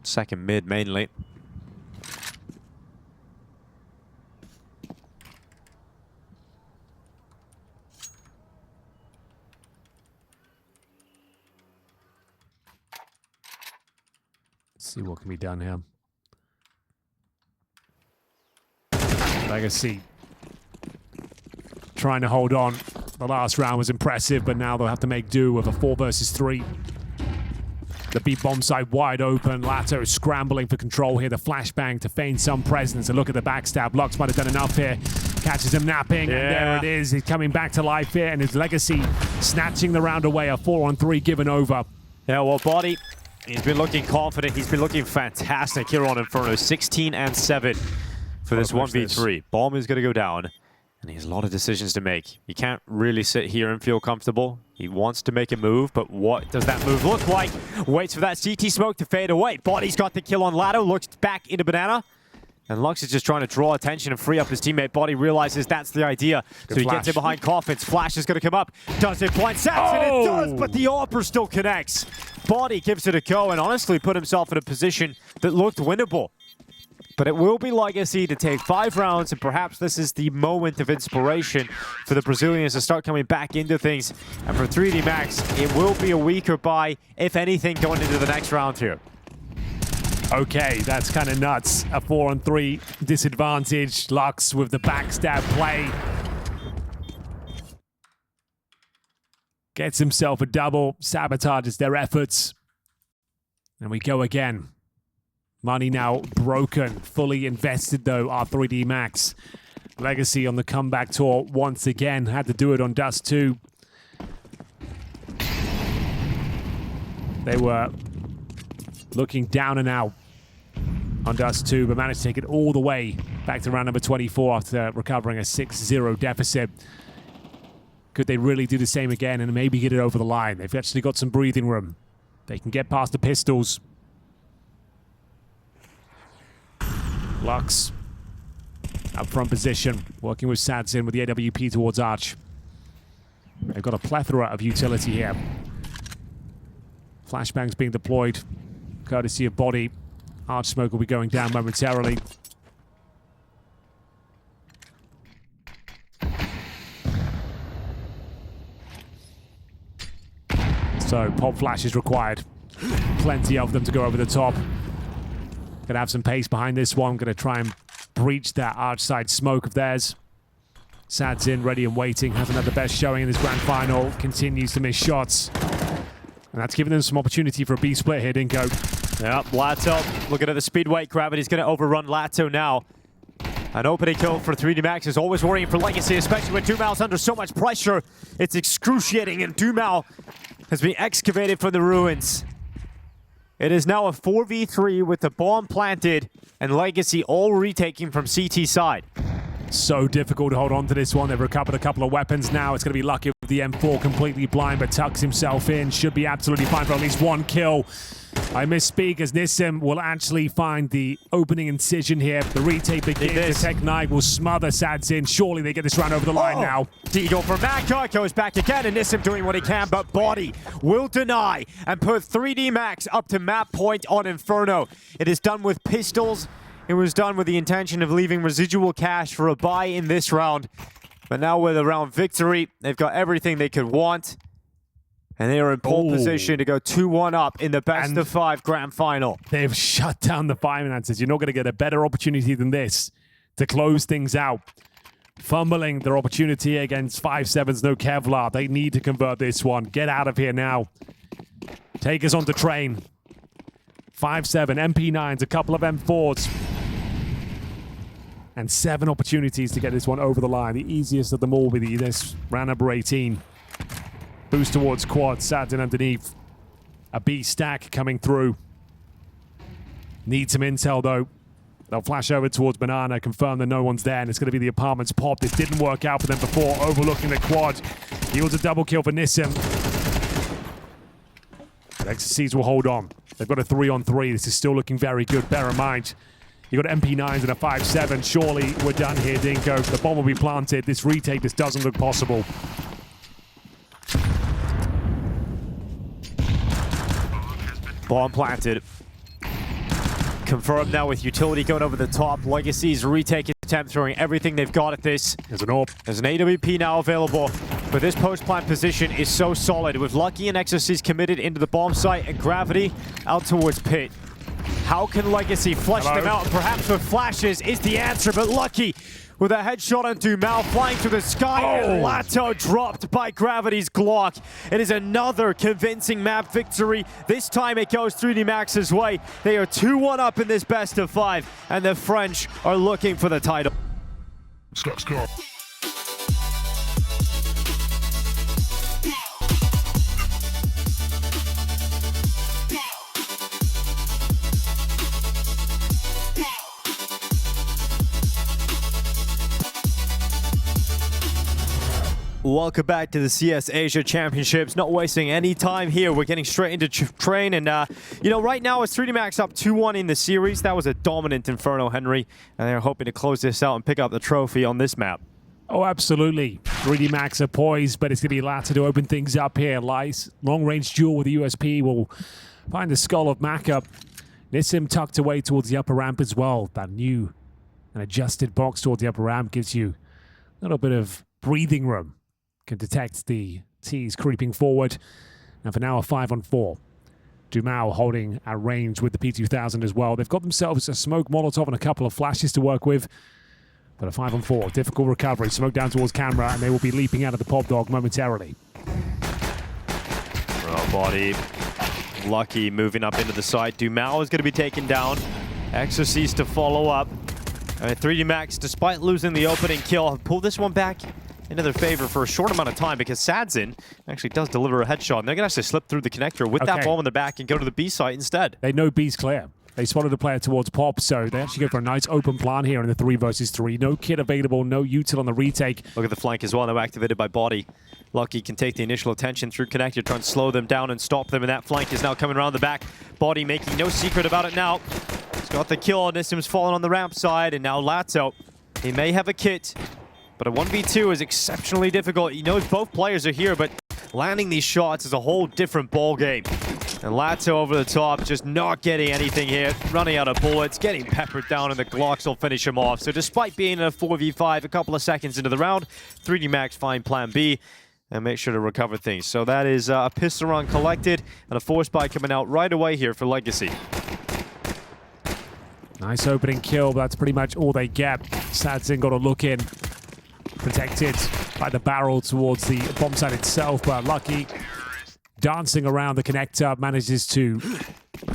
second mid mainly. Let's see what can be done here. Legacy trying to hold on. The last round was impressive, but now they'll have to make do with a 4 versus 3. The B bomb side wide open. Lato is scrambling for control here. The flashbang to feign some presence. And look at the backstab. Lux might have done enough here. Catches him napping, and there it is. He's coming back to life here, and his Legacy snatching the round away. A 4-on-3 given over. Yeah, well, Body, he's been looking confident. He's been looking fantastic here on Inferno. 16 and 7 for this 1v3. Bomb is going to go down, and he has a lot of decisions to make. He can't really sit here and feel comfortable. He wants to make a move, but what does that move look like? Waits for that CT smoke to fade away. Body's got the kill on Lato, looks back into Banana. And Lux is just trying to draw attention and free up his teammate. Body realizes that's the idea. So he gets in behind Coffins. Flash is going to come up. Does it blind Saps? And it does, but the AWPer still connects. Body gives it a go and honestly put himself in a position that looked winnable. But it will be Legacy to take 5 rounds, and perhaps this is the moment of inspiration for the Brazilians to start coming back into things. And for 3D Max, it will be a weaker buy, if anything, going into the next round here. Okay, that's kind of nuts. A 4-on-3 disadvantage. Lux with the backstab play. Gets himself a double, sabotages their efforts. And we go again. Money now broken, fully invested though, our 3D Max. Legacy on the comeback tour once again. Had to do it on Dust 2. They were looking down and out on Dust 2, but managed to take it all the way back to round number 24 after recovering a 6-0 deficit. Could they really do the same again and maybe get it over the line? They've actually got some breathing room. They can get past the pistols. Lux, up front position, working with Sadzin with the AWP towards Arch. They've got a plethora of utility here. Flashbangs being deployed, courtesy of Body. Arch smoke will be going down momentarily. So pop flash is required. Plenty of them to go over the top. Gonna have some pace behind this one. Gonna try and breach that Arch side smoke of theirs. Sad's in, ready and waiting. Hasn't had the best showing in this grand final. Continues to miss shots. And that's giving them some opportunity for a B split here, Dinko. Yeah, Lato looking at the speed weight grab, and he's gonna overrun Lato now. An opening kill for 3D Max is always worrying for Legacy, especially when Dumao's under so much pressure. It's excruciating, and Dumao has been excavated from the ruins. It is now a 4v3 with the bomb planted and Legacy all retaking from CT side. So difficult to hold on to this one. They've recovered a couple of weapons now. It's going to be lucky with the M4 completely blind, but tucks himself in. Should be absolutely fine for at least one kill. I misspeak as Nissim will actually find the opening incision here. The retake begins. The Tech Knight will smother Sadzin. Surely they get this round over the line now. Deagle from Maka goes back again, and Nissim doing what he can, but Body will deny and put 3D Max up to map point on Inferno. It is done with pistols. It was done with the intention of leaving residual cash for a buy in this round. But now with a round victory, they've got everything they could want. And they are in pole position to go 2-1 up in the best of 5 grand final. They've shut down the finances. You're not going to get a better opportunity than this to close things out. Fumbling their opportunity against 5-7's no Kevlar. They need to convert this one. Get out of here now. Take us on to train. 5-7, MP9s, a couple of M4s. And 7 opportunities to get this one over the line. The easiest of them all with this round number 18. Boost towards quad, Sadin underneath. A B stack coming through. Need some intel though. They'll flash over towards Banana, confirm that no one's there, and it's going to be the apartment's pop. This didn't work out for them before, overlooking the quad. Yields a double kill for Nissim. XCs will hold on. They've got a 3-on-3. This is still looking very good, bear in mind. You've got MP9s and a 5-7. Surely we're done here, Dinko. The bomb will be planted. This retake, this doesn't look possible. Bomb planted. Confirmed now with utility going over the top. Legacy's retaking attempt, throwing everything they've got at this. There's an AWP. There's an AWP now available, but this post-plant position is so solid with Lucky and Exorcist committed into the bomb site and Gravity out towards Pit. How can Legacy flush them out? Perhaps with flashes is the answer, but Lucky with a headshot on Dumal flying through the sky, and Lato dropped by Gravity's Glock. It is another convincing map victory. This time it goes 3D Max's way. They are 2-1 up in this best of 5, and the French are looking for the title. Let's go. Welcome back to the CS Asia Championships. Not wasting any time here. We're getting straight into train. And, you know, right now it's 3D Max up 2-1 in the series. That was a dominant Inferno, Henry. And they're hoping to close this out and pick up the trophy on this map. Oh, absolutely. 3D Max are poised, but it's going to be Latta to open things up here. Lice, long-range duel with the USP will find the skull of Maka. Nissim tucked away towards the upper ramp as well. That new and adjusted box towards the upper ramp gives you a little bit of breathing room. Can detect the T's creeping forward. And for now, a 5-on-4. Dumal holding at range with the P2000 as well. They've got themselves a smoke Molotov and a couple of flashes to work with. But a 5-on-4. Difficult recovery. Smoke down towards camera, and they will be leaping out of the pop dog momentarily. Oh, body. Lucky moving up into the side. Dumal is going to be taken down. Exorcist to follow up. 3D Max, despite losing the opening kill, have pulled this one back into their favor for a short amount of time because Sadzin actually does deliver a headshot. And they're going to have to slip through the connector with that bomb in the back and go to the B site instead. They know B's clear. They spotted a player towards Pop, so they actually go for a nice open plan here in the 3 versus 3. No kit available, no util on the retake. Look at the flank as well, now activated by Body. Lucky can take the initial attention through connector, trying to slow them down and stop them, and that flank is now coming around the back. Body making no secret about it now. He's got the kill, Nissim's fallen on the ramp side, and now Lato. He may have a kit, but a 1v2 is exceptionally difficult. He knows both players are here, but landing these shots is a whole different ball game. And Lato over the top, just not getting anything here, running out of bullets, getting peppered down, and the Glocks will finish him off. So despite being in a 4v5 a couple of seconds into the round, 3D Max find plan B and make sure to recover things. So that is a pistol round collected and a force buy coming out right away here for Legacy. Nice opening kill, but that's pretty much all they get. Sadzin got a look in. Protected by the barrel towards the bomb site itself, but Lucky dancing around the connector manages to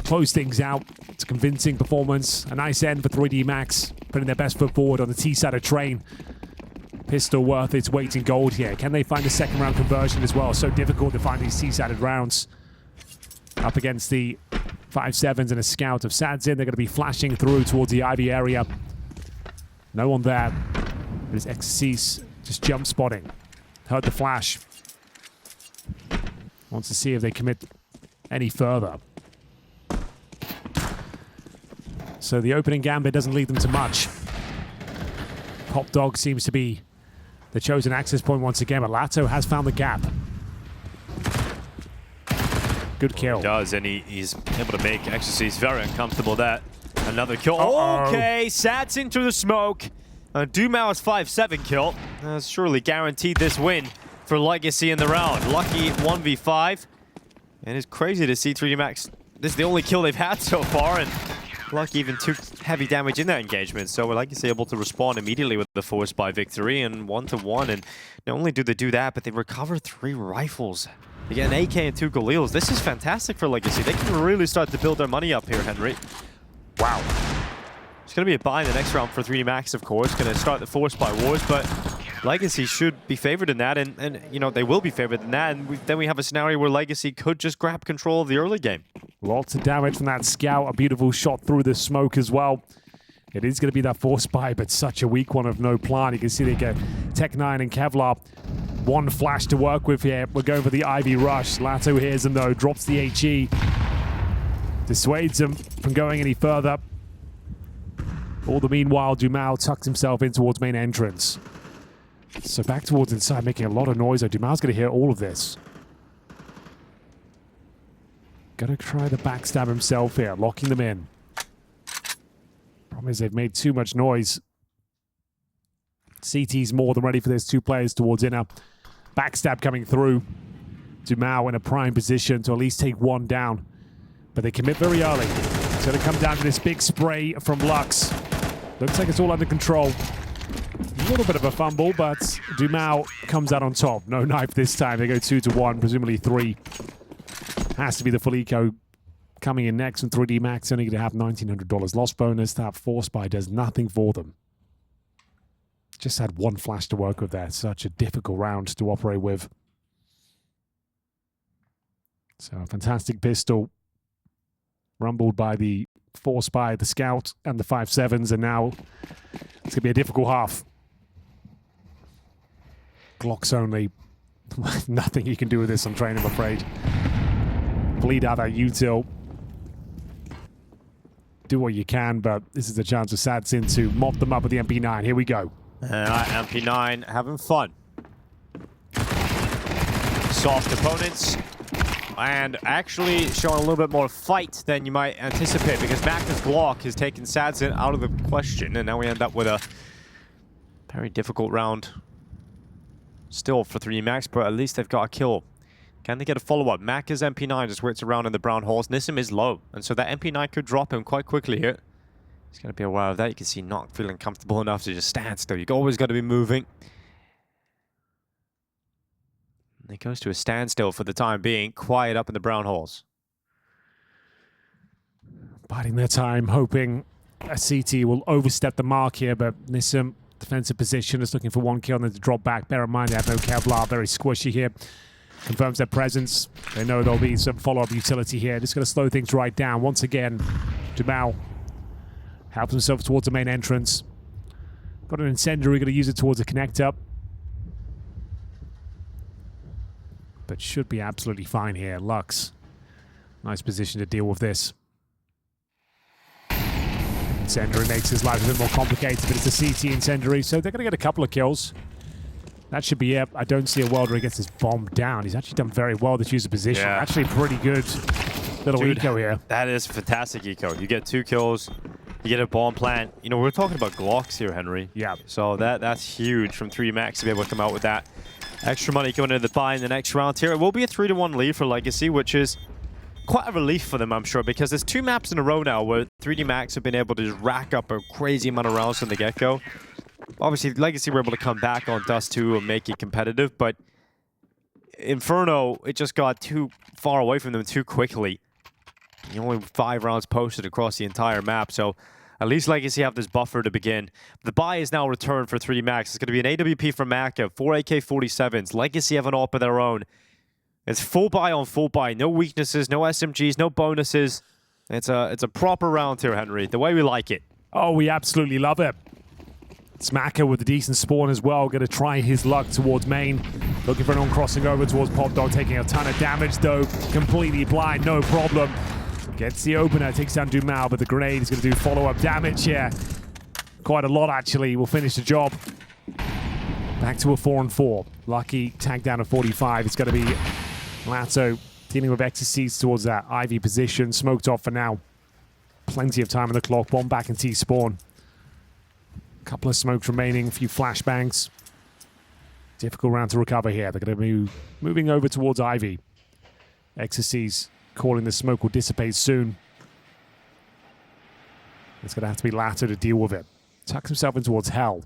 close things out. It's a convincing performance. A nice end for 3D Max, putting their best foot forward on the T-side of train. Pistol worth its weight in gold here. Can they find a second round conversion as well? So difficult to find these T-sided rounds. Up against the 5-7s and a scout of Sadzin. They're going to be flashing through towards the Ivy area. No one there. There's XC's just jump spotting. Heard the flash. Wants to see if they commit any further. So the opening gambit doesn't lead them to much. Pop Dog seems to be the chosen access point once again, but Lato has found the gap. Good kill. He does, and he's able to make Exorcist very uncomfortable with that. Another kill. Okay, Sadzin through the smoke. Dumal's 5-7 kill. That's surely guaranteed this win for Legacy in the round. Lucky 1v5. And it's crazy to see 3D Max. This is the only kill they've had so far, and Lucky even took heavy damage in that engagement. So Legacy able to respond immediately with the force by victory and 1-1. And not only do they do that, but they recover 3 rifles They get an AK and 2 Galils. This is fantastic for Legacy. They can really start to build their money up here, Henry. Wow. It's going to be a buy in the next round for 3D Max, of course. Going to start the Force by Wars, but Legacy should be favored in that, and you know, they will be favored in that, and then we have a scenario where Legacy could just grab control of the early game. Lots of damage from that scout. A beautiful shot through the smoke as well. It is going to be that Force buy, but such a weak one of no plan. You can see they get Tech9 and Kevlar. One flash to work with here. We're going for the Ivy rush. latto hears him though, drops the HE. Dissuades him from going any further. All the meanwhile, Dumao tucks himself in towards main entrance. So back towards inside, making a lot of noise. Dumao's going to hear all of this. Gonna try to backstab himself here, locking them in. Problem is they've made too much noise. CT's more than ready for this. 2 players towards inner. Backstab coming through. Dumao in a prime position to at least take 1 down. But they commit very early. It's going to come down to this big spray from Lux. Looks like it's all under control. A little bit of a fumble, but Dumao comes out on top. No knife this time. They go 2-1, presumably 3. Has to be the full eco coming in next, and 3D Max only going to have $1,900 loss bonus. That Force buy does nothing for them. Just had 1 flash to work with there. Such a difficult round to operate with. So a fantastic pistol. Rumbled by the Force buy, the Scout, and the 5.7s, and now it's going to be a difficult half. Glocks only. Nothing you can do with this on train, I'm afraid. Bleed out that util. Do what you can, but this is a chance for Sadsin to mop them up with the MP9. Here we go. MP9 having fun. Soft opponents. And actually showing a little bit more fight than you might anticipate, because Magnus Glock has taken Sadsin out of the question, and now we end up with a very difficult round still for 3D Max, but at least they've got a kill. Can they get a follow-up? Macca's MP9 just waits around in the brown halls. Nissim is low, and so that MP9 could drop him quite quickly here. He's going to be aware of that. You can see not feeling comfortable enough to just stand still. You've always got to be moving. And it goes to a standstill for the time being, quiet up in the brown halls. Biding their time, hoping a CT will overstep the mark here, but Nissim, defensive position, is looking for 1 kill and then to drop back. Bear in mind they have no Kevlar, very squishy here. Confirms their presence. They know there'll be some follow-up utility here. Just going to slow things right down. Once again, Dumao helps himself towards the main entrance. Got an incendiary, going to use it towards the connector. But should be absolutely fine here. Lux, nice position to deal with this. Incendiary makes his life a bit more complicated, but it's a CT incendiary, so they're going to get a couple of kills. That should be it. I don't see a world where he gets his bomb down. He's actually done very well to choose a position. Yeah. Actually pretty good little eco here. That is fantastic eco. You get 2 kills, you get a bomb plant. You know, we're talking about Glocks here, Henry. Yeah. So that's huge from 3D Max to be able to come out with that extra money going into the buy in the next round here. It will be a 3-1 lead for Legacy, which is quite a relief for them, I'm sure, because there's 2 maps in a row now where 3D Max have been able to just rack up a crazy amount of rounds from the get-go. Obviously, Legacy were able to come back on Dust 2 and make it competitive, but Inferno, it just got too far away from them too quickly. Only 5 rounds posted across the entire map, so at least Legacy have this buffer to begin. The buy is now returned for 3D Max. It's going to be an AWP from Macca, 4 AK-47s. Legacy have an AWP of their own. It's full buy on full buy. No weaknesses, no SMGs, no bonuses. It's a proper round here, Henry, the way we like it. Oh, we absolutely love it. Smacker with a decent spawn as well. Going to try his luck towards main. Looking for an on-crossing over towards Pop Dog, taking a ton of damage though. Completely blind, no problem. Gets the opener, takes down Dumao, but the grenade is going to do follow-up damage here. Quite a lot, actually. Will finish the job. Back to a 4-on-4. Lucky tagged down to 45. It's going to be latto dealing with exorcies towards that Ivy position. Smoked off for now. Plenty of time on the clock. Bomb back in T-spawn. Couple of smokes remaining, a few flashbangs. Difficult round to recover here. They're going to be moving over towards Ivy. Exorcies calling the smoke will dissipate soon. It's going to have to be latto to deal with it. Tucks himself in towards Hell.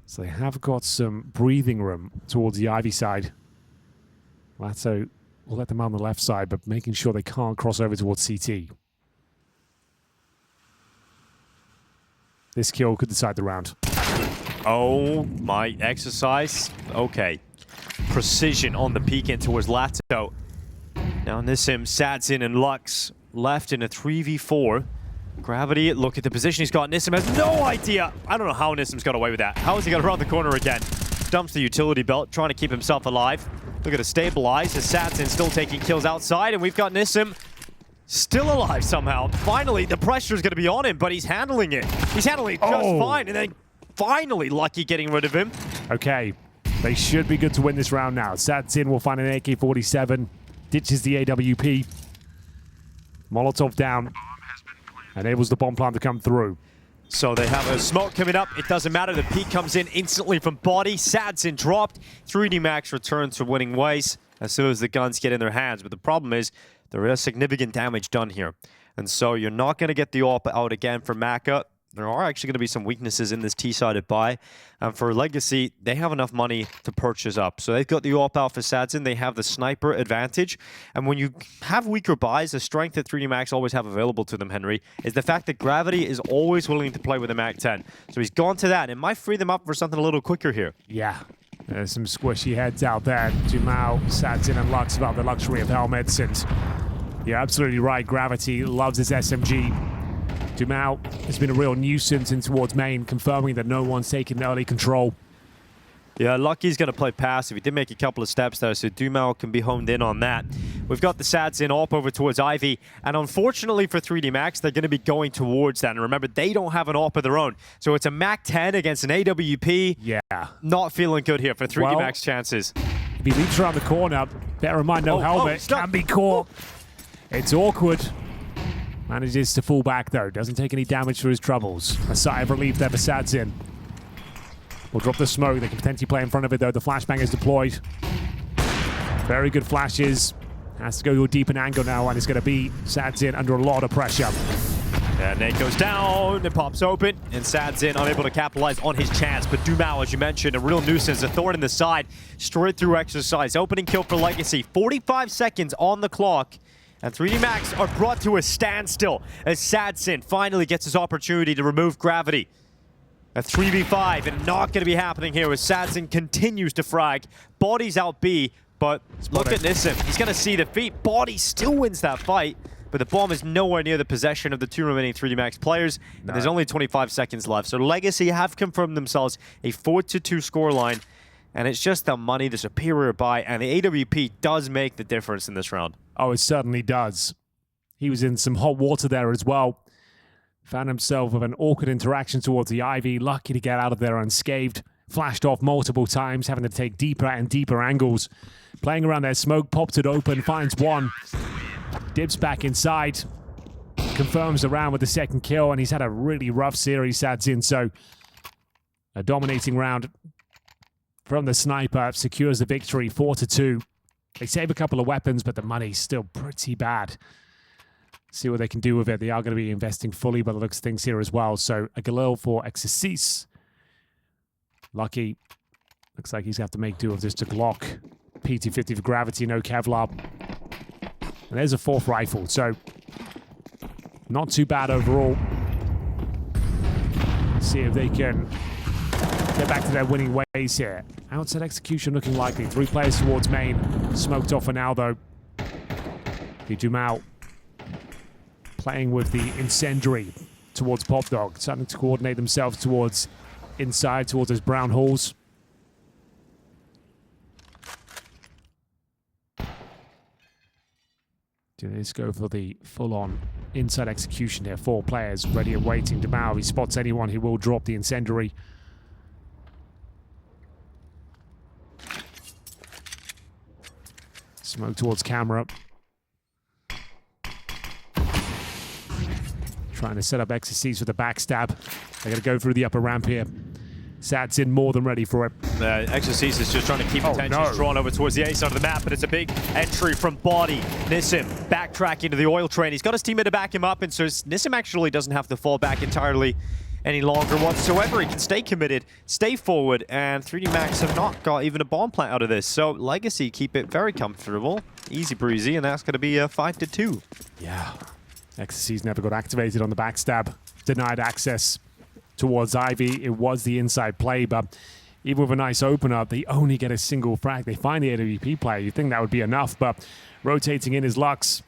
So they have got some breathing room towards the Ivy side. Lato will let them on the left side, but making sure they can't cross over towards CT. This kill could decide the round. Oh, my exercise. Okay. Precision on the peek in towards Lato. Now Nissim, Sadzin, and Lux left in a 3v4. Gravity, look at the position he's got. Nissim has no idea. I don't know how Nissim's got away with that. How has he got around the corner again? Dumps the utility belt, trying to keep himself alive. Look at the stabilize. Sadzin still taking kills outside, and we've got Nissim still alive somehow. Finally, the pressure is going to be on him, but he's handling it. He's handling it just fine, and then finally Lucky getting rid of him. Okay, they should be good to win this round now. Sadzin will find an AK-47, ditches the AWP. Molotov down, enables the bomb plant to come through. So they have a smoke coming up. It doesn't matter. The peek comes in instantly from body. Sadzin dropped. 3D Max returns to winning ways as soon as the guns get in their hands. But the problem is there is significant damage done here. And so you're not going to get the AWP out again for Maka. There are actually going to be some weaknesses in this T-sided buy. And for Legacy, they have enough money to purchase up. So they've got the AWP out for Sadzin. They have the sniper advantage. And when you have weaker buys, the strength that 3D Max always have available to them, Henry, is the fact that Gravity is always willing to play with a MAC-10. So he's gone to that. It might free them up for something a little quicker here. Yeah, there's some squishy heads out there. Jumao, Sadzin, and Lux about the luxury of helmets. And you're absolutely right. Gravity loves his SMG. Dumao has been a real nuisance in towards main, confirming that no one's taking early control. Yeah, Lucky's going to play passive. He did make a couple of steps there, so Dumao can be honed in on that. We've got the Sadzin up over towards Ivy, and unfortunately for 3D Max, they're going to be going towards that. And remember, they don't have an AWP of their own, so it's a MAC-10 against an AWP. Yeah. Not feeling good here for 3D Max chances. If he leaps around the corner, bear in mind, no helmet, can be caught. It's awkward. Manages to fall back, though. Doesn't take any damage for his troubles. A sigh of relief there for Sadzin. We'll drop the smoke. They can potentially play in front of it, though. The flashbang is deployed. Very good flashes. Has to go to a deeper angle now, and it's going to be Sadzin under a lot of pressure. And Nate goes down, it pops open, and Sadzin unable to capitalize on his chance. But Dumao, as you mentioned, a real nuisance, a thorn in the side, straight through exercise. Opening kill for Legacy. 45 seconds on the clock. And 3D Max are brought to a standstill as Sadzin finally gets his opportunity to remove Gravity. A 3v5, and not going to be happening here as Sadzin continues to frag. Body's out B, but look at Nissim. He's going to see the feet. Body still wins that fight, but the bomb is nowhere near the possession of the two remaining 3D Max players. And there's only 25 seconds left. So Legacy have confirmed themselves a 4-2 scoreline. And it's just the money, the superior buy, and the AWP does make the difference in this round. Oh, it certainly does. He was in some hot water there as well. Found himself with an awkward interaction towards the Ivy. Lucky to get out of there unscathed. Flashed off multiple times, having to take deeper and deeper angles. Playing around there, smoke pops it open, finds one. Dips back inside. Confirms the round with the second kill, and he's had a really rough series, Sadzin. So, a dominating round from the sniper, secures the victory, 4-2. They save a couple of weapons, but the money's still pretty bad. See what they can do with it. They are going to be investing fully by the looks of things here as well. So a Galil for Exercise. Lucky. Looks like he's going to have to make do of this to Glock. PT-50 for Gravity, no Kevlar. And there's a fourth rifle. So not too bad overall. See if they can get back to their winning ways here. Outside execution looking likely. 3 players towards main. Smoked off for now, though. Dumao playing with the incendiary towards Pop Dog. Starting to coordinate themselves towards inside, towards those brown halls. Do they just go for the full-on inside execution here? 4 players ready and waiting. Dumao, he spots anyone, he will drop the incendiary. Smoke towards camera. Trying to set up Exercise with a backstab. They're going to go through the upper ramp here. Sadzin more than ready for it. Exercise is just trying to keep attention drawn over towards the A side of the map, but it's a big entry from Body. Nissim backtracking to the oil train. He's got his teammate to back him up, and so Nissim actually doesn't have to fall back entirely any longer whatsoever. He can stay committed, stay forward, and 3D Max have not got even a bomb plant out of this. So Legacy keep it very comfortable, easy breezy, and that's going to be a 5-2. Yeah. XC's never got activated on the backstab. Denied access towards Ivy. It was the inside play, but even with a nice opener, they only get a single frag. They find the AWP player. You'd think that would be enough, but rotating in his Lux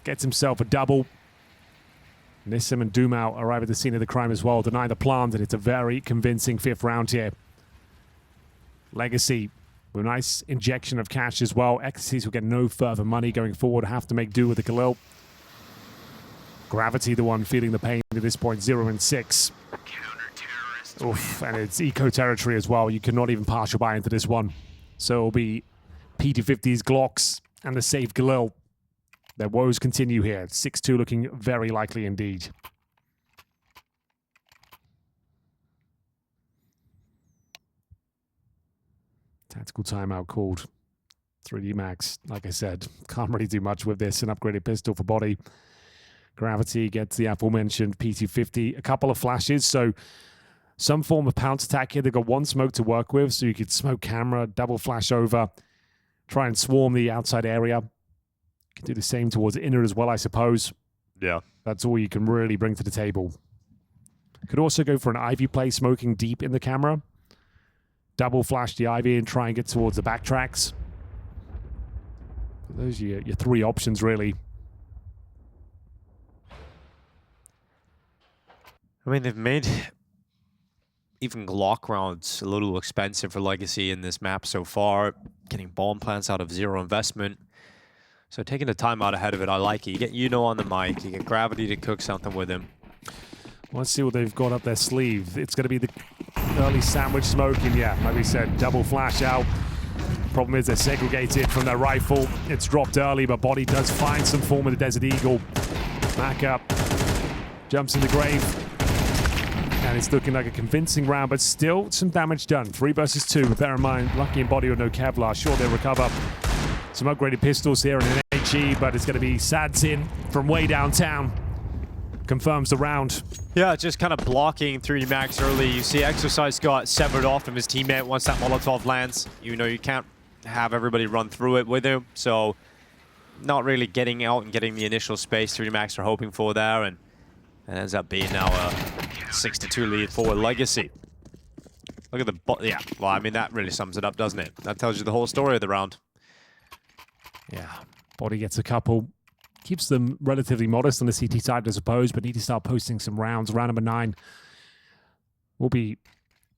gets himself a double. Nissim and Doomau arrive at the scene of the crime as well, deny the plant, and it's a very convincing 5th round here. Legacy with a nice injection of cash as well. XCs will get no further money going forward, have to make do with the Khalil. Gravity, the one feeling the pain at this point, 0-6. Oof, and it's eco territory as well. You cannot even partial buy into this one. So it'll be P250's Glocks and the safe Galil. Their woes continue here. 6-2 looking very likely indeed. Tactical timeout called. 3D Max, like I said, can't really do much with this. An upgraded pistol for body. Gravity gets the aforementioned P250. A couple of flashes, so some form of pounce attack here. They've got one smoke to work with, so you could smoke camera, double flash over, try and swarm the outside area. You can do the same towards inner as well, I suppose. Yeah. That's all you can really bring to the table. Could also go for an Ivy play, smoking deep in the camera. Double flash the Ivy and try and get towards the backtracks. Those are your 3 options, really. I mean, they've made even Glock rounds a little expensive for Legacy in this map so far. Getting bomb plants out of 0 investment. So taking the time out ahead of it, I like it. You get on the mic, you get Gravity to cook something with him. Let's see what they've got up their sleeve. It's going to be the early sandwich smoking. Yeah, like we said, double flash out. Problem is they're segregated from their rifle. It's dropped early, but Body does find some form of the Desert Eagle. Back up. Jumps in the grave. And it's looking like a convincing round, but still some damage done. 3 versus 2. Bear in mind, Lucky and Body with no Kevlar. Sure, they'll recover. Some upgraded pistols here and an HE, but it's going to be Sadsin from way downtown. Confirms the round. Yeah, just kind of blocking 3D Max early. You see Exercise got severed off from his teammate once that Molotov lands. You know, you can't have everybody run through it with him, so not really getting out and getting the initial space 3D Max are hoping for there, and it ends up being now a 6-2 lead for Legacy. Look at the... yeah, well, I mean, that really sums it up, doesn't it? That tells you the whole story of the round. Yeah, Body gets a couple. Keeps them relatively modest on the CT side, I suppose, but need to start posting some rounds. Round number 9 will be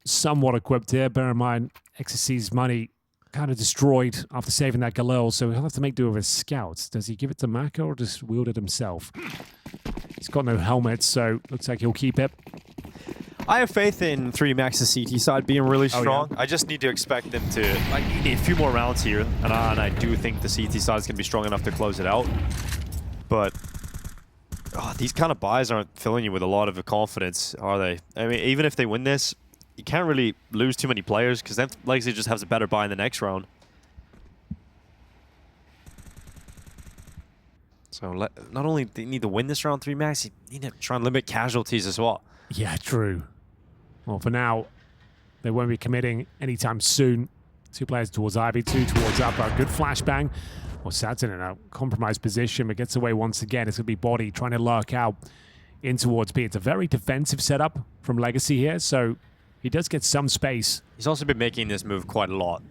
somewhat equipped here. Bear in mind, XSC's money kind of destroyed after saving that Galil, so he'll have to make do with his scouts. Does he give it to Maka or just wield it himself? He's got no helmet, so looks like he'll keep it. I have faith in 3D Max's CT side being really strong. Oh, yeah. I just need to expect them to... I need a few more rounds here, and I do think the CT side is going to be strong enough to close it out. But these kind of buys aren't filling you with a lot of confidence, are they? I mean, even if they win this, you can't really lose too many players, because then Legacy just has a better buy in the next round. So not only do you need to win this round 3 Max, you need to try and limit casualties as well. Yeah, true. Well, for now, they won't be committing anytime soon. 2 players towards Ivy, 2 towards Upper. Good flashbang. Well, Sadsin in a compromised position, but gets away once again. It's going to be Body trying to lurk out in towards B. It's a very defensive setup from Legacy here, so he does get some space. He's also been making this move quite a lot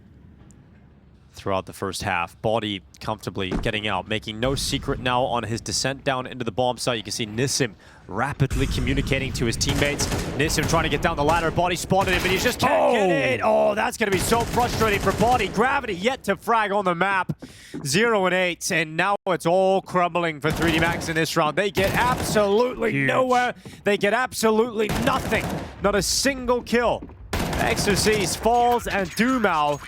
throughout the first half. Body comfortably getting out, making no secret now on his descent down into the bomb site. You can see Nissim rapidly communicating to his teammates. Nissim trying to get down the ladder. Body spotted him, and he just can't get it. Oh, that's going to be so frustrating for Body. Gravity yet to frag on the map. 0-8, and now it's all crumbling for 3D Max in this round. They get absolutely nowhere. They get absolutely nothing. Not a single kill. Exorcise falls, and Doomau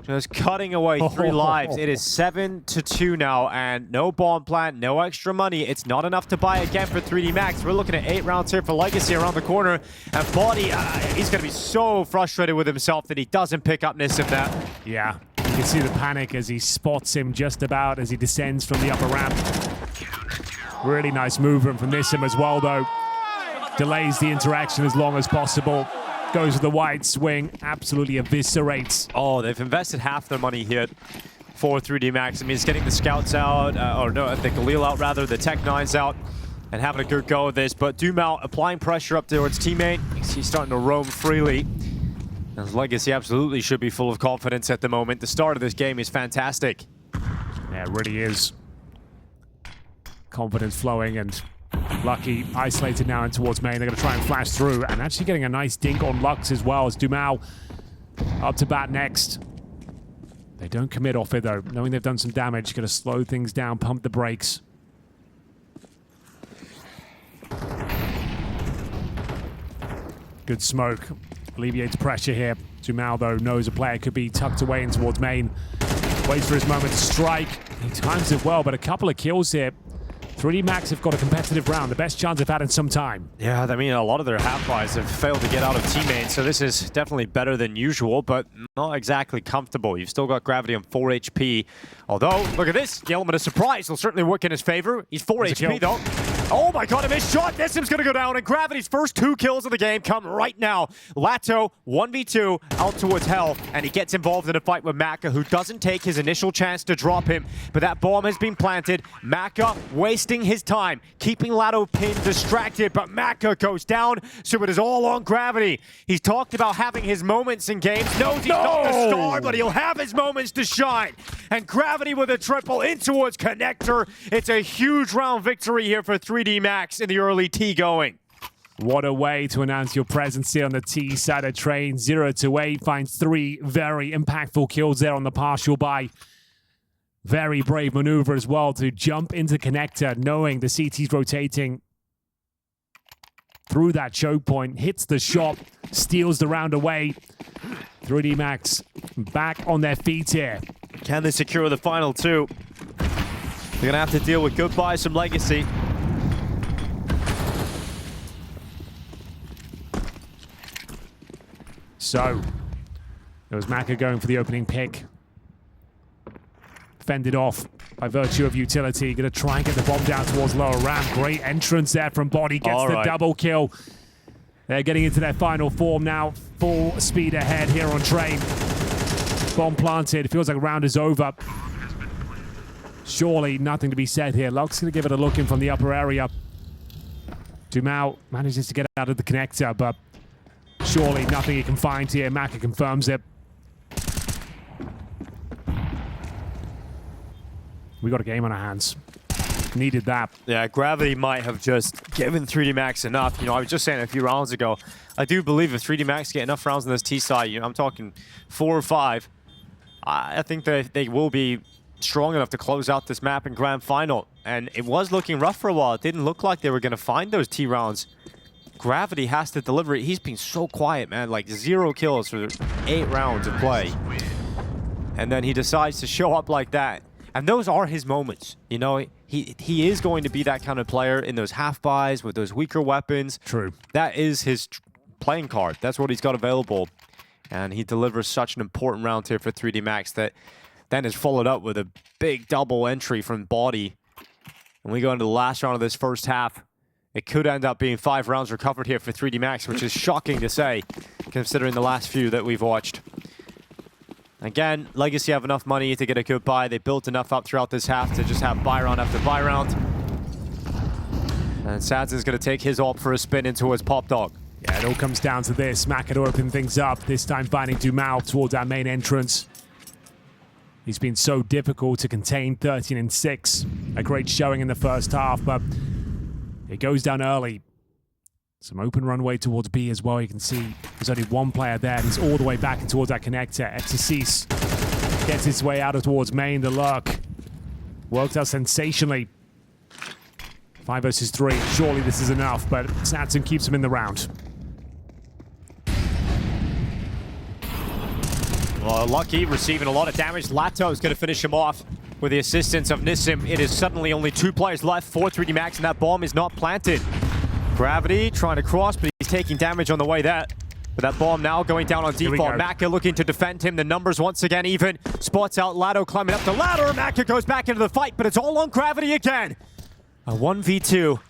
just cutting away 3 lives. It is 7-2 now, and no bomb plant, no extra money. It's not enough to buy again for 3D Max. We're looking at 8 rounds here for Legacy around the corner, and Body, he's going to be so frustrated with himself that he doesn't pick up Nissim there. Yeah, you can see the panic as he spots him just about as he descends from the upper ramp. Really nice movement from Nissim as well, though. Delays the interaction as long as possible. Goes with the wide swing, absolutely eviscerates. Oh, they've invested half their money here for 3D Max. I mean, it's getting the scouts out, or no, the Galil out rather, the Tech 9s out, and having a good go at this. But Dumao applying pressure up towards teammate. He's starting to roam freely. His Legacy absolutely should be full of confidence at the moment. The start of this game is fantastic. Yeah, it really is. Confidence flowing, and Lucky isolated now in towards main. They're going to try and flash through, and actually getting a nice dink on Lux as well as Dumao up to bat next. They don't commit off it though, knowing they've done some damage. Going to slow things down, pump the brakes. Good smoke, alleviates pressure here. Dumao though knows a player could be tucked away in towards main. Waits for his moment to strike. He times it well, but a couple of kills here. 3D Max have got a competitive round, the best chance they've had in some time. Yeah, I mean, a lot of their half-buys have failed to get out of teammates, so this is definitely better than usual, but not exactly comfortable. You've still got Gravity on 4 HP. Although, look at this, the element of surprise will certainly work in his favor. He's 4 HP though. Oh my god, a missed shot! Nissim's gonna go down, and Gravity's first 2 kills of the game come right now. Lato, 1v2, out towards Hell, and he gets involved in a fight with Maka, who doesn't take his initial chance to drop him, but that bomb has been planted. Maka wasting his time, keeping Lato pinned, distracted, but Maka goes down, so it is all on Gravity. He's talked about having his moments in games, knows he's not the star, but he'll have his moments to shine. And Gravity with a triple in towards Connector. It's a huge round victory here for 3D Max in the early T going. What a way to announce your presence here on the T side of train. 0-8 finds 3 very impactful kills there on the partial buy. Very brave maneuver as well to jump into Connector, knowing the CT's rotating through that choke point, hits the shot, steals the round away. 3D Max back on their feet here. Can they secure the final 2? They're gonna have to deal with goodbyes from Legacy. So, there was Maka going for the opening pick. Fended off by virtue of utility. Gonna try and get the bomb down towards lower ramp. Great entrance there from Body. Gets the double kill. They're getting into their final form now. Full speed ahead here on train. Bomb planted. It feels like a round is over. Surely nothing to be said here. Lux gonna give it a look in from the upper area. Dumao manages to get out of the connector, but surely nothing he can find here. Maka confirms it. We got a game on our hands. Needed that. Yeah, Gravity might have just given 3D Max enough. You know, I was just saying a few rounds ago, I do believe if 3D Max get enough rounds on this T side, you know, I'm talking 4 or 5, I think that they will be strong enough to close out this map in Grand Final. And it was looking rough for a while. It didn't look like they were going to find those T rounds. Gravity has to deliver it. He's been so quiet, man. Like 0 kills for 8 rounds of play. And then he decides to show up like that. And those are his moments. You know, he is going to be that kind of player in those half buys with those weaker weapons. True. That is his playing card. That's what he's got available. And he delivers such an important round here for 3D Max that then is followed up with a big double entry from Body. And we go into the last round of this first half. It could end up being 5 rounds recovered here for 3D Max, which is shocking to say, considering the last few that we've watched. Again, Legacy have enough money to get a good buy. They built enough up throughout this half to just have buy round after buy round. And Sads is going to take his ult for a spin in towards Pop Dog. Yeah, it all comes down to this. Maka to open things up, this time finding Dumao towards our main entrance. He's been so difficult to contain, 13-6. A great showing in the first half, but it goes down early. Some open runway towards B as well. You can see there's only one player there, and he's all the way back and towards that connector. Exorcise gets his way out towards main. The lurk worked out sensationally. 5 versus 3. Surely this is enough, but Satsun keeps him in the round. Well, Lucky receiving a lot of damage. Lato is going to finish him off with the assistance of Nissim. It is suddenly only 2 players left for 3D Max, and that bomb is not planted. Gravity trying to cross, but he's taking damage on the way there. But that bomb now going down on default. Maka looking to defend him. The numbers once again even. Spots out Lato climbing up the ladder. Maka goes back into the fight, but it's all on Gravity again. A 1v2.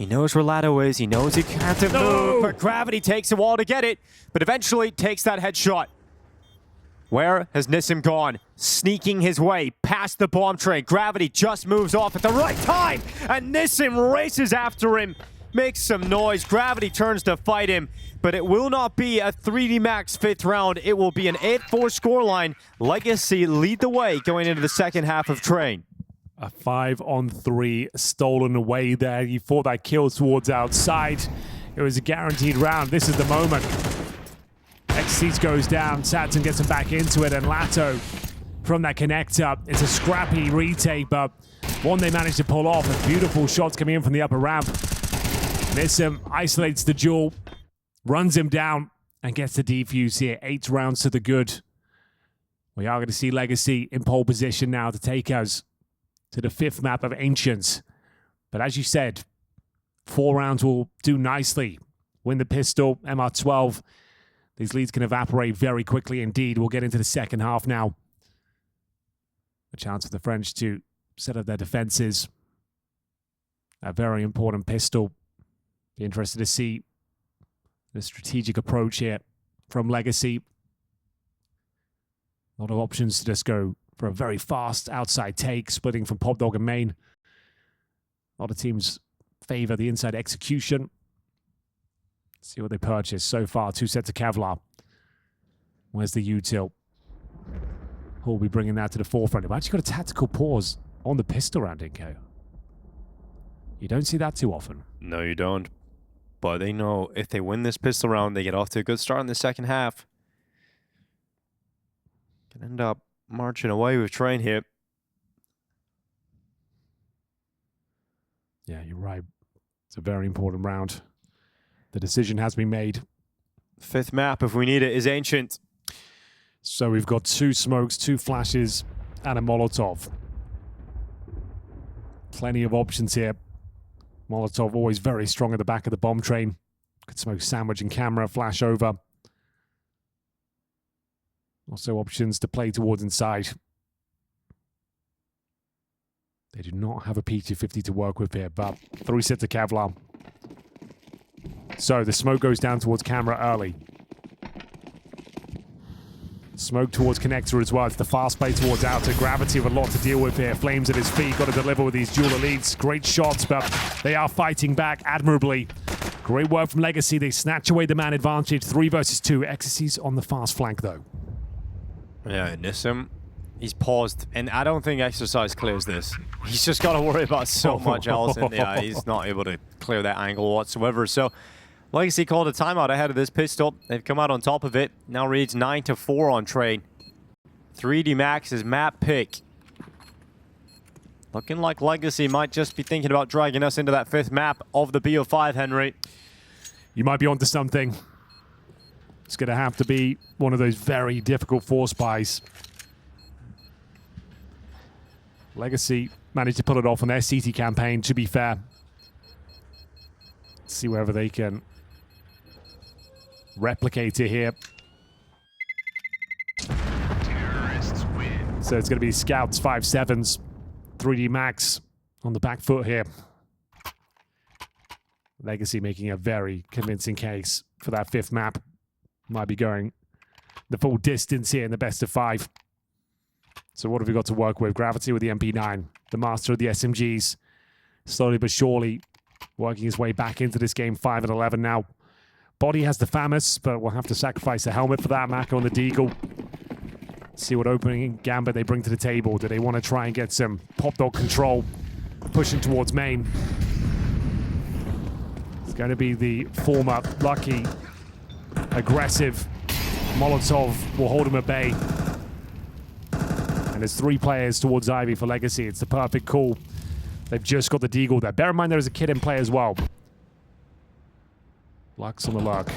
He knows where Lado is. He knows he can't move, but Gravity takes a while to get it, but eventually takes that headshot. Where has Nissim gone? Sneaking his way past the bomb tray. Gravity just moves off at the right time, and Nissim races after him. Makes some noise. Gravity turns to fight him, but it will not be a 3D Max 5th round. It will be an 8-4 scoreline. Legacy lead the way going into the second half of Train. A 5-on-3 stolen away there. He fought that kill towards outside. It was a guaranteed round. This is the moment. Xyz goes down. Satson gets him back into it, and Lato from that connector. It's a scrappy retake, but one they managed to pull off. And beautiful shots coming in from the upper ramp. Nissim isolates the duel, runs him down, and gets the defuse here. 8 rounds to the good. We are going to see Legacy in pole position now to take us to the 5th map of Ancients. But as you said, 4 rounds will do nicely. Win the pistol, MR12. These leads can evaporate very quickly indeed. We'll get into the second half now. A chance for the French to set up their defenses. A very important pistol. Be interested to see the strategic approach here from Legacy. A lot of options to just go for a very fast outside take, splitting from Pop Dog and main. A lot of teams favor the inside execution. Let's see what they purchased so far. 2 sets of Kevlar. Where's the util? Who will be bringing that to the forefront? They've actually got a tactical pause on the pistol round, Inko. You don't see that too often. No, you don't. But they know if they win this pistol round, they get off to a good start in the second half. Can end up marching away with Train here. Yeah, you're right. It's a very important round. The decision has been made. 5th map, if we need it, is Ancient. So we've got 2 smokes, 2 flashes, and a Molotov. Plenty of options here. Molotov always very strong at the back of the bomb train. Could smoke sandwich and camera, flash over. Also options to play towards inside. They do not have a P250 to work with here, but 3 sets of Kevlar. So the smoke goes down towards camera early. Smoke towards connector as well. It's the fast play towards outer. Gravity with a lot to deal with here. Flames at his feet. Got to deliver with these dual elites. Great shots, but they are fighting back admirably. Great work from Legacy. They snatch away the man advantage. 3 versus 2. Ecstasy on the fast flank, though. Yeah, Nissim, he's paused, and I don't think Exercise clears this. He's just got to worry about so much else, and yeah, he's not able to clear that angle whatsoever. So Legacy called a timeout ahead of this pistol. They've come out on top of it. Now reads 9-4 on Train. 3D Max's map pick. Looking like Legacy might just be thinking about dragging us into that 5th map of the BO5, Henry. You might be onto something. It's going to have to be one of those very difficult force buys. Legacy managed to pull it off on their CT campaign, to be fair. Let's see whether they can replicate it here. Terrorists win. So it's going to be Scouts 5-7s, 3D Max on the back foot here. Legacy making a very convincing case for that 5th map. Might be going the full distance here in the best of 5. So what have we got to work with? Gravity with the MP9, the master of the SMGs. Slowly but surely working his way back into this game, 5-11 now. Body has the FAMAS, but we'll have to sacrifice the helmet for that. Mako on the Deagle. See what opening gambit they bring to the table. Do they want to try and get some Pop Dog control? Pushing towards main. It's going to be the former lucky, aggressive Molotov will hold him at bay. And there's 3 players towards Ivy for Legacy. It's the perfect call. They've just got the Deagle there. Bear in mind there is a kid in play as well. Lux on the lurk.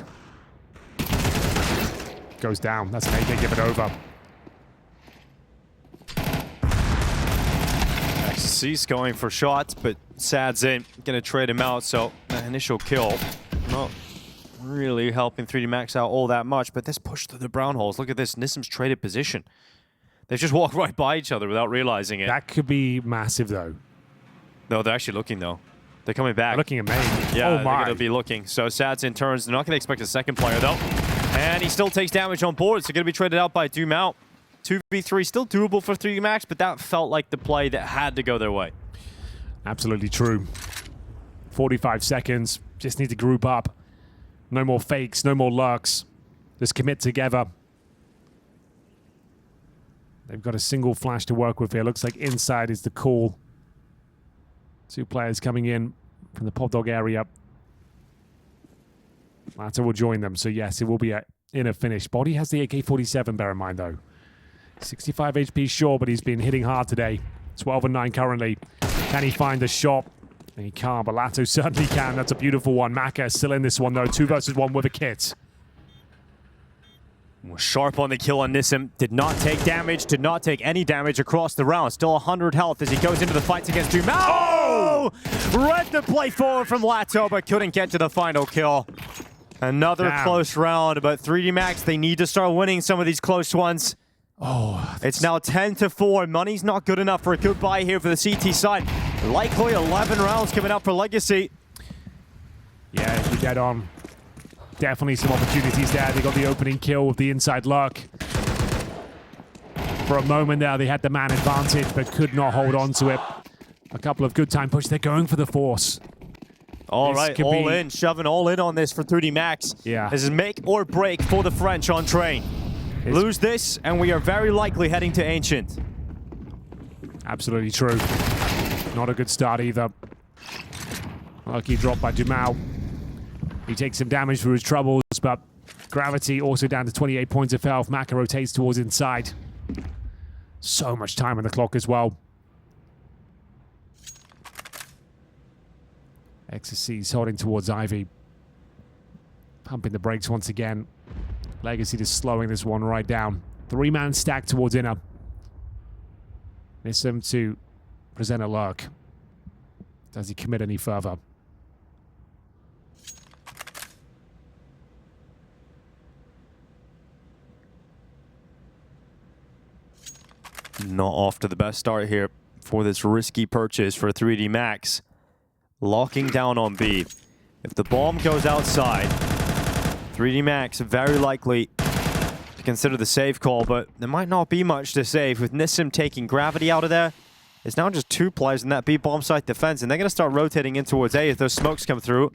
Goes down. That's an AK, give it over. Xyz going for shots, but Sad's in. Gonna trade him out, so an initial kill. Not really helping 3D Max out all that much, but this push through the brown holes. Look at this. Nissim's traded position. They've just walked right by each other without realizing it. That could be massive, though. No, they're actually looking, though. They're coming back. They're looking at main. Yeah, oh they're my. going to be looking. So Sad's in turns. They're not going to expect a second player, though. And he still takes damage on board. So going to be traded out by Doom out. 2v3, still doable for 3D Max, but that felt like the play that had to go their way. Absolutely true. 45 seconds. Just need to group up. No more fakes, no more lurks. Just commit together. They've got a single flash to work with here. Looks like inside is the call. 2 players coming in from the Pop Dog area. Latter will join them. So yes, it will be in a finish. Body has the AK-47, bear in mind though. 65 HP sure, but he's been hitting hard today. 12 and 9 currently. Can he find the shot? And he can't, but Lato certainly can. That's a beautiful one. Maka is still in this one though. 2 versus 1 with a kit. Was sharp on the kill on Nissim. Did not take damage, did not take any damage across the round. Still 100 health as he goes into the fights against Doom. Oh! Read the play forward from Lato, but couldn't get to the final kill. Another close round, but 3D Max, they need to start winning some of these close ones. Oh, it's now 10-4. Money's not good enough for a good buy here for the CT side. Likely 11 rounds coming up for Legacy. Yeah, you're dead on. Definitely some opportunities there. They got the opening kill with the inside lurk. For a moment there, they had the man advantage, but could not hold on to it. A couple of good time push. They're going for the force. All right, all in, shoving all in on this for 3D Max. Yeah. This is make or break for the French on train. Lose this, and we are very likely heading to Ancient. Absolutely true. Not a good start either. Lucky drop by Dumao. He takes some damage for his troubles, but Gravity also down to 28 points of health. Maka rotates towards inside. So much time on the clock as well. XSC's holding towards Ivy. Pumping the brakes once again. Legacy just slowing this one right down. 3-man stack towards inner. Nissim to present a lurk. Does he commit any further? Not off to the best start here for this risky purchase for 3D Max. Locking down on B. If the bomb goes outside, 3D Max very likely to consider the save call, but there might not be much to save. With Nissim taking Gravity out of there, it's now just 2 players in that B bomb site defense, and they're going to start rotating in towards A if those smokes come through.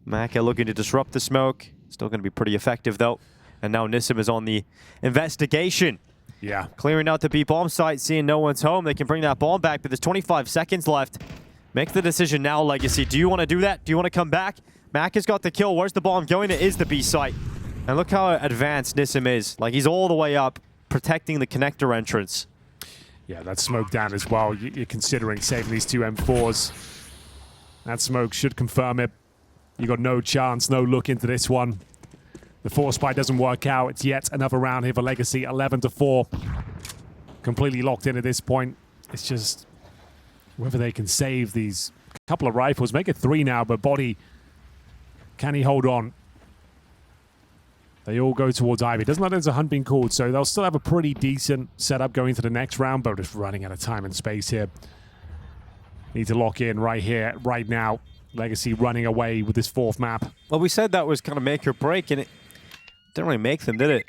Maka looking to disrupt the smoke. Still going to be pretty effective, though. And now Nissim is on the investigation. Yeah. Clearing out the B bomb site, seeing no one's home. They can bring that bomb back, but there's 25 seconds left. Make the decision now, Legacy. Do you want to do that? Do you want to come back? Mac has got the kill. Where's the bomb going? It is the B site. And look how advanced Nissim is. Like, he's all the way up, protecting the connector entrance. Yeah, that's smoke down as well. You're considering saving these 2 M4s. That smoke should confirm it. You got no chance, no look into this one. The force spy doesn't work out. It's yet another round here for Legacy. 11-4. Completely locked in at this point. It's just whether they can save these couple of rifles. Make it 3 now, but Body, can he hold on? They all go towards Ivy. Doesn't look like there's a hunt being called, so they'll still have a pretty decent setup going to the next round, but just running out of time and space here. Need to lock in right here, right now. Legacy running away with this 4th map. Well, we said that was kind of make or break, and it didn't really make them, did it?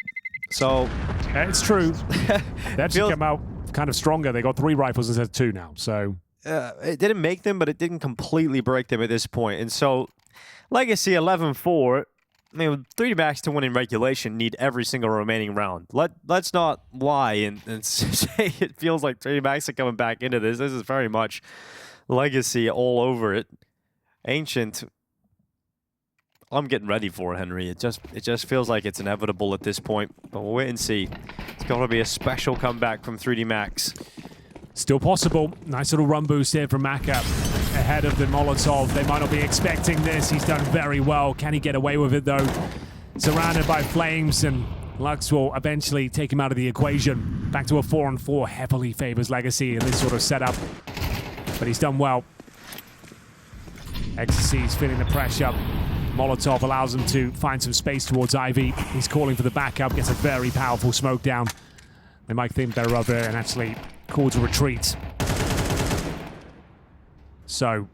So it's true. They actually come out kind of stronger. They got 3 rifles instead of 2 now, so it didn't make them, but it didn't completely break them at this point. And so Legacy 11-4. I mean, 3D Max to win in regulation need every single remaining round. Let's not lie and say it feels like 3D Max are coming back into this. This is very much Legacy all over it. Ancient, I'm getting ready for it, Henry. It just feels like it's inevitable at this point. But we'll wait and see. It's got to be a special comeback from 3D Max. Still possible. Nice little run boost here from Maka ahead of the Molotov. They might not be expecting this. He's done very well. Can he get away with it, though? Surrounded by flames, and Lux will eventually take him out of the equation. Back to a 4-on-4. Heavily favors Legacy in this sort of setup. But he's done well. XSC's feeling the pressure. Molotov allows him to find some space towards Ivy. He's calling for the backup. Gets a very powerful smoke down. They might think better of it and actually call to retreat. So,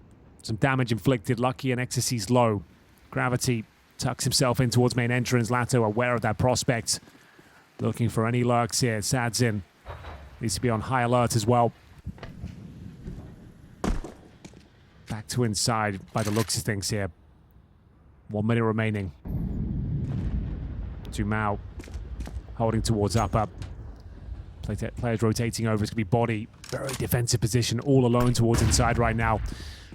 Some damage inflicted. Lucky and Ecstasy's low. Gravity tucks himself in towards main entrance. Lato aware of that prospect. Looking for any lurks here. Sadzin needs to be on high alert as well. Back to inside by the looks of things here. 1 minute remaining. Dumao holding towards up. Players rotating over. It's going to be Body. Very defensive position, all alone towards inside right now.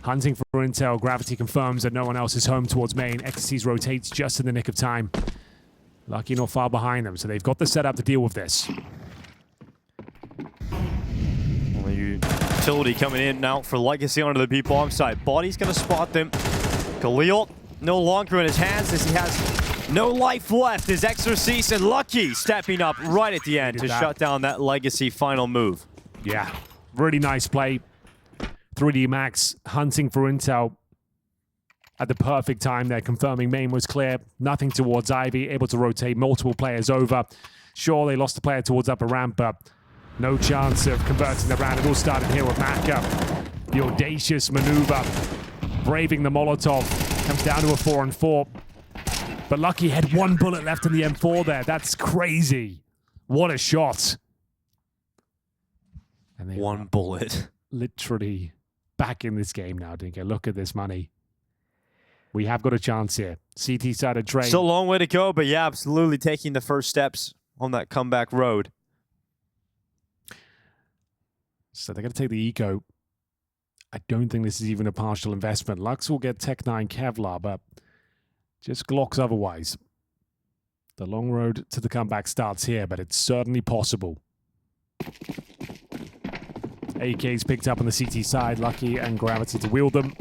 Hunting for intel. Gravity confirms that no one else is home towards main. Ecstasies rotates just in the nick of time. Lucky not far behind them, so they've got the setup to deal with this. Utility coming in now for Legacy onto the B bomb side. Body's going to spot them. Khalil no longer in his hands as he has no life left. Is Exorcist and Lucky stepping up right at the end to shut down that Legacy final move. Yeah, really nice play. 3D Max hunting for intel at the perfect time there, confirming main was clear. Nothing towards Ivy, able to rotate multiple players over. Sure, they lost the player towards upper ramp, but no chance of converting the round. It all started here with Maka. The audacious maneuver, braving the Molotov, comes down to a 4-on-4. But Lucky had 1 bullet left in the M4 there. That's crazy. What a shot. And they 1 bullet. Literally back in this game now, Dinka. Look at this money. We have got a chance here. CT side of Drain. Still a long way to go, but yeah, absolutely taking the first steps on that comeback road. So they're going to take the eco. I don't think this is even a partial investment. Lux will get Tech 9 Kevlar, but just Glocks otherwise. The long road to the comeback starts here, but it's certainly possible. AK's picked up on the CT side. Lucky and Gravity to wield them.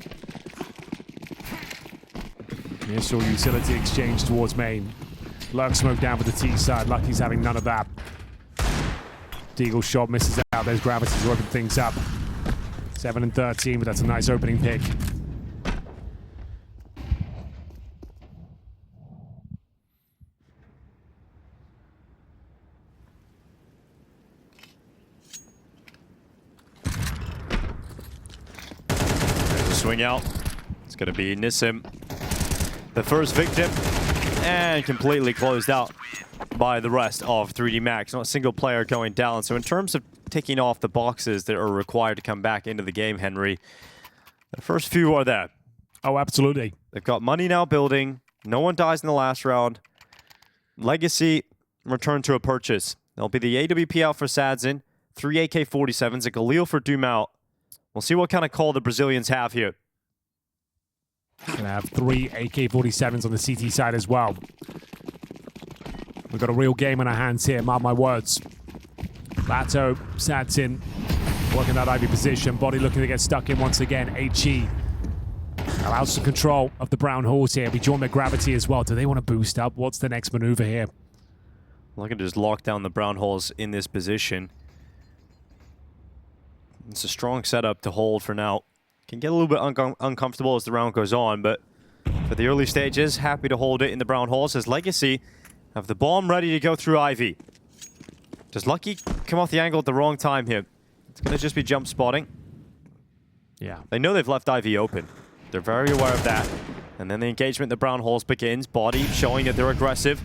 Initial utility exchange towards main. Lurk smoke down for the T side. Lucky's having none of that. Deagle shot misses out. There's Gravity to open things up. 7 and 13, but that's a nice opening pick. There's a swing out. It's going to be Nissim, the first victim, and completely closed out by the rest of 3D Max. Not a single player going down. So in terms of ticking off the boxes that are required to come back into the game, Henry, the first few are there. Oh, absolutely. They've got money now building. No one dies in the last round. Legacy return to a purchase. There'll be the AWP out for Sadzin, 3 AK-47s, a Galil for Dumao. We'll see what kind of call the Brazilians have here. Gonna have 3 AK-47s on the CT side as well. We've got a real game on our hands here, mark my words. Lato, Sadzin, working that Ivy position. Body looking to get stuck in once again. HE allows the control of the brown horse here. We join the Gravity as well. Do they want to boost up? What's the next maneuver here? Looking to just lock down the brown holes in this position. It's a strong setup to hold for now. Can get a little bit uncomfortable as the round goes on, but for the early stages, happy to hold it in the brown holes as Legacy have the bomb ready to go through Ivy. Does Lucky come off the angle at the wrong time here? It's going to just be jump spotting. Yeah. They know they've left Ivy open. They're very aware of that. And then the engagement in the brown holes begins. Body showing that they're aggressive.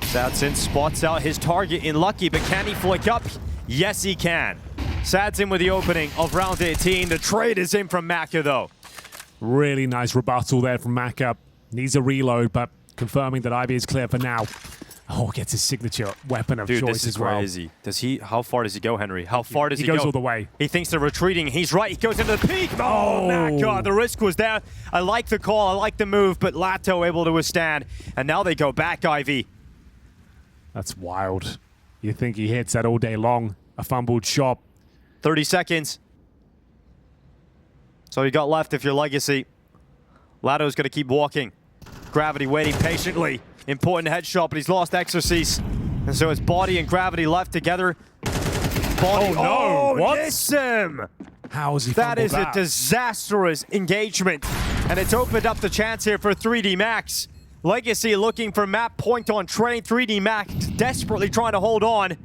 Sadzin spots out his target in Lucky, but can he flick up? Yes, he can. Sadzin with the opening of round 18. The trade is in from Maka, though. Really nice rebuttal there from Maka. Needs a reload, but confirming that Ivy is clear for now. Oh, gets his signature weapon of choice as well. Crazy. Does he? How far does he go, Henry? How far does he go? He goes all the way. He thinks they're retreating. He's right. He goes into the peak. Oh, my God. The risk was there. I like the call. I like the move, but Lato able to withstand. And now they go back, Ivy. That's wild. You think he hits that all day long. A fumbled shot. 30 seconds. So you got left if you're Legacy. Lato's going to keep walking. Gravity waiting patiently. Important headshot, but he's lost Exorcist. And so it's Body and Gravity left together. Body. Oh, no. What? Nissim! How is he That is that? a disastrous engagement. And it's opened up the chance here for 3D Max. Legacy looking for map point on train. 3D Max desperately trying to hold on.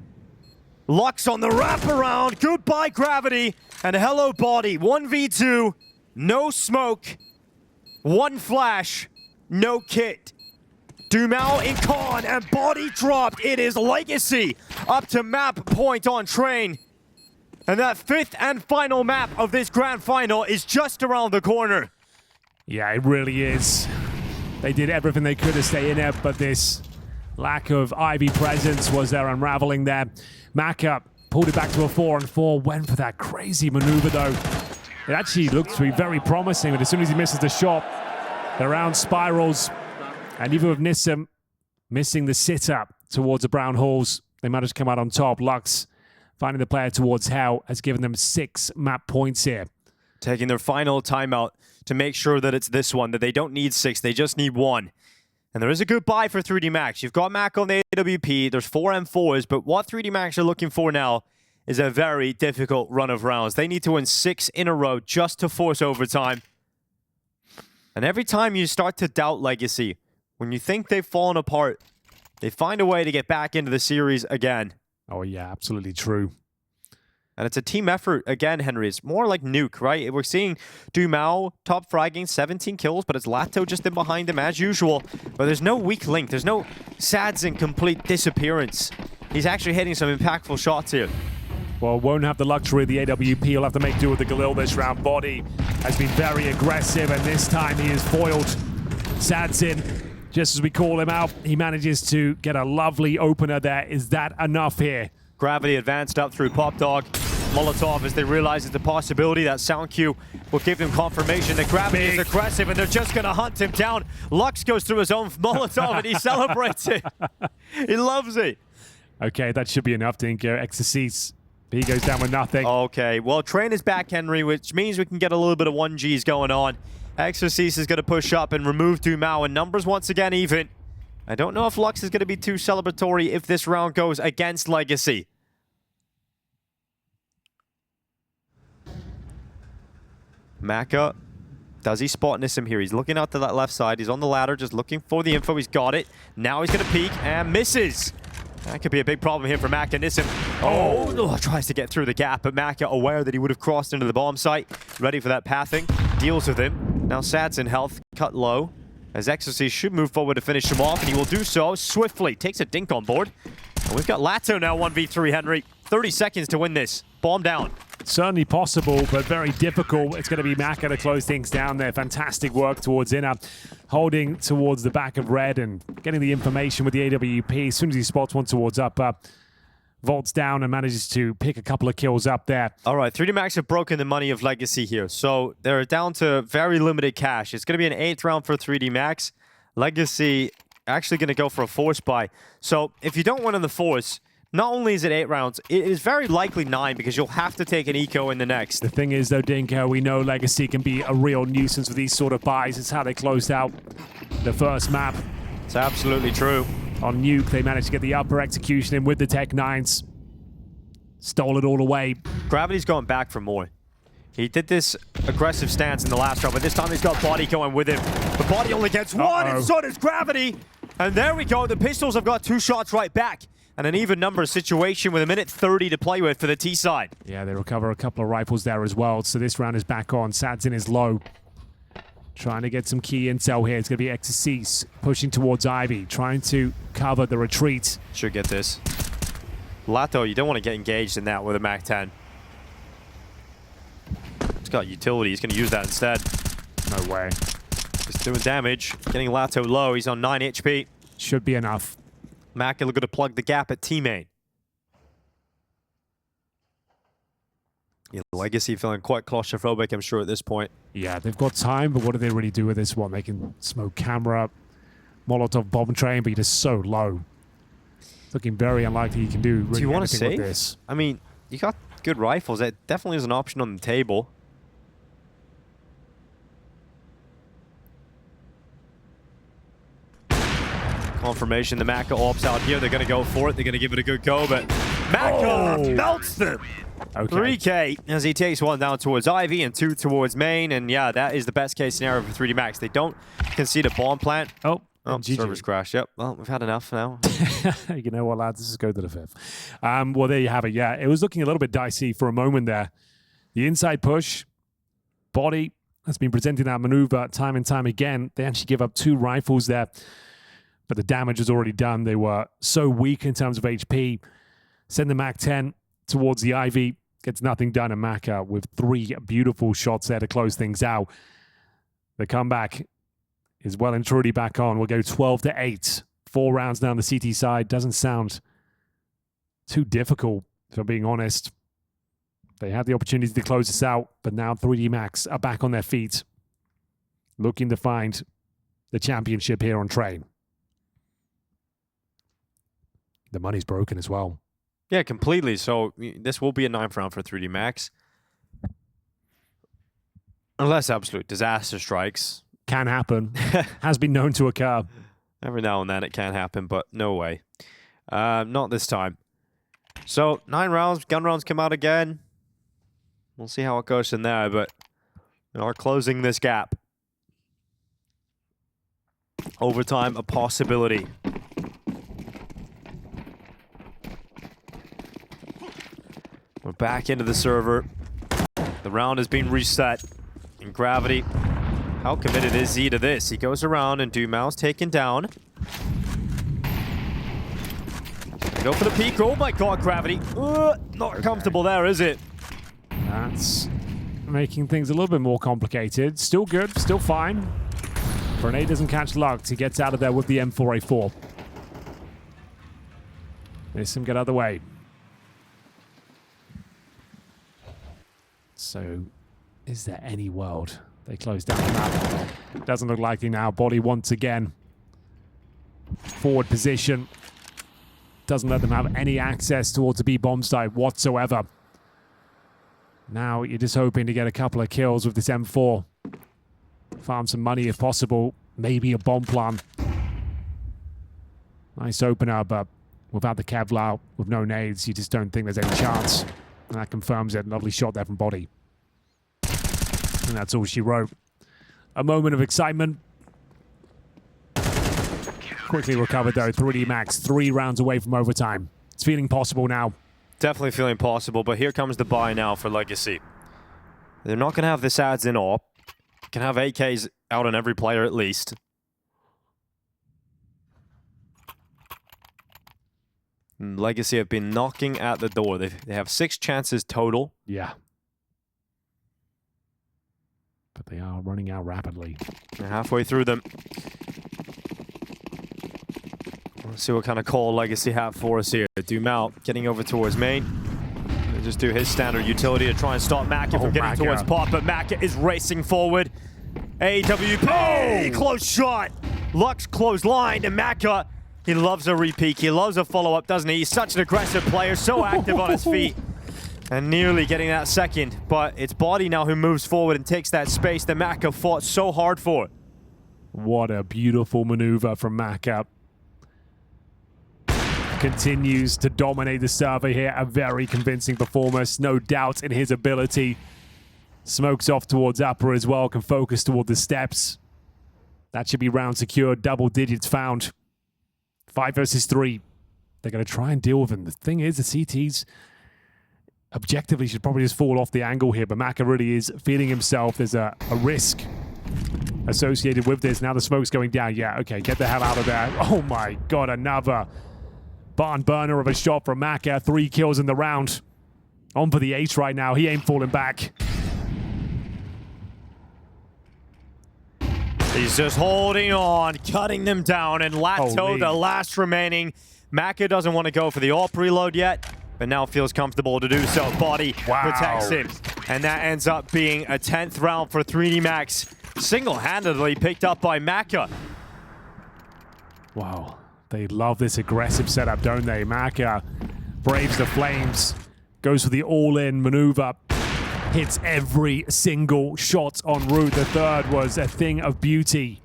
Lux on the wraparound. Goodbye, Gravity. And hello, Body. 1v2. no smoke, one flash, no kit. Dumao in con and body dropped. It is Legacy up to map point on train. And that 5th and final map of this grand final is just around the corner. Yeah, it really is. They did everything they could to stay in it, but this lack of Ivy presence was their unraveling there. Maka pulled it back to a 4-on-4, went for that crazy maneuver though. It actually looked to be very promising, but as soon as he misses the shot, the round spirals. And even with Nissim missing the sit-up towards the brown halls, they managed to come out on top. Lux, finding the player towards Hell, has given them 6 map points here. Taking their final timeout to make sure that it's this one, that they don't need 6, they just need 1. And there is a good buy for 3D Max. You've got Mac on the AWP, there's 4 M4s, but what 3D Max are looking for now is a very difficult run of rounds. They need to win 6 in a row just to force overtime. And every time you start to doubt Legacy, when you think they've fallen apart, they find a way to get back into the series again. Oh yeah, absolutely true. And it's a team effort again, Henry. It's more like Nuke, right? We're seeing Dumao top fragging, 17 kills, but it's Lato just in behind him as usual. But there's no weak link. There's no Sads in complete disappearance. He's actually hitting some impactful shots here. Well, won't have the luxury of the AWP. He'll have to make do with the Galil this round. Body has been very aggressive, and this time he is foiled. Sadsin, just as we call him out, he manages to get a lovely opener there. Is that enough here? Gravity advanced up through Pop Dog. Molotov, as they realize it's a possibility, that sound cue will give them confirmation that Gravity is aggressive and they're just going to hunt him down. Lux goes through his own Molotov and he celebrates it. He loves it. Okay, that should be enough, Dinko. Exorcise. He goes down with nothing. Okay, well, Train is back, Henry, which means we can get a little bit of 1Gs going on. Exorcise is going to push up and remove Dumao, and numbers once again even. I don't know if Lux is going to be too celebratory if this round goes against Legacy. Maka, does he spot Nissim here? He's looking out to that left side. He's on the ladder, just looking for the info. He's got it. Now he's going to peek and misses. That could be a big problem here for Maka. Nissim, tries to get through the gap, but Maka, aware that he would have crossed into the bomb site, ready for that pathing, deals with him. Now Sad's in health, cut low, as Exorcise should move forward to finish him off, and he will do so swiftly. Takes a dink on board. And we've got Lato now 1v3, Henry. 30 seconds to win this. Bomb down. Certainly possible, but very difficult. It's going to be Maka to close things down there. Fantastic work towards Inner, holding towards the back of Red and getting the information with the AWP. As soon as he spots one towards up, vaults down and manages to pick a couple of kills up there. All right, 3D Max have broken the money of Legacy here, so they're down to very limited cash. It's going to be an 8th round for 3D Max. Legacy actually going to go for a force buy. So if you don't win on the force, not only is it 8 rounds, it is very likely 9 because you'll have to take an eco in the next. The thing is, though, Dinko, we know Legacy can be a real nuisance with these sort of buys. It's how they closed out the first map. It's absolutely true. On Nuke, they managed to get the upper execution in with the Tech 9s. Stole it all away. Gravity's going back for more. He did this aggressive stance in the last round, but this time he's got Body going with him. The Body only gets one, and so does Gravity. And there we go. The Pistols have got 2 shots right back. And an even number situation with 1:30 to play with for the T side. Yeah, they recover a couple of rifles there as well. So this round is back on. Sadsin is low. Trying to get some key intel here. It's going to be Exorcise pushing towards Ivy, trying to cover the retreat. Should get this. Lato, you don't want to get engaged in that with a MAC-10. It's got utility. He's going to use that instead. No way. He's doing damage. Getting Lato low. He's on 9 HP. Should be enough. Mac are going to plug the gap at T-main. Yeah, Legacy feeling quite claustrophobic, I'm sure, at this point. Yeah, they've got time, but what do they really do with this one? They can smoke camera, Molotov bomb train, but you're just so low. It's looking very unlikely you can do really anything with this. I mean, you got good rifles. That definitely is an option on the table. Confirmation, the Maka ops out here. They're going to go for it. They're going to give it a good go, but Maka melts them. Okay. 3K as he takes one down towards Ivy and 2 towards main. And yeah, that is the best case scenario for 3D Max. They don't concede a bomb plant. Oh, servers crash. Yep. Well, we've had enough now. You know what, lads? Let's just go to the 5th. Well, there you have it. Yeah, it was looking a little bit dicey for a moment there. The inside push, Body has been presenting that maneuver time and time again. They actually give up 2 rifles there, but the damage was already done. They were so weak in terms of HP. Send the MAC-10 towards the Ivy. Gets nothing done, and Maka with 3 beautiful shots there to close things out. The comeback is well and truly back on. We'll go 12-8. 4 rounds down the CT side. Doesn't sound too difficult, if I'm being honest. They had the opportunity to close this out, but now 3D Max are back on their feet, looking to find the championship here on train. The money's broken as well. Yeah, completely. So this will be a 9th round for 3D Max. Unless absolute disaster strikes. Can happen. Has been known to occur. Every now and then it can happen, but no way. Not this time. So 9 rounds, gun rounds come out again. We'll see how it goes in there, but we are closing this gap. Overtime, a possibility. We're back into the server. The round has been reset. And Gravity, how committed is he to this? He goes around and Dumal's taken down. Go for the peek. Oh my god, Gravity. Not comfortable there, is it? That's making things a little bit more complicated. Still good, still fine. Grenade doesn't catch Lux. He gets out of there with the M4A4. There's him get out of the way. So, is there any world they close down the map? Doesn't look likely now. Body once again. Forward position. Doesn't let them have any access towards the B bomb site whatsoever. Now you're just hoping to get a couple of kills with this M4. Farm some money if possible. Maybe a bomb plan. Nice opener, but without the Kevlar, with no nades, you just don't think there's any chance. And that confirms it. Lovely shot there from Body. And that's all she wrote. A moment of excitement. Quickly recovered though. 3D Max, 3 rounds away from overtime. It's feeling possible now. Definitely feeling possible, but here comes the buy now for Legacy. They're not going to have this ads in all. Can have AKs out on every player at least. And Legacy have been knocking at the door. They have 6 chances total. Yeah. But they are running out rapidly. They're halfway through them. Let's see what kind of call Legacy have for us here. Dumal getting over towards main. He'll just do his standard utility to try and stop Maka from getting towards Pop, but Maka is racing forward. AWP! Close shot! Lux close line, and Maka, he loves a repeat. He loves a follow-up, doesn't he? He's such an aggressive player, so active on his feet. And nearly getting that second, but it's Body now who moves forward and takes that space that Maka fought so hard for. What a beautiful maneuver from Maka. Continues to dominate the server here. A very convincing performance. No doubt in his ability. Smokes off towards upper as well. Can focus toward the steps. That should be round secured. Double digits found. 5 versus 3. They're going to try and deal with him. The thing is, the CTs objectively should probably just fall off the angle here, but Maka really is feeling himself. There's a risk associated with this. Now the smoke's going down. Yeah, okay, get the hell out of there. Oh my god, another barn burner of a shot from Maka. 3 kills in the round. On for the ace right now. He ain't falling back. He's just holding on, cutting them down, and Lato, the last remaining. Maka doesn't want to go for the AWP reload yet, but now feels comfortable to do so. Body protects him, and that ends up being a 10th round for 3D Max. Single-handedly picked up by Maka. Wow, they love this aggressive setup, don't they? Maka braves the flames, goes for the all-in maneuver, hits every single shot en route. The third was a thing of beauty.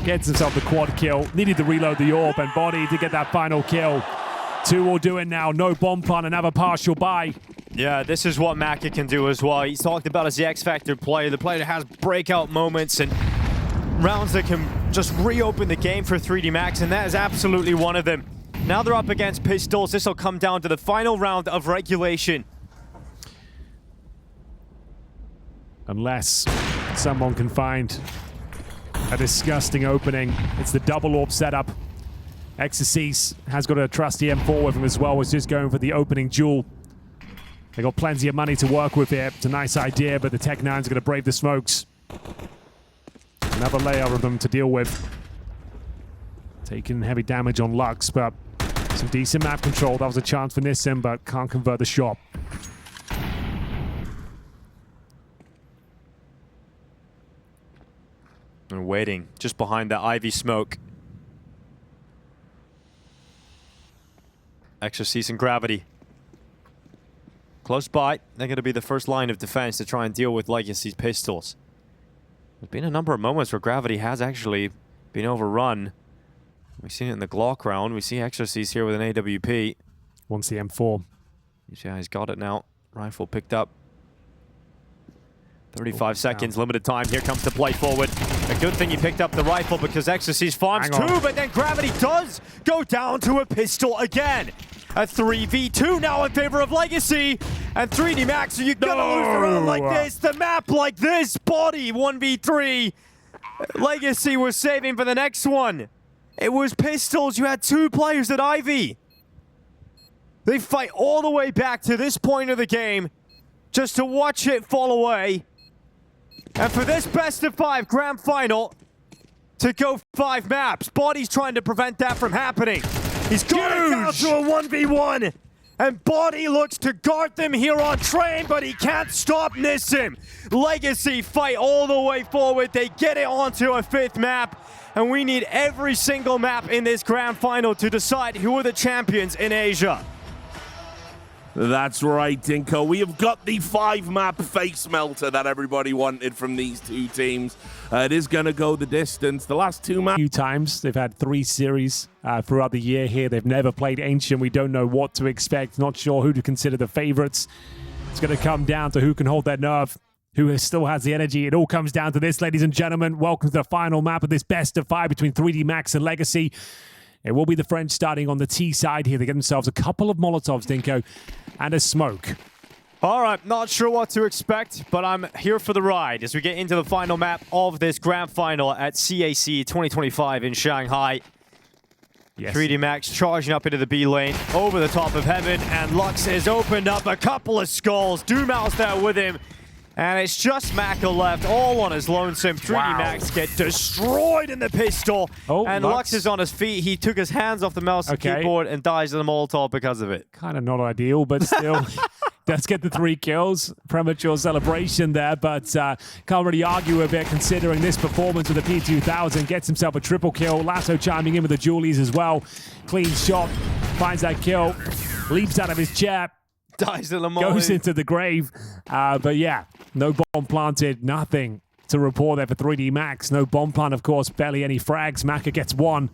Gets himself the quad kill, needed to reload the AWP, and Body to get that final kill. 2 will do it now, no bomb plan, another partial buy. Yeah, this is what Maka can do as well. He's talked about as the X-Factor player, the player that has breakout moments and rounds that can just reopen the game for 3D Max, and that is absolutely one of them. Now they're up against Pistols. This will come down to the final round of regulation. Unless someone can find a disgusting opening. It's the double orb setup. excl has got a trusty M4 with him as well. Was just going for the opening duel. They got plenty of money to work with here. It's a nice idea, but the Tech-9's going to brave the smokes. Another layer of them to deal with. Taking heavy damage on Lux, but some decent map control. That was a chance for Nissim, but can't convert the shot. And waiting just behind that Ivy smoke. excl and Gravity. Close by. They're going to be the first line of defense to try and deal with Legacy's pistols. There's been a number of moments where Gravity has actually been overrun. We've seen it in the Glock round. We see excl here with an AWP. Wants the M4. You see how he's got it now. Rifle picked up. 35 seconds, limited time. Here comes the play forward. A good thing he picked up the rifle because excl farms two, but then Gravity does go down to a pistol again. A 3v2 now in favor of Legacy. And 3D Max, so you're gonna lose the round like this, the map like this, body 1v3. Legacy was saving for the next one. It was pistols. You had two players at Ivy. They fight all the way back to this point of the game just to watch it fall away. And for this best of 5 grand final to go 5 maps, Body's trying to prevent that from happening. He's got it down to a 1v1. And Body looks to guard them here on train, but he can't stop Nissim. Legacy fight all the way forward. They get it onto a 5th map. And we need every single map in this grand final to decide who are the champions in Asia. That's right, Dinko. We have got the 5-map face melter that everybody wanted from these two teams. It is going to go the distance. The last 2 maps. A few times. They've had 3 series throughout the year here. They've never played Ancient. We don't know what to expect. Not sure who to consider the favorites. It's going to come down to who can hold their nerve, who still has the energy. It all comes down to this, ladies and gentlemen. Welcome to the final map of this best of 5 between 3D Max and Legacy. It will be the French starting on the T side here. They get themselves a couple of Molotovs, Dinko, and a smoke. All right, not sure what to expect, but I'm here for the ride as we get into the final map of this grand final at CAC 2025 in Shanghai. Yes. 3D Max charging up into the B lane, over the top of Heaven, and Lux has opened up a couple of skulls. Dumal's there with him, and it's just Maka left, all on his lonesome. 3D Max get destroyed in the pistol, and Lux is on his feet. He took his hands off the mouse and keyboard and dies in the Molotov because of it. Kind of not ideal, but still does get the 3 kills. Premature celebration there, but can't really argue with it considering this performance with the P2000. Gets himself a triple kill. Lasso chiming in with the Julies as well. Clean shot, finds that kill, leaps out of his chair, dies in the molly. Goes into the grave. But yeah, no bomb planted, nothing to report there for 3D Max. No bomb plant, of course, barely any frags. Maka gets 1.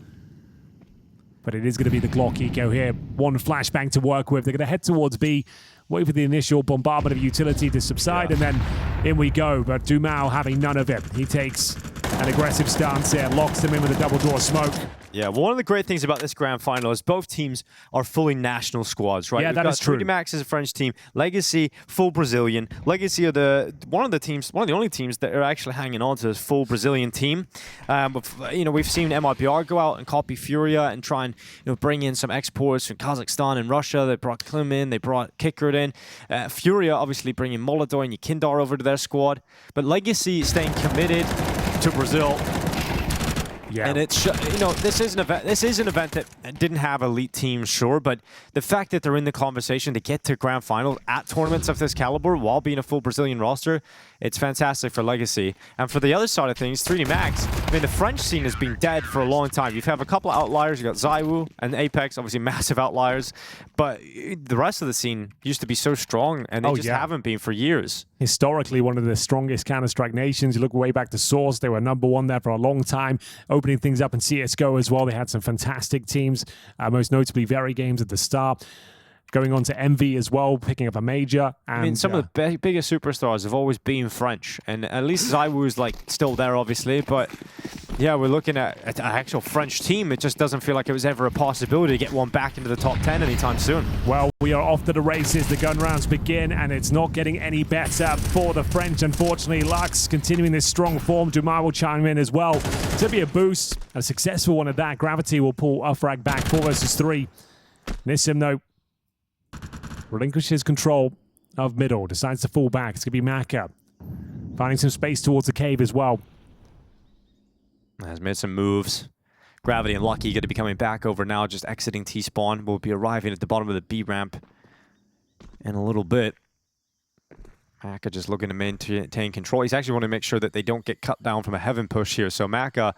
But it is going to be the Glock eco here. 1 flashbang to work with. They're going to head towards B, wait for the initial bombardment of utility to subside, and then in we go. But Dumal having none of it. He takes an aggressive stance here, locks them in with a double door smoke. Yeah, well, one of the great things about this grand final is both teams are fully national squads, right? Yeah, that is true. 3D Max is a French team, Legacy full Brazilian. Legacy are one of the only teams that are actually hanging on to this full Brazilian team. You know, we've seen MIBR go out and copy Furia and try and bring in some exports from Kazakhstan and Russia. They brought Klim in, they brought Kickert in. Furia obviously bringing Molodor and Yakindar over to their squad, but Legacy staying committed to Brazil. Yeah. And it's, this is an event that didn't have elite teams, sure, but the fact that they're in the conversation to get to grand finals at tournaments of this caliber while being a full Brazilian roster, it's fantastic for Legacy. And for the other side of things, 3D Max, I mean, the French scene has been dead for a long time. You've had a couple of outliers. You've got ZywOo and Apex, obviously massive outliers, but the rest of the scene used to be so strong, and they just haven't been for years. Historically, one of the strongest Counter-Strike nations. You look way back to Source, they were #1 there for a long time, opening things up in CSGO as well. They had some fantastic teams, most notably Very Games at the start. Going on to Envy as well, picking up a major. And, I mean, some of the biggest superstars have always been French, and at least ZywOo is still there, obviously, but Yeah, we're looking at an actual French team. It just doesn't feel like it was ever a possibility to get one back into the top 10 anytime soon. Well, we are off to the races. The gun rounds begin, and it's not getting any better for the French, unfortunately. Lux continuing this strong form. Dumas will chime in as well. To be a boost, a successful one at that. Gravity will pull Ufrag back 4 versus 3. Nissim, though, relinquishes control of middle. Decides to fall back. It's going to be Maka. Finding some space towards the cave as well. Has made some moves. Gravity and Lucky going to be coming back over now, just exiting T-spawn. Will be arriving at the bottom of the B ramp in a little bit. Maka just looking to maintain control. He's actually want to make sure that they don't get cut down from a heaven push here. So Maka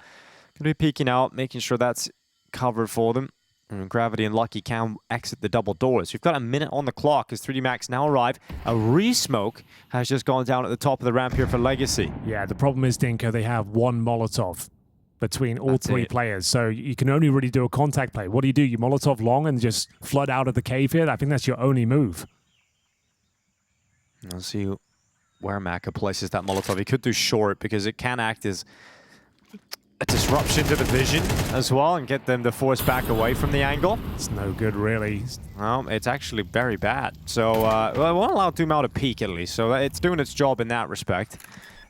going to be peeking out, making sure that's covered for them. And Gravity and Lucky can exit the double doors. We've got a minute on the clock as 3D Max now arrive. A re-smoke has just gone down at the top of the ramp here for Legacy. Yeah, the problem is, Dinko, they have one Molotov between all three players. So you can only really do a contact play. What do? You Molotov long and just flood out of the cave here? I think that's your only move. Let's see where Maka places that Molotov. He could do short because it can act as a disruption to the vision as well and get them to force back away from the angle. It's no good, really. Well, it's actually very bad. So, well, it won't allow Dumas to peek at least. So it's doing its job in that respect.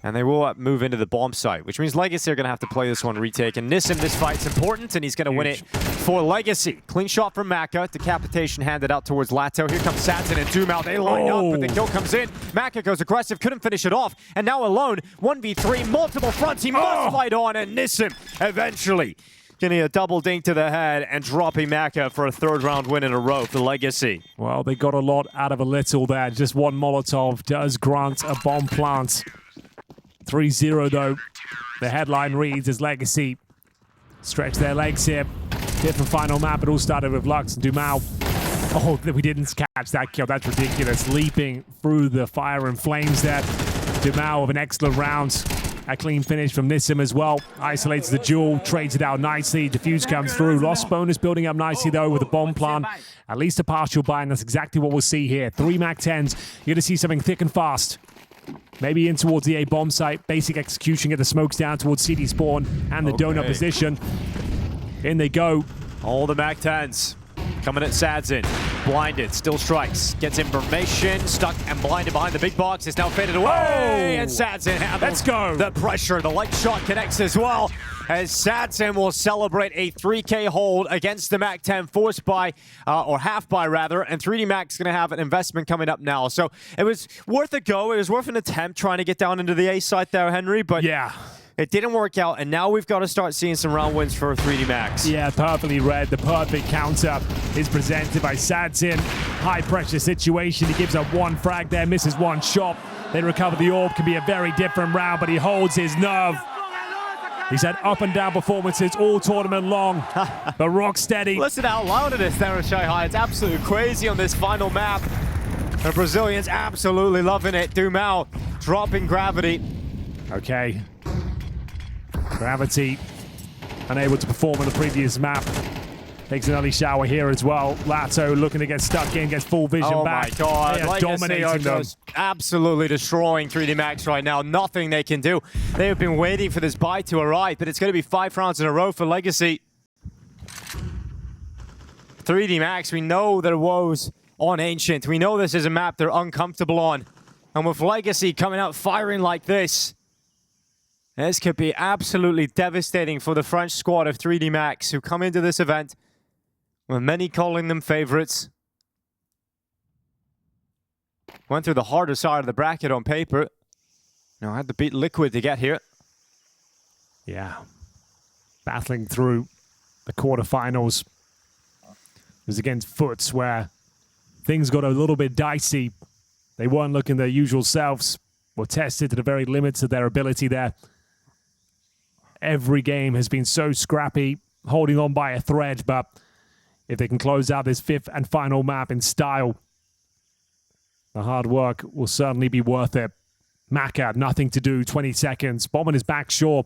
And they will move into the bomb site, which means Legacy are going to have to play this one retake. And Nissim, this fight's important, and he's going to win it for Legacy. Clean shot from Maka. Decapitation handed out towards Lato. Here comes Satin and Dumas. They line up, but the kill comes in. Maka goes aggressive, couldn't finish it off. And now alone, 1v3, multiple fronts. He must fight on, and Nissim eventually getting a double dink to the head and dropping Maka for a 3rd round win in a row for Legacy. Well, they got a lot out of a little there. Just one Molotov does grant a bomb plant. 3-0 though. The headline reads as Legacy stretch their legs here. Different final map. It all started with Lux and Dumas. Oh, we didn't catch that kill. That's ridiculous. Leaping through the fire and flames there. Dumas with an excellent round. A clean finish from Nissim as well. Isolates the duel, trades it out nicely. Diffuse comes through. Lost bonus building up nicely though with a bomb plant. At least a partial buy, and that's exactly what we'll see here. 3 MAC-10s. You're going to see something thick and fast. Maybe in towards the A bomb site. Basic execution, get the smokes down towards CD spawn and the donut position. In they go. All the MAC-10s coming at Sadzin. Blinded, still strikes. Gets information, stuck and blinded behind the big box. It's now faded away. And Sadzin handles the pressure. The light shot connects as well. As Sadzin will celebrate a 3K hold against the MAC-10 forced by, or half by rather, and 3D Mac's going to have an investment coming up now. So it was worth a go. It was worth an attempt trying to get down into the A site there, Henry, but yeah, it didn't work out, and now we've got to start seeing some round wins for 3D Max. Yeah, perfectly read. The perfect counter is presented by Sadzin. High pressure situation. He gives up 1 frag there, misses 1 shot. They recover the orb. Can be a very different round, but he holds his nerve. He's had up and down performances all tournament long, but rock steady. Listen how loud it is there in Shanghai. It's absolutely crazy on this final map. The Brazilians absolutely loving it. Dumas dropping Gravity. Okay. Gravity unable to perform on the previous map. Takes an early shower here as well. Lato looking to get stuck in, gets full vision back. Oh my God. They are dominating them. Absolutely destroying 3D Max right now. Nothing they can do. They have been waiting for this buy to arrive, but it's going to be 5 rounds in a row for Legacy. 3D Max, we know their woes on Ancient. We know this is a map they're uncomfortable on. And with Legacy coming out firing like this could be absolutely devastating for the French squad of 3D Max, who come into this event with many calling them favorites. Went through the harder side of the bracket on paper. Now had to beat Liquid to get here. Yeah. Battling through the quarterfinals. It was against FUTs where things got a little bit dicey. They weren't looking their usual selves. Were tested to the very limits of their ability there. Every game has been so scrappy, holding on by a thread, but if they can close out this 5th and final map in style, the hard work will certainly be worth it. Maka, nothing to do, 20 seconds. Bomb on his back, sure.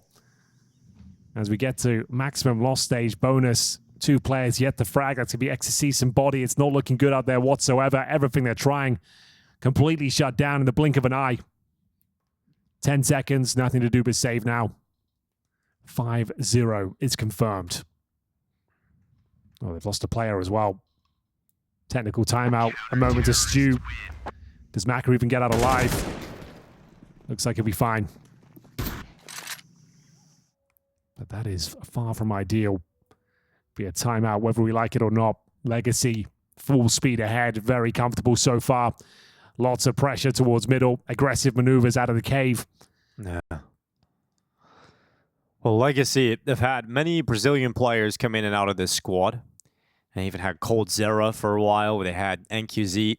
As we get to maximum loss stage bonus, 2 players yet to frag. That's going to be Exorcist and Body. It's not looking good out there whatsoever. Everything they're trying completely shut down in the blink of an eye. 10 seconds, nothing to do but save now. 5-0 is confirmed. Oh, they've lost a player as well. Technical timeout. A moment to stew. Does Maka even get out alive? Looks like he'll be fine. But that is far from ideal. Be a timeout whether we like it or not. Legacy, full speed ahead. Very comfortable so far. Lots of pressure towards middle. Aggressive maneuvers out of the cave. Yeah. Well, Legacy, they've had many Brazilian players come in and out of this squad. They even had Cold Zera for a while. They had NQZ,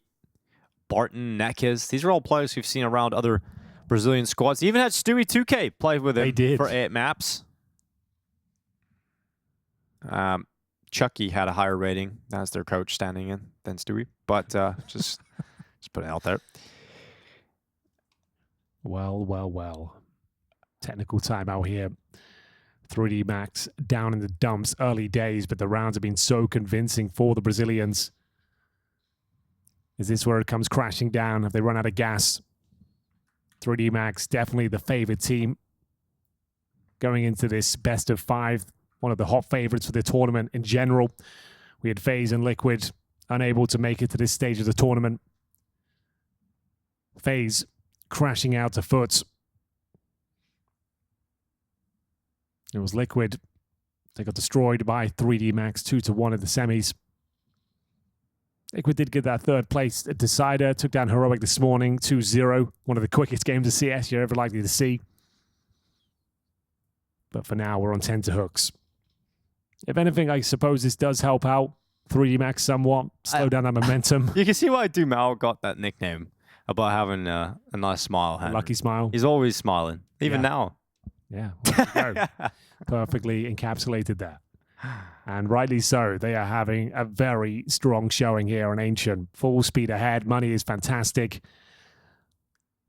Barton, Nekes. These are all players we've seen around other Brazilian squads. They even had Stewie 2K play with him for 8 maps. Chucky had a higher rating as their coach standing in than Stewie. But just put it out there. Well, well, well. Technical timeout here. 3D Max down in the dumps, early days, but the rounds have been so convincing for the Brazilians. Is this where it comes crashing down? Have they run out of gas? 3D Max, definitely the favorite team going into this best of 5. One of the hot favorites for the tournament in general. We had FaZe and Liquid unable to make it to this stage of the tournament. FaZe crashing out to FUT. It was Liquid. They got destroyed by 3D Max 2-1 in the semis. Liquid did get that 3rd place decider. Took down Heroic this morning 2-0. One of the quickest games of CS you're ever likely to see. But for now, we're on 10 to hooks. If anything, I suppose this does help out 3D Max somewhat. Slow down that momentum. You can see why Dumao got that nickname about having a nice smile. Henry. Lucky smile. He's always smiling, even now. Yeah, well, perfectly encapsulated there. And rightly so. They are having a very strong showing here on Ancient. Full speed ahead. Money is fantastic.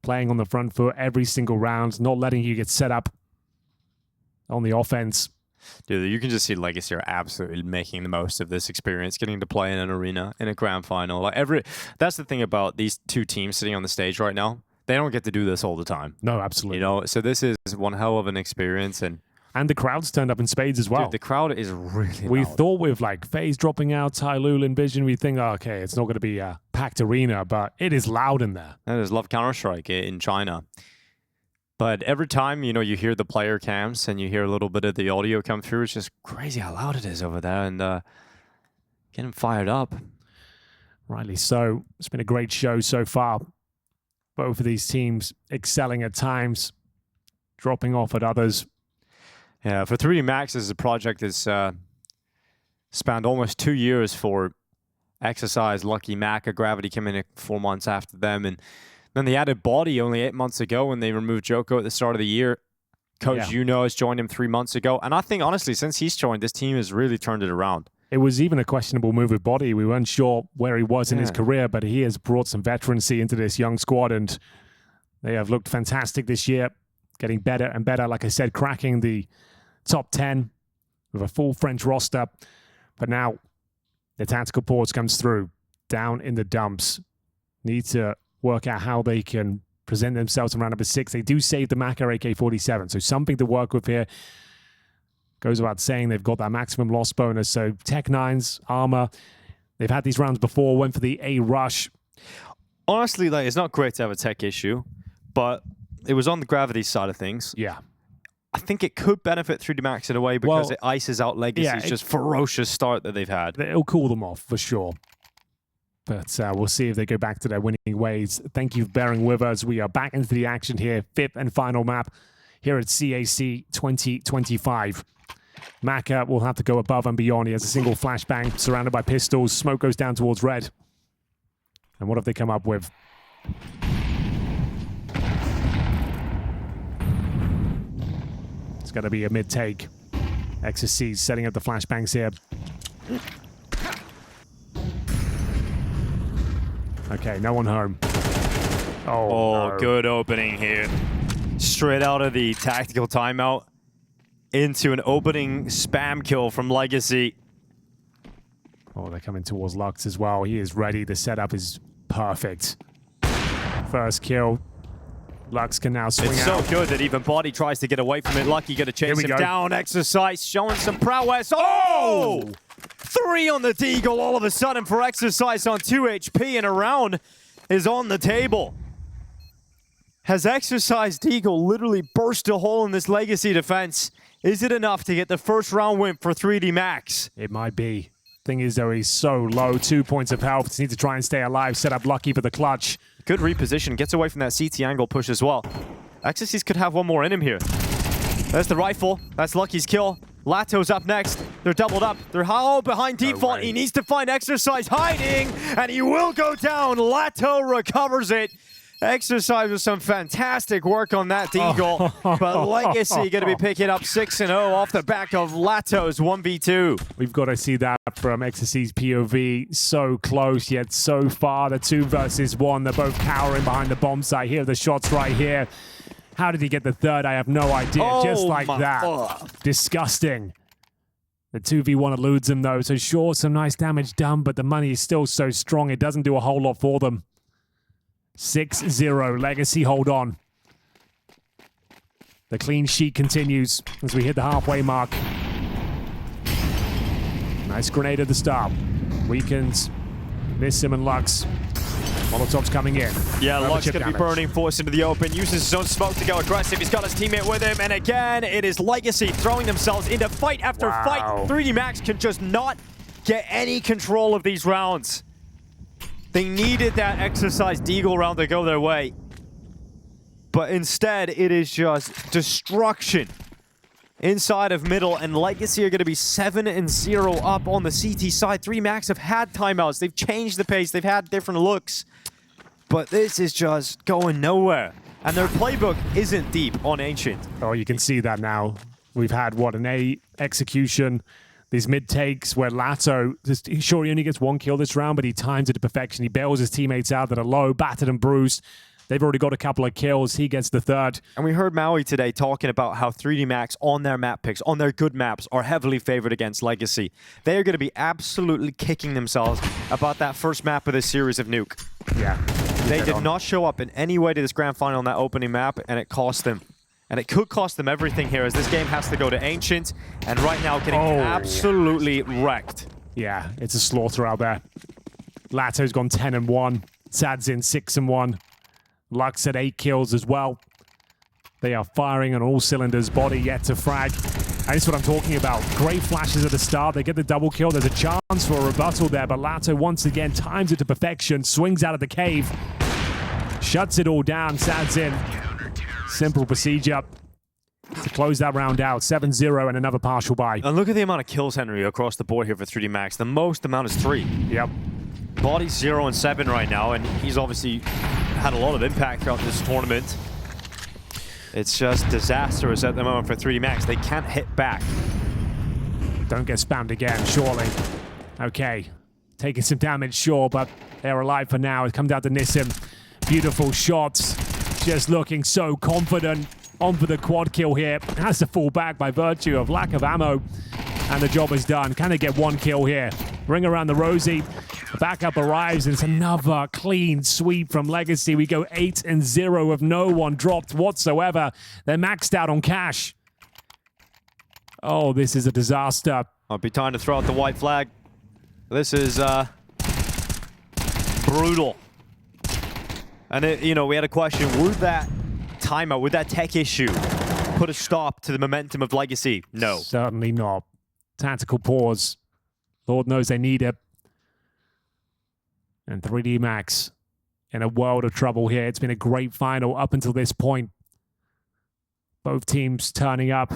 Playing on the front foot every single round. Not letting you get set up on the offense. Dude, you can just see Legacy are absolutely making the most of this experience, getting to play in an arena, in a grand final. That's the thing about these two teams sitting on the stage right now. They don't get to do this all the time. No, absolutely. You know, so this is one hell of an experience, and the crowd's turned up in spades as well. Dude, the crowd is really We loud. thought with like FaZe dropping out, TYLOO, Lynn Vision, we think, oh, okay, it's not going to be a packed arena, but it is loud in there. That is love Counter-Strike in China. But every time, you know, you hear the player cams and you hear a little bit of the audio come through, it's just crazy how loud it is over there, and getting fired up. Rightly so. It's been a great show so far. Both of these teams excelling at times, dropping off at others. Yeah, for 3D Max, this is a project that's spanned almost 2 years for Exercise, Lucky, Maka. Gravity came in 4 months after them, and then they added Body only 8 months ago when they removed Joko at the start of the year. Coach Juno has joined him 3 months ago, and I think, honestly, since he's joined, this team has really turned it around. It was even a questionable move with Body. We weren't sure where he was in his career, but he has brought some veterancy into this young squad, and they have looked fantastic this year, getting better and better. Like I said, cracking the top 10 with a full French roster. But now the tactical pause comes through, down in the dumps. Need to work out how they can present themselves in round number 6. They do save the Maka AK-47, so something to work with here. Goes without saying they've got that maximum loss bonus. So Tech 9s, Armor, they've had these rounds before, went for the A rush. Honestly, like, it's not great to have a tech issue, but it was on the Gravity side of things. Yeah. I think it could benefit 3D Max in a way because it ices out Legacy's just ferocious start that they've had. It'll cool them off for sure. But we'll see if they go back to their winning ways. Thank you for bearing with us. We are back into the action here. 5th and final map here at CAC 2025. Maka will have to go above and beyond. He has a single flashbang surrounded by pistols. Smoke goes down towards red. And what have they come up with? It's going to be a mid-take. XSC's setting up the flashbangs here. Okay, no one home. Oh, no. Good opening here. Straight out of the tactical timeout into an opening spam kill from Legacy. Oh, they're coming towards Lux as well. He is ready. The setup is perfect. First kill. Lux can now swing It's out. so good that even Body tries to get away from it. Lucky gonna chase him go. down. Exercise showing some prowess. Oh! 3 on the Deagle all of a sudden for Exercise on 2 HP, and a round is on the table. Has Exercise Deagle literally burst a hole in this Legacy defense? Is it enough to get the first round win for 3D Max? It might be. Thing is, though, he's so low. 2 points of health. Just need to try and stay alive. Set up Lucky for the clutch. Good reposition. Gets away from that CT angle push as well. Exercise could have one more in him here. There's the rifle. That's Lucky's kill. Lato's up next. They're doubled up. They're all behind default. way. He needs to find Exercise hiding, and he will go down. Lato recovers it. Exercise with some fantastic work on that Deagle, but Legacy going to be picking up 6-0 off the back of Lato's 1v2. We've got to see that from Ecstasy's POV. So close, yet so far. The 2 versus 1. They're both cowering behind the bomb site. Here are the shots right here. How did he get the third? I have no idea. Just like that. Disgusting. The 2v1 eludes him, though. So sure, some nice damage done, but the money is still so strong. It doesn't do a whole lot for them. 6-0. Legacy hold on. The clean sheet continues as we hit the halfway mark. Nice grenade at the start. Weakens. Miss him and Lux. Molotov's coming in. Yeah, Another Lux chip going to be damage. burning, forced into the open, uses his own smoke to go aggressive. He's got his teammate with him, and again, it is Legacy throwing themselves into fight after fight. 3D Max can just not get any control of these rounds. They needed that Exercise Deagle round to go their way. But instead, it is just destruction inside of middle, and Legacy are going to be 7-0 up on the CT side. 3 Max have had timeouts. They've changed the pace. They've had different looks. But this is just going nowhere. And their playbook isn't deep on Ancient. Oh, you can see that now. We've had, what, an A execution. These mid takes where Lato, sure, he only gets 1 kill this round, but he times it to perfection. He bails his teammates out that are low, battered and bruised. They've already got a couple of kills. He gets the third. And we heard Maui today talking about how 3D Max on their map picks, on their good maps, are heavily favored against Legacy. They are going to be absolutely kicking themselves about that first map of this series of Nuke. Yeah. They did not show up in any way to this grand final on that opening map, and it cost them. And it could cost them everything here, as this game has to go to Ancient, and right now getting absolutely wrecked. Yeah, it's a slaughter out there. Lato's gone 10-1. Sad's in 6-1. Lux at 8 kills as well. They are firing on all cylinders. Body yet to frag. And this is what I'm talking about. Great flashes at the start. They get the double kill. There's a chance for a rebuttal there, but Lato once again times it to perfection. Swings out of the cave. Shuts it all down. Sad's in. Simple procedure to close that round out. 7-0 and another partial buy. And look at the amount of kills, Henry, across the board here for 3D Max. The most amount is 3. Yep. Body's 0-7 right now, and he's obviously had a lot of impact throughout this tournament. It's just disastrous at the moment for 3D Max. They can't hit back. Don't get spammed again, surely. Okay. Taking some damage, sure, but they're alive for now. It comes down to Nissim. Beautiful shots. Just looking so confident. On for the quad kill here. Has to fall back by virtue of lack of ammo. And the job is done. Can they get 1 kill here? Ring around the rosy. The backup arrives, and it's another clean sweep from Legacy. We go 8-0 with no one dropped whatsoever. They're maxed out on cash. Oh, this is a disaster. I'll be time to throw out the white flag. This is brutal. And we had a question, would that timeout, would that tech issue put a stop to the momentum of Legacy? No. Certainly not. Tactical pause. Lord knows they need it. And 3D Max in a world of trouble here. It's been a great final up until this point. Both teams turning up.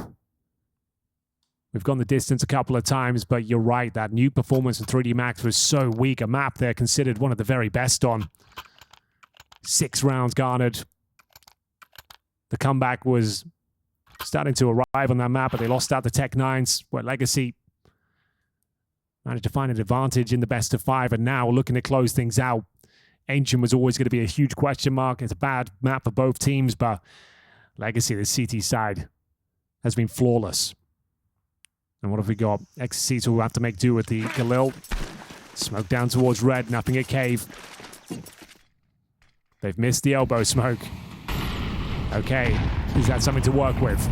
We've gone the distance a couple of times, but you're right. That new performance of 3D Max was so weak. A map they're considered one of the very best on. 6 rounds garnered. The comeback was starting to arrive on that map, but they lost out to Tech 9s, where Legacy managed to find an advantage in the best of 5, and now looking to close things out. Ancient was always going to be a huge question mark. It's a bad map for both teams, but Legacy, the CT side, has been flawless. And what have we got? XC will have to make do with the Galil. Smoke down towards red, nothing at cave. They've missed the elbow smoke. Okay, is that something to work with?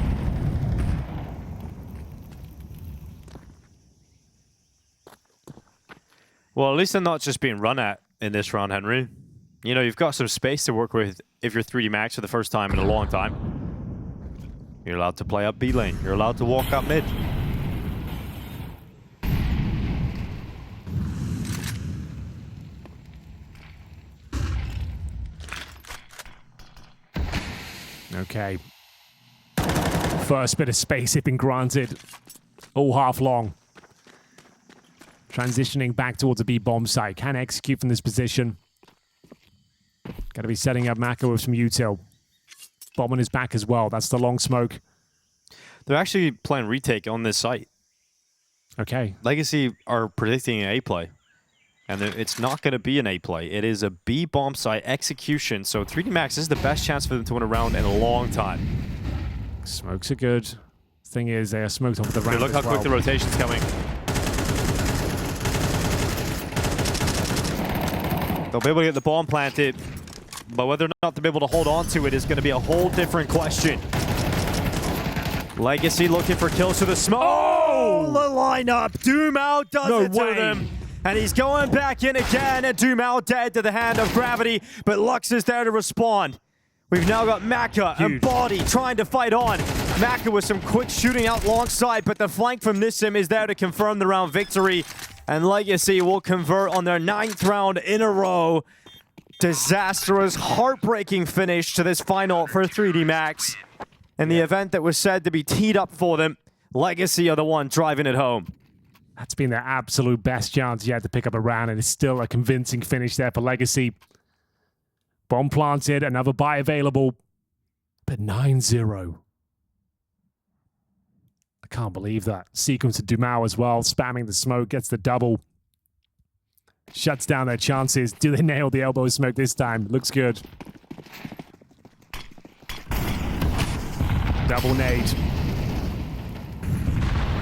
Well, at least they're not just being run at in this round, Henry. You know, you've got some space to work with if you're 3D Max for the first time in a long time. You're allowed to play up B lane. You're allowed to walk up mid. Okay. First bit of space has been granted. All half long. Transitioning back towards a B bomb site. Can execute from this position. Got to be setting up Maka with some util. Bomb on his back as well. That's the long smoke. They're actually playing retake on this site. Okay. Legacy are predicting an A play. And it's not going to be an A play. It is a B bomb site execution. So 3D Max is the best chance for them to win a round in a long time. Smokes are good. Thing is, they are smoked off the round. Look how quick the rotation's coming. They'll be able to get the bomb planted, but whether or not they'll be able to hold on to it is going to be a whole different question. Legacy looking for kills to the smoke. Oh, the lineup. Doom out does it to them. And he's going back in again, and Doom out dead to the hand of gravity, but Lux is there to respond. We've now got Maka and Body trying to fight on. Maka with some quick shooting out long side, but the flank from Nissim is there to confirm the round victory. And Legacy will convert on their 9th round in a row. Disastrous, heartbreaking finish to this final for 3D Max. And the event that was said to be teed up for them, Legacy are the one driving it home. That's been their absolute best chance yet to pick up a round, and it's still a convincing finish there for Legacy. Bomb planted, another buy available, but 9-0. I can't believe that. Sequence to Dumao as well, spamming the smoke, gets the double. Shuts down their chances. Do they nail the elbow smoke this time? Looks good. Double nade.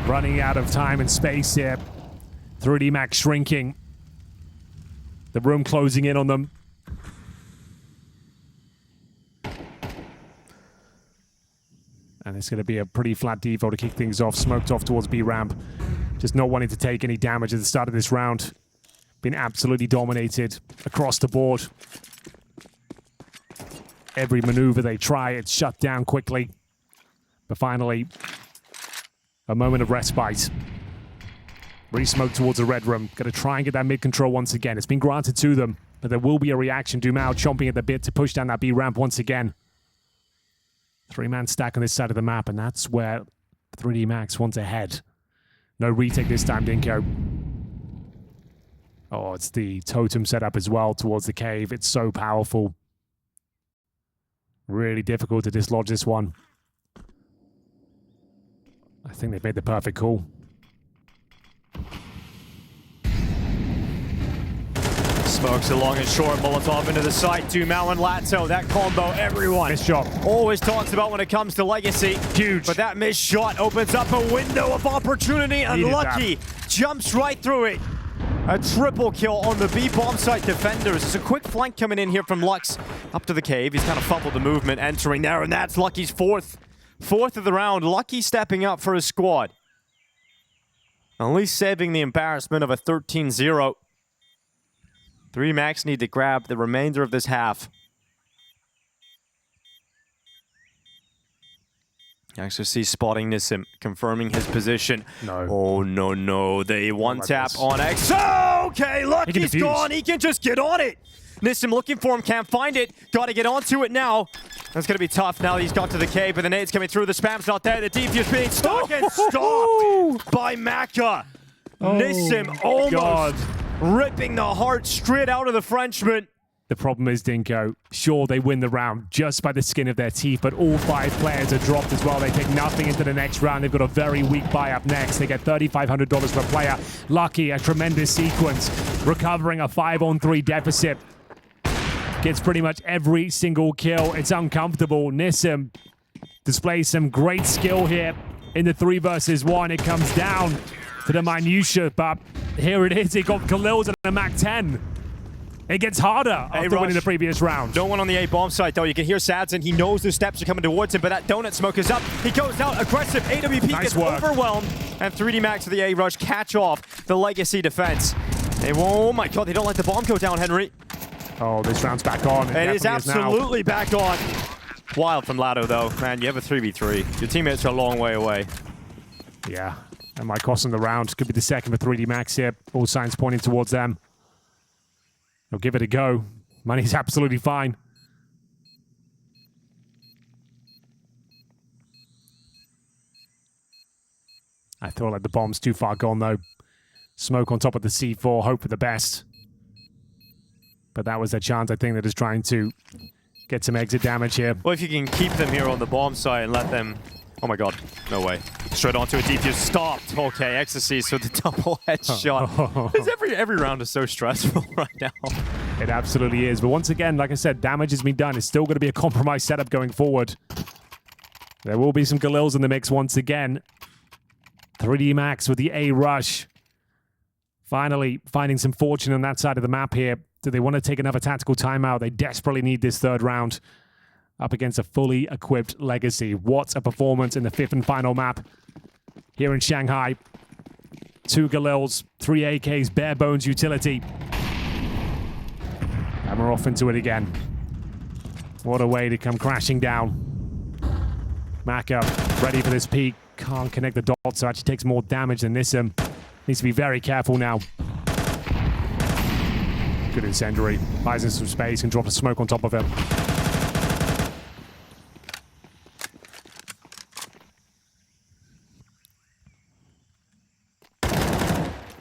Running out of time and space here. 3D Max shrinking. The room closing in on them. And it's going to be a pretty flat default to kick things off. Smoked off towards B ramp. Just not wanting to take any damage at the start of this round. Been absolutely dominated across the board. Every maneuver they try, it's shut down quickly. But finally, a moment of respite. Re-smoke towards the red room. Going to try and get that mid control once again. It's been granted to them, but there will be a reaction. Dumao chomping at the bit to push down that B ramp once again. 3-man stack on this side of the map, and that's where 3D Max wants to head. No retake this time, Dinko. Oh, it's the totem setup as well towards the cave. It's so powerful. Really difficult to dislodge this one. I think they've made the perfect call. Smokes it long and short, Molotov into the site, Dumao and Lato, that combo, everyone Missed shot. always talks about when it comes to Legacy. Huge. But that missed shot opens up a window of opportunity, and Lucky jumps right through it. A triple kill on the B bomb site defenders. It's a quick flank coming in here from Lux up to the cave. He's kind of fumbled the movement entering there, and that's Lucky's fourth of the round. Lucky stepping up for his squad. At least saving the embarrassment of a 13-0. 3 Max need to grab the remainder of this half. XOC spotting Nissim, confirming his position. No. Oh, no. They one-tap on XO. Okay, Lucky's gone. He can just get on it. Nissim looking for him, can't find it. Got to get onto it now. That's going to be tough now that he's got to the cave, but the nade's coming through. The spam's not there. The defuse being stuck and stopped by Maka. Nissim almost ripping the heart straight out of the Frenchman. The problem is, Dinko, sure, they win the round just by the skin of their teeth, but all 5 players are dropped as well. They take nothing into the next round. They've got a very weak buy up next. They get $3,500 per player. Lucky, a tremendous sequence, recovering a 5-on-3 deficit. Gets pretty much every single kill. It's uncomfortable. Nissim displays some great skill here in the 3 versus 1. It comes down to the minutia, but here it is. It got Khalil's at a Mac 10. It gets harder after winning the previous round. No one on the A bomb side, though. You can hear Sadson. He knows the steps are coming towards him, but that donut smoke is up. He goes out aggressive. AWP gets overwhelmed. And 3D Max with the A rush catch off the Legacy defense. Oh my god, they don't let the bomb go down, Henry. Oh, this round's back on. It is absolutely back on. Wild from Lado, though. Man, you have a 3v3. Your teammates are a long way away. Yeah, that might cost them the round. Could be the second for 3D Max here. All signs pointing towards them. They'll give it a go. Money's absolutely fine. I thought like the bomb's too far gone, though. Smoke on top of the C4, hope for the best. But that was their chance. I think they're just trying to get some exit damage here. Well, if you can keep them here on the bomb side and let them... Oh my god, no way. Straight onto a defuse, stopped. Okay, Ecstasies with the double headshot. Every round is so stressful right now. It absolutely is. But once again, like I said, damage has been done. It's still going to be a compromised setup going forward. There will be some Galils in the mix once again. 3D Max with the A rush. Finally finding some fortune on that side of the map here. Do they want to take another tactical timeout? They desperately need this third round up against a fully equipped Legacy. What a performance in the fifth and final map here in Shanghai. 2 Galils, 3 AKs, bare bones utility. And we're off into it again. What a way to come crashing down. Maka ready for this peak. Can't connect the dots, so actually takes more damage than Nissim. Needs to be very careful now. Good incendiary. Buys in some space and drops a smoke on top of him.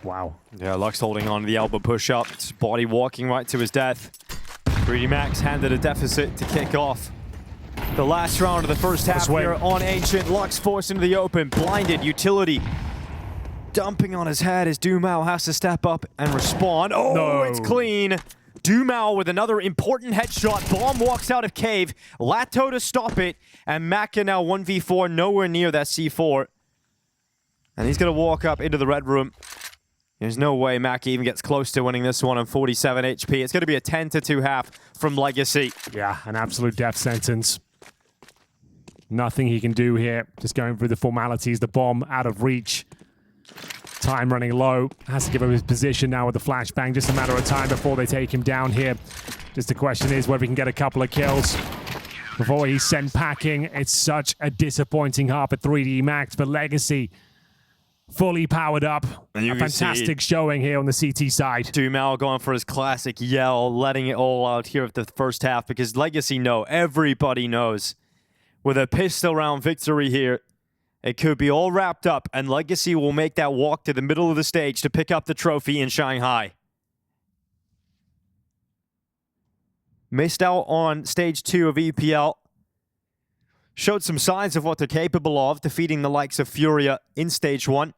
Wow. Yeah, Lux holding on to the elbow push-up. His body walking right to his death. 3D Max handed a deficit to kick off the last round of the first half here on Ancient. Lux forced into the open. Blinded. Utility dumping on his head as Dumao has to step up and respond. Oh, no. It's clean. Dumao with another important headshot. Bomb walks out of cave. Lato to stop it. And Maka now 1v4, nowhere near that C4. And he's going to walk up into the red room. There's no way Maka even gets close to winning this one on 47 HP. It's going to be a 10-2 half from Legacy. Yeah, an absolute death sentence. Nothing he can do here. Just going through the formalities. The bomb out of reach. Time running low. Has to give him his position now with the flashbang. Just a matter of time before they take him down here. Just the question is whether he can get a couple of kills before he's sent packing. It's such a disappointing half at 3D Max, but Legacy fully powered up. A fantastic showing here on the CT side. Dumao going for his classic yell, letting it all out here at the first half, because Legacy know, everybody knows, with a pistol round victory here, it could be all wrapped up, and Legacy will make that walk to the middle of the stage to pick up the trophy in Shanghai. Missed out on stage 2 of EPL. Showed some signs of what they're capable of, defeating the likes of Furia in stage 1.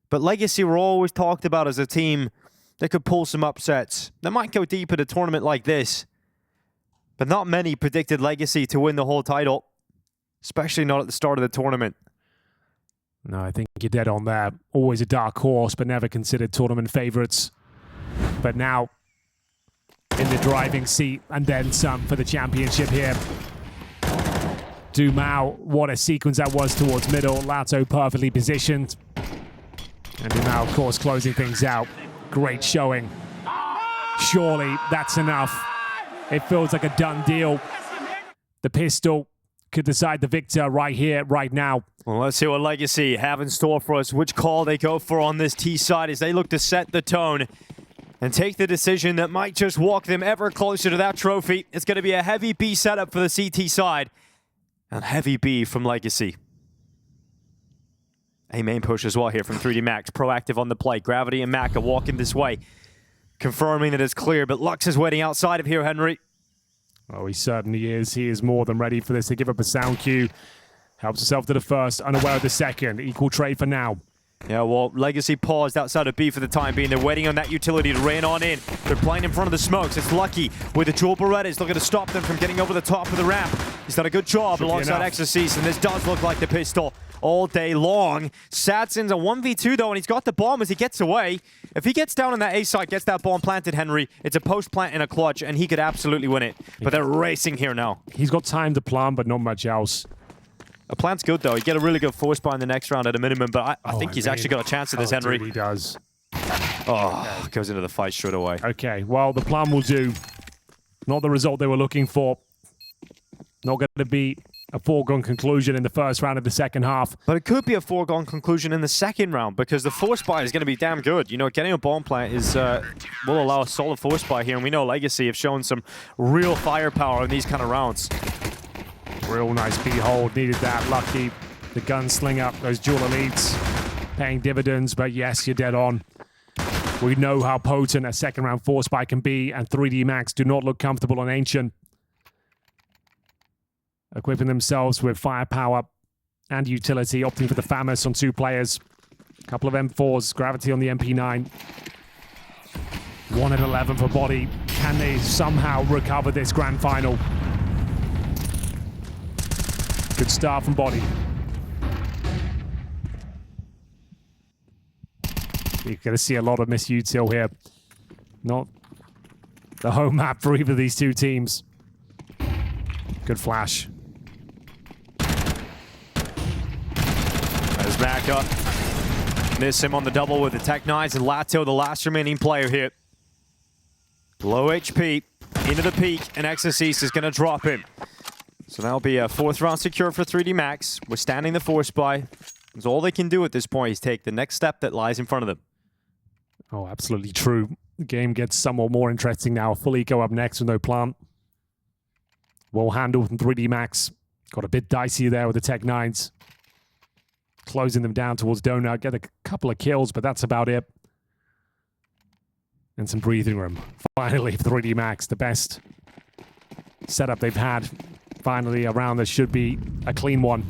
But Legacy were always talked about as a team that could pull some upsets. They might go deep in a tournament like this, but not many predicted Legacy to win the whole title, especially not at the start of the tournament. No, I think you're dead on there. Always a dark horse, but never considered tournament favorites. But now, in the driving seat, and then some for the championship here. Dumao, what a sequence that was towards middle. Lato perfectly positioned. And Dumao, of course, closing things out. Great showing. Surely that's enough. It feels like a done deal. The pistol could decide the victor right here, right now. Well, let's see what Legacy have in store for us. Which call they go for on this T side as they look to set the tone and take the decision that might just walk them ever closer to that trophy. It's going to be a heavy B setup for the CT side. And heavy B from Legacy. A main push as well here from 3D Max. Proactive on the play. Gravity and Maka walking this way. Confirming that it's clear, but Lux is waiting outside of here, Henry. Oh, he certainly is. He is more than ready for this. To give up a sound cue. Helps himself to the first, unaware of the second. Equal trade for now. Yeah, well, Legacy paused outside of B for the time being. They're waiting on that utility to rain on in. They're playing in front of the smokes. It's Lucky with the dual Berettas looking to stop them from getting over the top of the ramp. He's done a good job alongside Exorcist, and this does look like the pistol all day long. Satsin's a 1v2 though, and he's got the bomb as he gets away. If he gets down on that A side, gets that bomb planted, Henry, it's a post plant and a clutch, and he could absolutely win it. But they're racing here now. He's got time to plant, but not much else. A plant's good though. You get a really good force buy in the next round at a minimum, but I think he's actually got a chance at this, Henry. Dude, he does. Oh, goes into the fight straight away. Okay, well, the plan will do. Not the result they were looking for. Not going to be a foregone conclusion in the first round of the second half. But it could be a foregone conclusion in the second round because the force buy is going to be damn good. You know, getting a bomb plant is will allow a solid force buy here, and we know Legacy have shown some real firepower in these kind of rounds. Real nice B-hold, needed that. Lucky, the gunslinger, those dual elites, paying dividends, but yes, you're dead on. We know how potent a second round force buy can be, and 3D Max do not look comfortable on Ancient. Equipping themselves with firepower and utility, opting for the FAMAS on 2 players. A couple of M4s, Gravity on the MP9. 1 at 11 for Body. Can they somehow recover this grand final? Good start from Body. You're going to see a lot of misutil here. Not the home map for either of these two teams. Good flash. There's back up. Miss him on the double with the Tech 9s, and Lato, the last remaining player here. Low HP, into the peak, and Exorcist is going to drop him. So that'll be a 4th round secure for 3D Max. Withstanding the force buy. That's all they can do at this point is take the next step that lies in front of them. Oh, absolutely true. The game gets somewhat more interesting now. Full eco up next with no plant. Well handled from 3D Max. Got a bit dicey there with the Tech 9s. Closing them down towards Donut. Get a couple of kills, but that's about it. And some breathing room. Finally, for 3D Max, the best setup they've had. Finally, around this should be a clean one.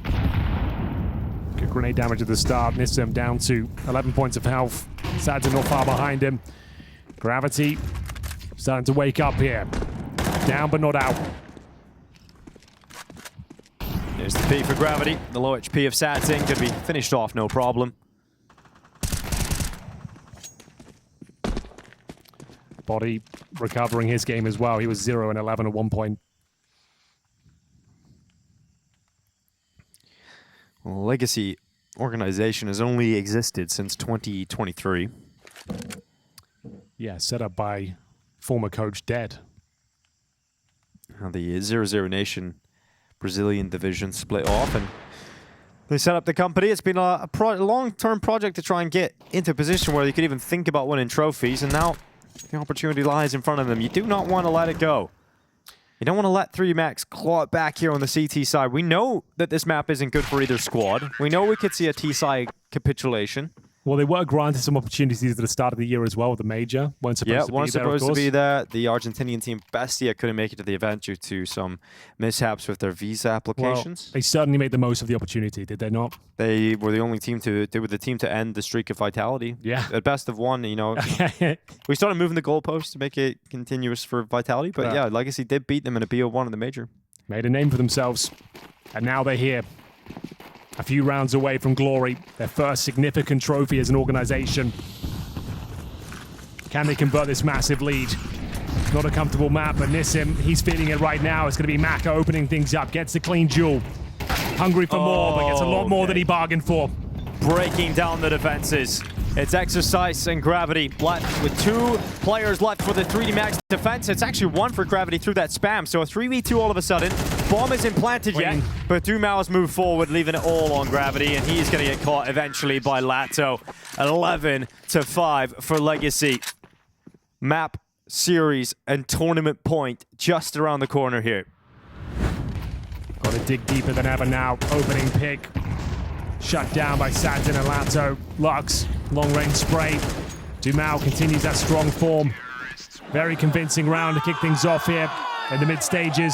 Good grenade damage at the start. Nissim down to 11 points of health. Sadza not far behind him. Gravity starting to wake up here. Down but not out. There's the P for Gravity. The low HP of Sadza could be finished off, no problem. Body recovering his game as well. He was 0 and 11 at one point. Well, Legacy organization has only existed since 2023. Yeah, set up by former coach Dead. The 0-0 Nation Brazilian division split off, and they set up the company. It's been a long-term project to try and get into a position where you could even think about winning trophies, and now the opportunity lies in front of them. You do not want to let it go. You don't want to let 3D Max claw it back here on the CT side. We know that this map isn't good for either squad. We know we could see a T-side capitulation. Well, they were granted some opportunities at the start of the year as well with the major. Weren't supposed to be there. The Argentinian team Bestia couldn't make it to the event due to some mishaps with their visa applications. Well, they certainly made the most of the opportunity, did they not? They were the only team to end the streak of Vitality. Yeah. At best of one, you know. We started moving the goalposts to make it continuous for Vitality, but yeah, Legacy did beat them in a BO1 in the major. Made a name for themselves, and now they're here. A few rounds away from glory, their first significant trophy as an organization. Can they convert this massive lead? Not a comfortable map, but Nissim, he's feeling it right now. It's going to be Maka opening things up, gets the clean duel. Hungry for more, but gets a lot more than he bargained for. Breaking down the defenses. It's Exercise and Gravity left with 2 players left for the 3D Max defense. It's actually 1 for Gravity through that spam. So a 3v2 all of a sudden. Bomb isn't planted yet, but Dumao's moved forward, leaving it all on Gravity, and he's going to get caught eventually by Lato. 11-5 for Legacy. Map, series, and tournament point just around the corner here. Got to dig deeper than ever now. Opening pick. Shut down by Sadin and Lato. Lux, long-range spray. Dumao continues that strong form. Very convincing round to kick things off here in the mid-stages.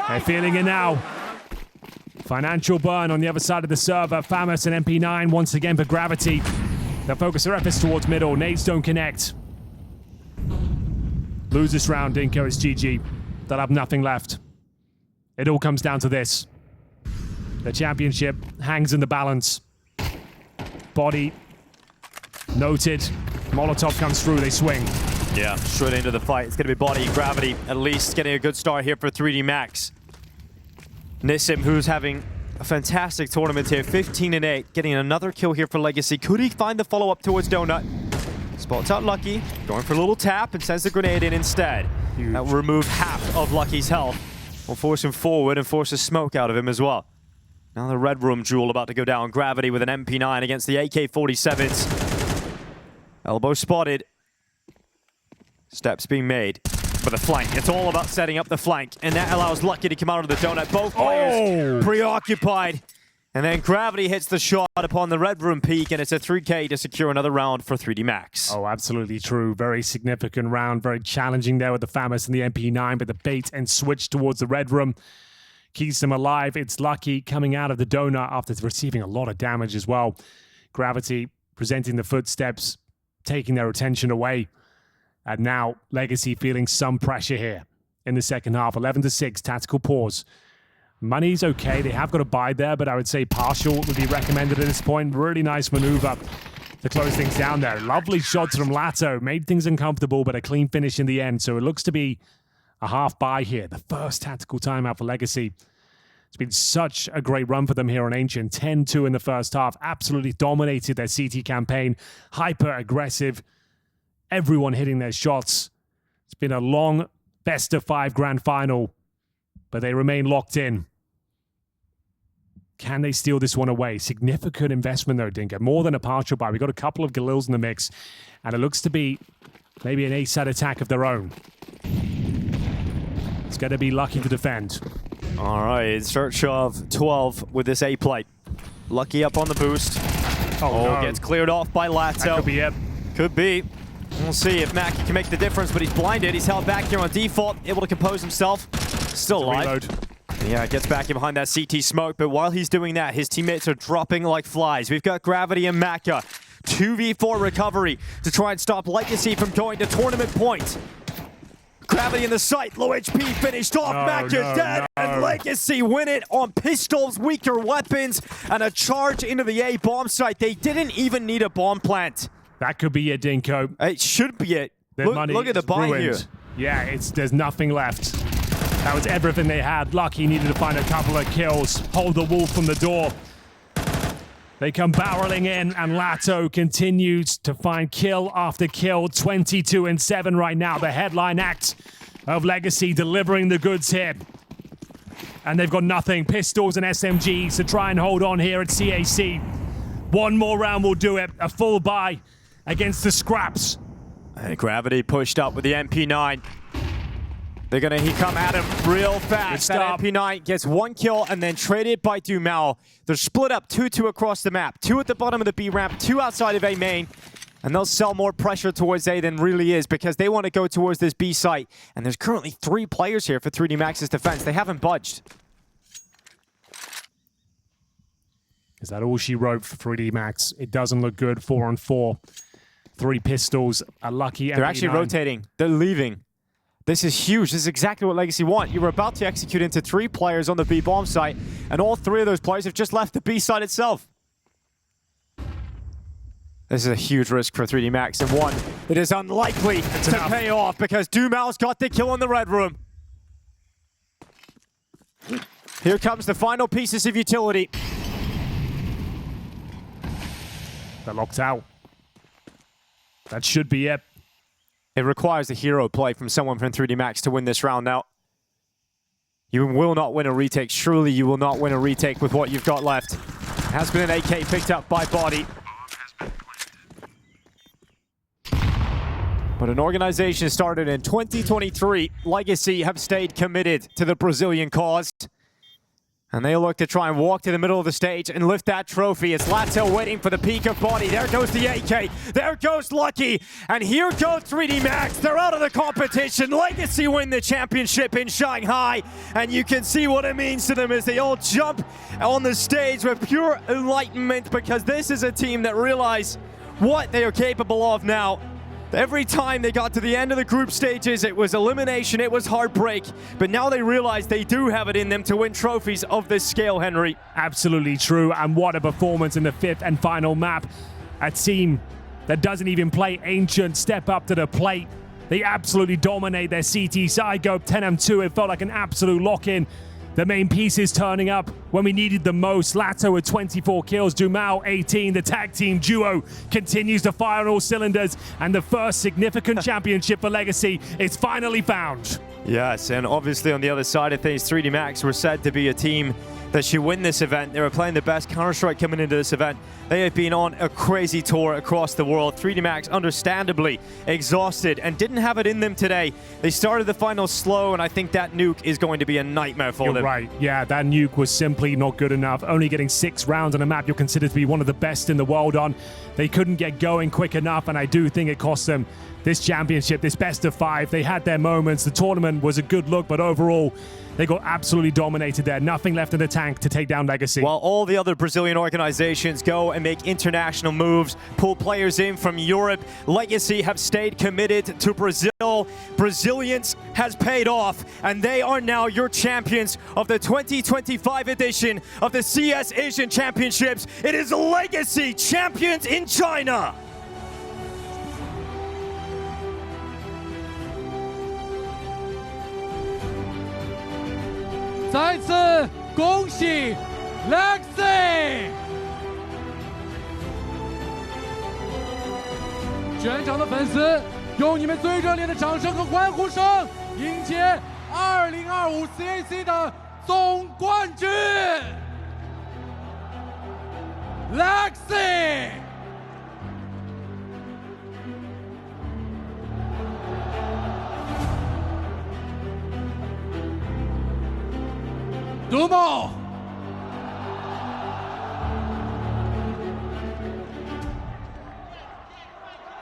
They're feeling it now. Financial burn on the other side of the server. Famous and MP9 once again for Gravity. They'll focus their efforts towards middle. Nades don't connect. Lose this round, Dinko. It's GG. They'll have nothing left. It all comes down to this. The championship hangs in the balance. Body noted. Molotov comes through. They swing. Yeah, straight into the fight. It's going to be Body, Gravity, at least getting a good start here for 3D Max. Nissim, who's having a fantastic tournament here, 15-8, getting another kill here for Legacy. Could he find the follow-up towards Donut? Spots out Lucky, going for a little tap and sends the grenade in instead. Huge. That will remove half of Lucky's health. Will force him forward and force a smoke out of him as well. Now the Red Room duel about to go down. Gravity with an MP9 against the AK-47s. Elbow spotted. Steps being made for the flank. It's all about setting up the flank, and that allows Lucky to come out of the donut. Both players preoccupied. And then Gravity hits the shot upon the Red Room peak, and it's a 3K to secure another round for 3D Max. Oh, absolutely true. Very significant round. Very challenging there with the Famous and the MP9, but the bait and switch towards the Red Room keeps them alive. It's Lucky coming out of the donut after receiving a lot of damage as well. Gravity presenting the footsteps, taking their attention away. And now Legacy feeling some pressure here in the second half. 11-6, tactical pause. Money's okay. They have got a buy there, but I would say partial would be recommended at this point. Really nice maneuver to close things down there. Lovely shots from Lato. Made things uncomfortable, but a clean finish in the end. So it looks to be a half buy here. The first tactical timeout for Legacy. It's been such a great run for them here on Ancient. 10-2 in the first half. Absolutely dominated their CT campaign. Hyper aggressive. Everyone hitting their shots. It's been a long best-of-5 grand final, but they remain locked in. Can they steal this one away? Significant investment, though, Dinka. More than a partial buy. We've got a couple of Galils in the mix, and it looks to be maybe an ace-side attack of their own. It's going to be Lucky to defend. All right, in search of 12 with this A-plate. Lucky up on the boost. Oh, no. Gets cleared off by Lato. That could be it. Could be. We'll see if Mackie can make the difference, but he's blinded. He's held back here on default, able to compose himself. Still alive. Reload. Yeah, gets back in behind that CT smoke, but while he's doing that, his teammates are dropping like flies. We've got Gravity and Macca. 2v4 recovery to try and stop Legacy from going to tournament point. Gravity in the sight, low HP, finished off. Macca dead, and Legacy win it on pistols, weaker weapons, and a charge into the A bomb site. They didn't even need a bomb plant. That could be it, Dinko. It should be it. Look at the buy here. Yeah, there's nothing left. That was everything they had. Lucky needed to find a couple of kills. Hold the wolf from the door. They come barreling in, and Lato continues to find kill after kill. 22-7 right now. The headline act of Legacy delivering the goods here. And they've got nothing. Pistols and SMGs to try and hold on here at CAC. One more round will do it. A full buy against the Scraps. And Gravity pushed up with the MP9. They're going to come at him real fast. That MP9 gets one kill and then traded by Dumal. They're split up 2-2 across the map. 2 at the bottom of the B ramp, 2 outside of A main. And they'll sell more pressure towards A than really is because they want to go towards this B site. And there's currently 3 players here for 3D Max's defense. They haven't budged. Is that all she wrote for 3D Max? It doesn't look good. 4-on-4. 3 pistols. A Lucky MP9. They're actually rotating. They're leaving. This is huge. This is exactly what Legacy want. You were about to execute into 3 players on the B bomb site, and all 3 of those players have just left the B site itself. This is a huge risk for 3D Max, and one that is unlikely to pay off because Dumal's got the kill in the Red Room. Here comes the final pieces of utility. They're locked out. That should be it. It requires a hero play from someone from 3D Max to win this round now. You will not win a retake. Surely you will not win a retake with what you've got left. Has been an AK picked up by Body. But an organization started in 2023. Legacy have stayed committed to the Brazilian cause. And they look to try and walk to the middle of the stage and lift that trophy. It's Lato waiting for the peak of body. There goes the AK. There goes Lucky. And here goes 3D Max. They're out of the competition. Legacy win the championship in Shanghai. And you can see what it means to them as they all jump on the stage with pure enlightenment, because this is a team that realize what they are capable of now. Every time they got to the end of the group stages, it was elimination, it was heartbreak. But now they realize they do have it in them to win trophies of this scale, Henry. Absolutely true, and what a performance in the 5th and final map. A team that doesn't even play Ancient step up to the plate. They absolutely dominate their CT side, go 10-2. It felt like an absolute lock-in. The main pieces turning up when we needed them most. Lato with 24 kills, Dumao 18. The tag team duo continues to fire on all cylinders, and the first significant championship for Legacy is finally found. Yes, and obviously on the other side of things, 3D Max were said to be a team that should win this event. They were playing the best Counter-Strike coming into this event. They have been on a crazy tour across the world. 3D Max understandably exhausted and didn't have it in them today. They started the finals slow, and I think that nuke is going to be a nightmare for them. You're right. Yeah, that nuke was simply not good enough. Only getting 6 rounds on a map you're considered to be one of the best in the world on. They couldn't get going quick enough, and I do think it cost them this championship, this best of 5. They had their moments. The tournament was a good look, but overall, they got absolutely dominated there. Nothing left in the tank to take down Legacy. While all the other Brazilian organizations go and make international moves, pull players in from Europe, Legacy have stayed committed to Brazil. Brazilians has paid off, and they are now your champions of the 2025 edition of the CS Asian Championships. It is Legacy champions in China. 再次恭喜 Legacy！ 全场的粉丝，用你们最热烈的掌声和欢呼声，迎接2025 CAC 的总冠军 Legacy！ 独梦，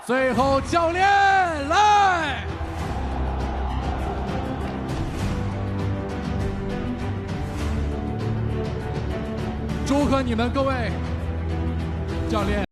最后教练来，祝贺你们各位教练。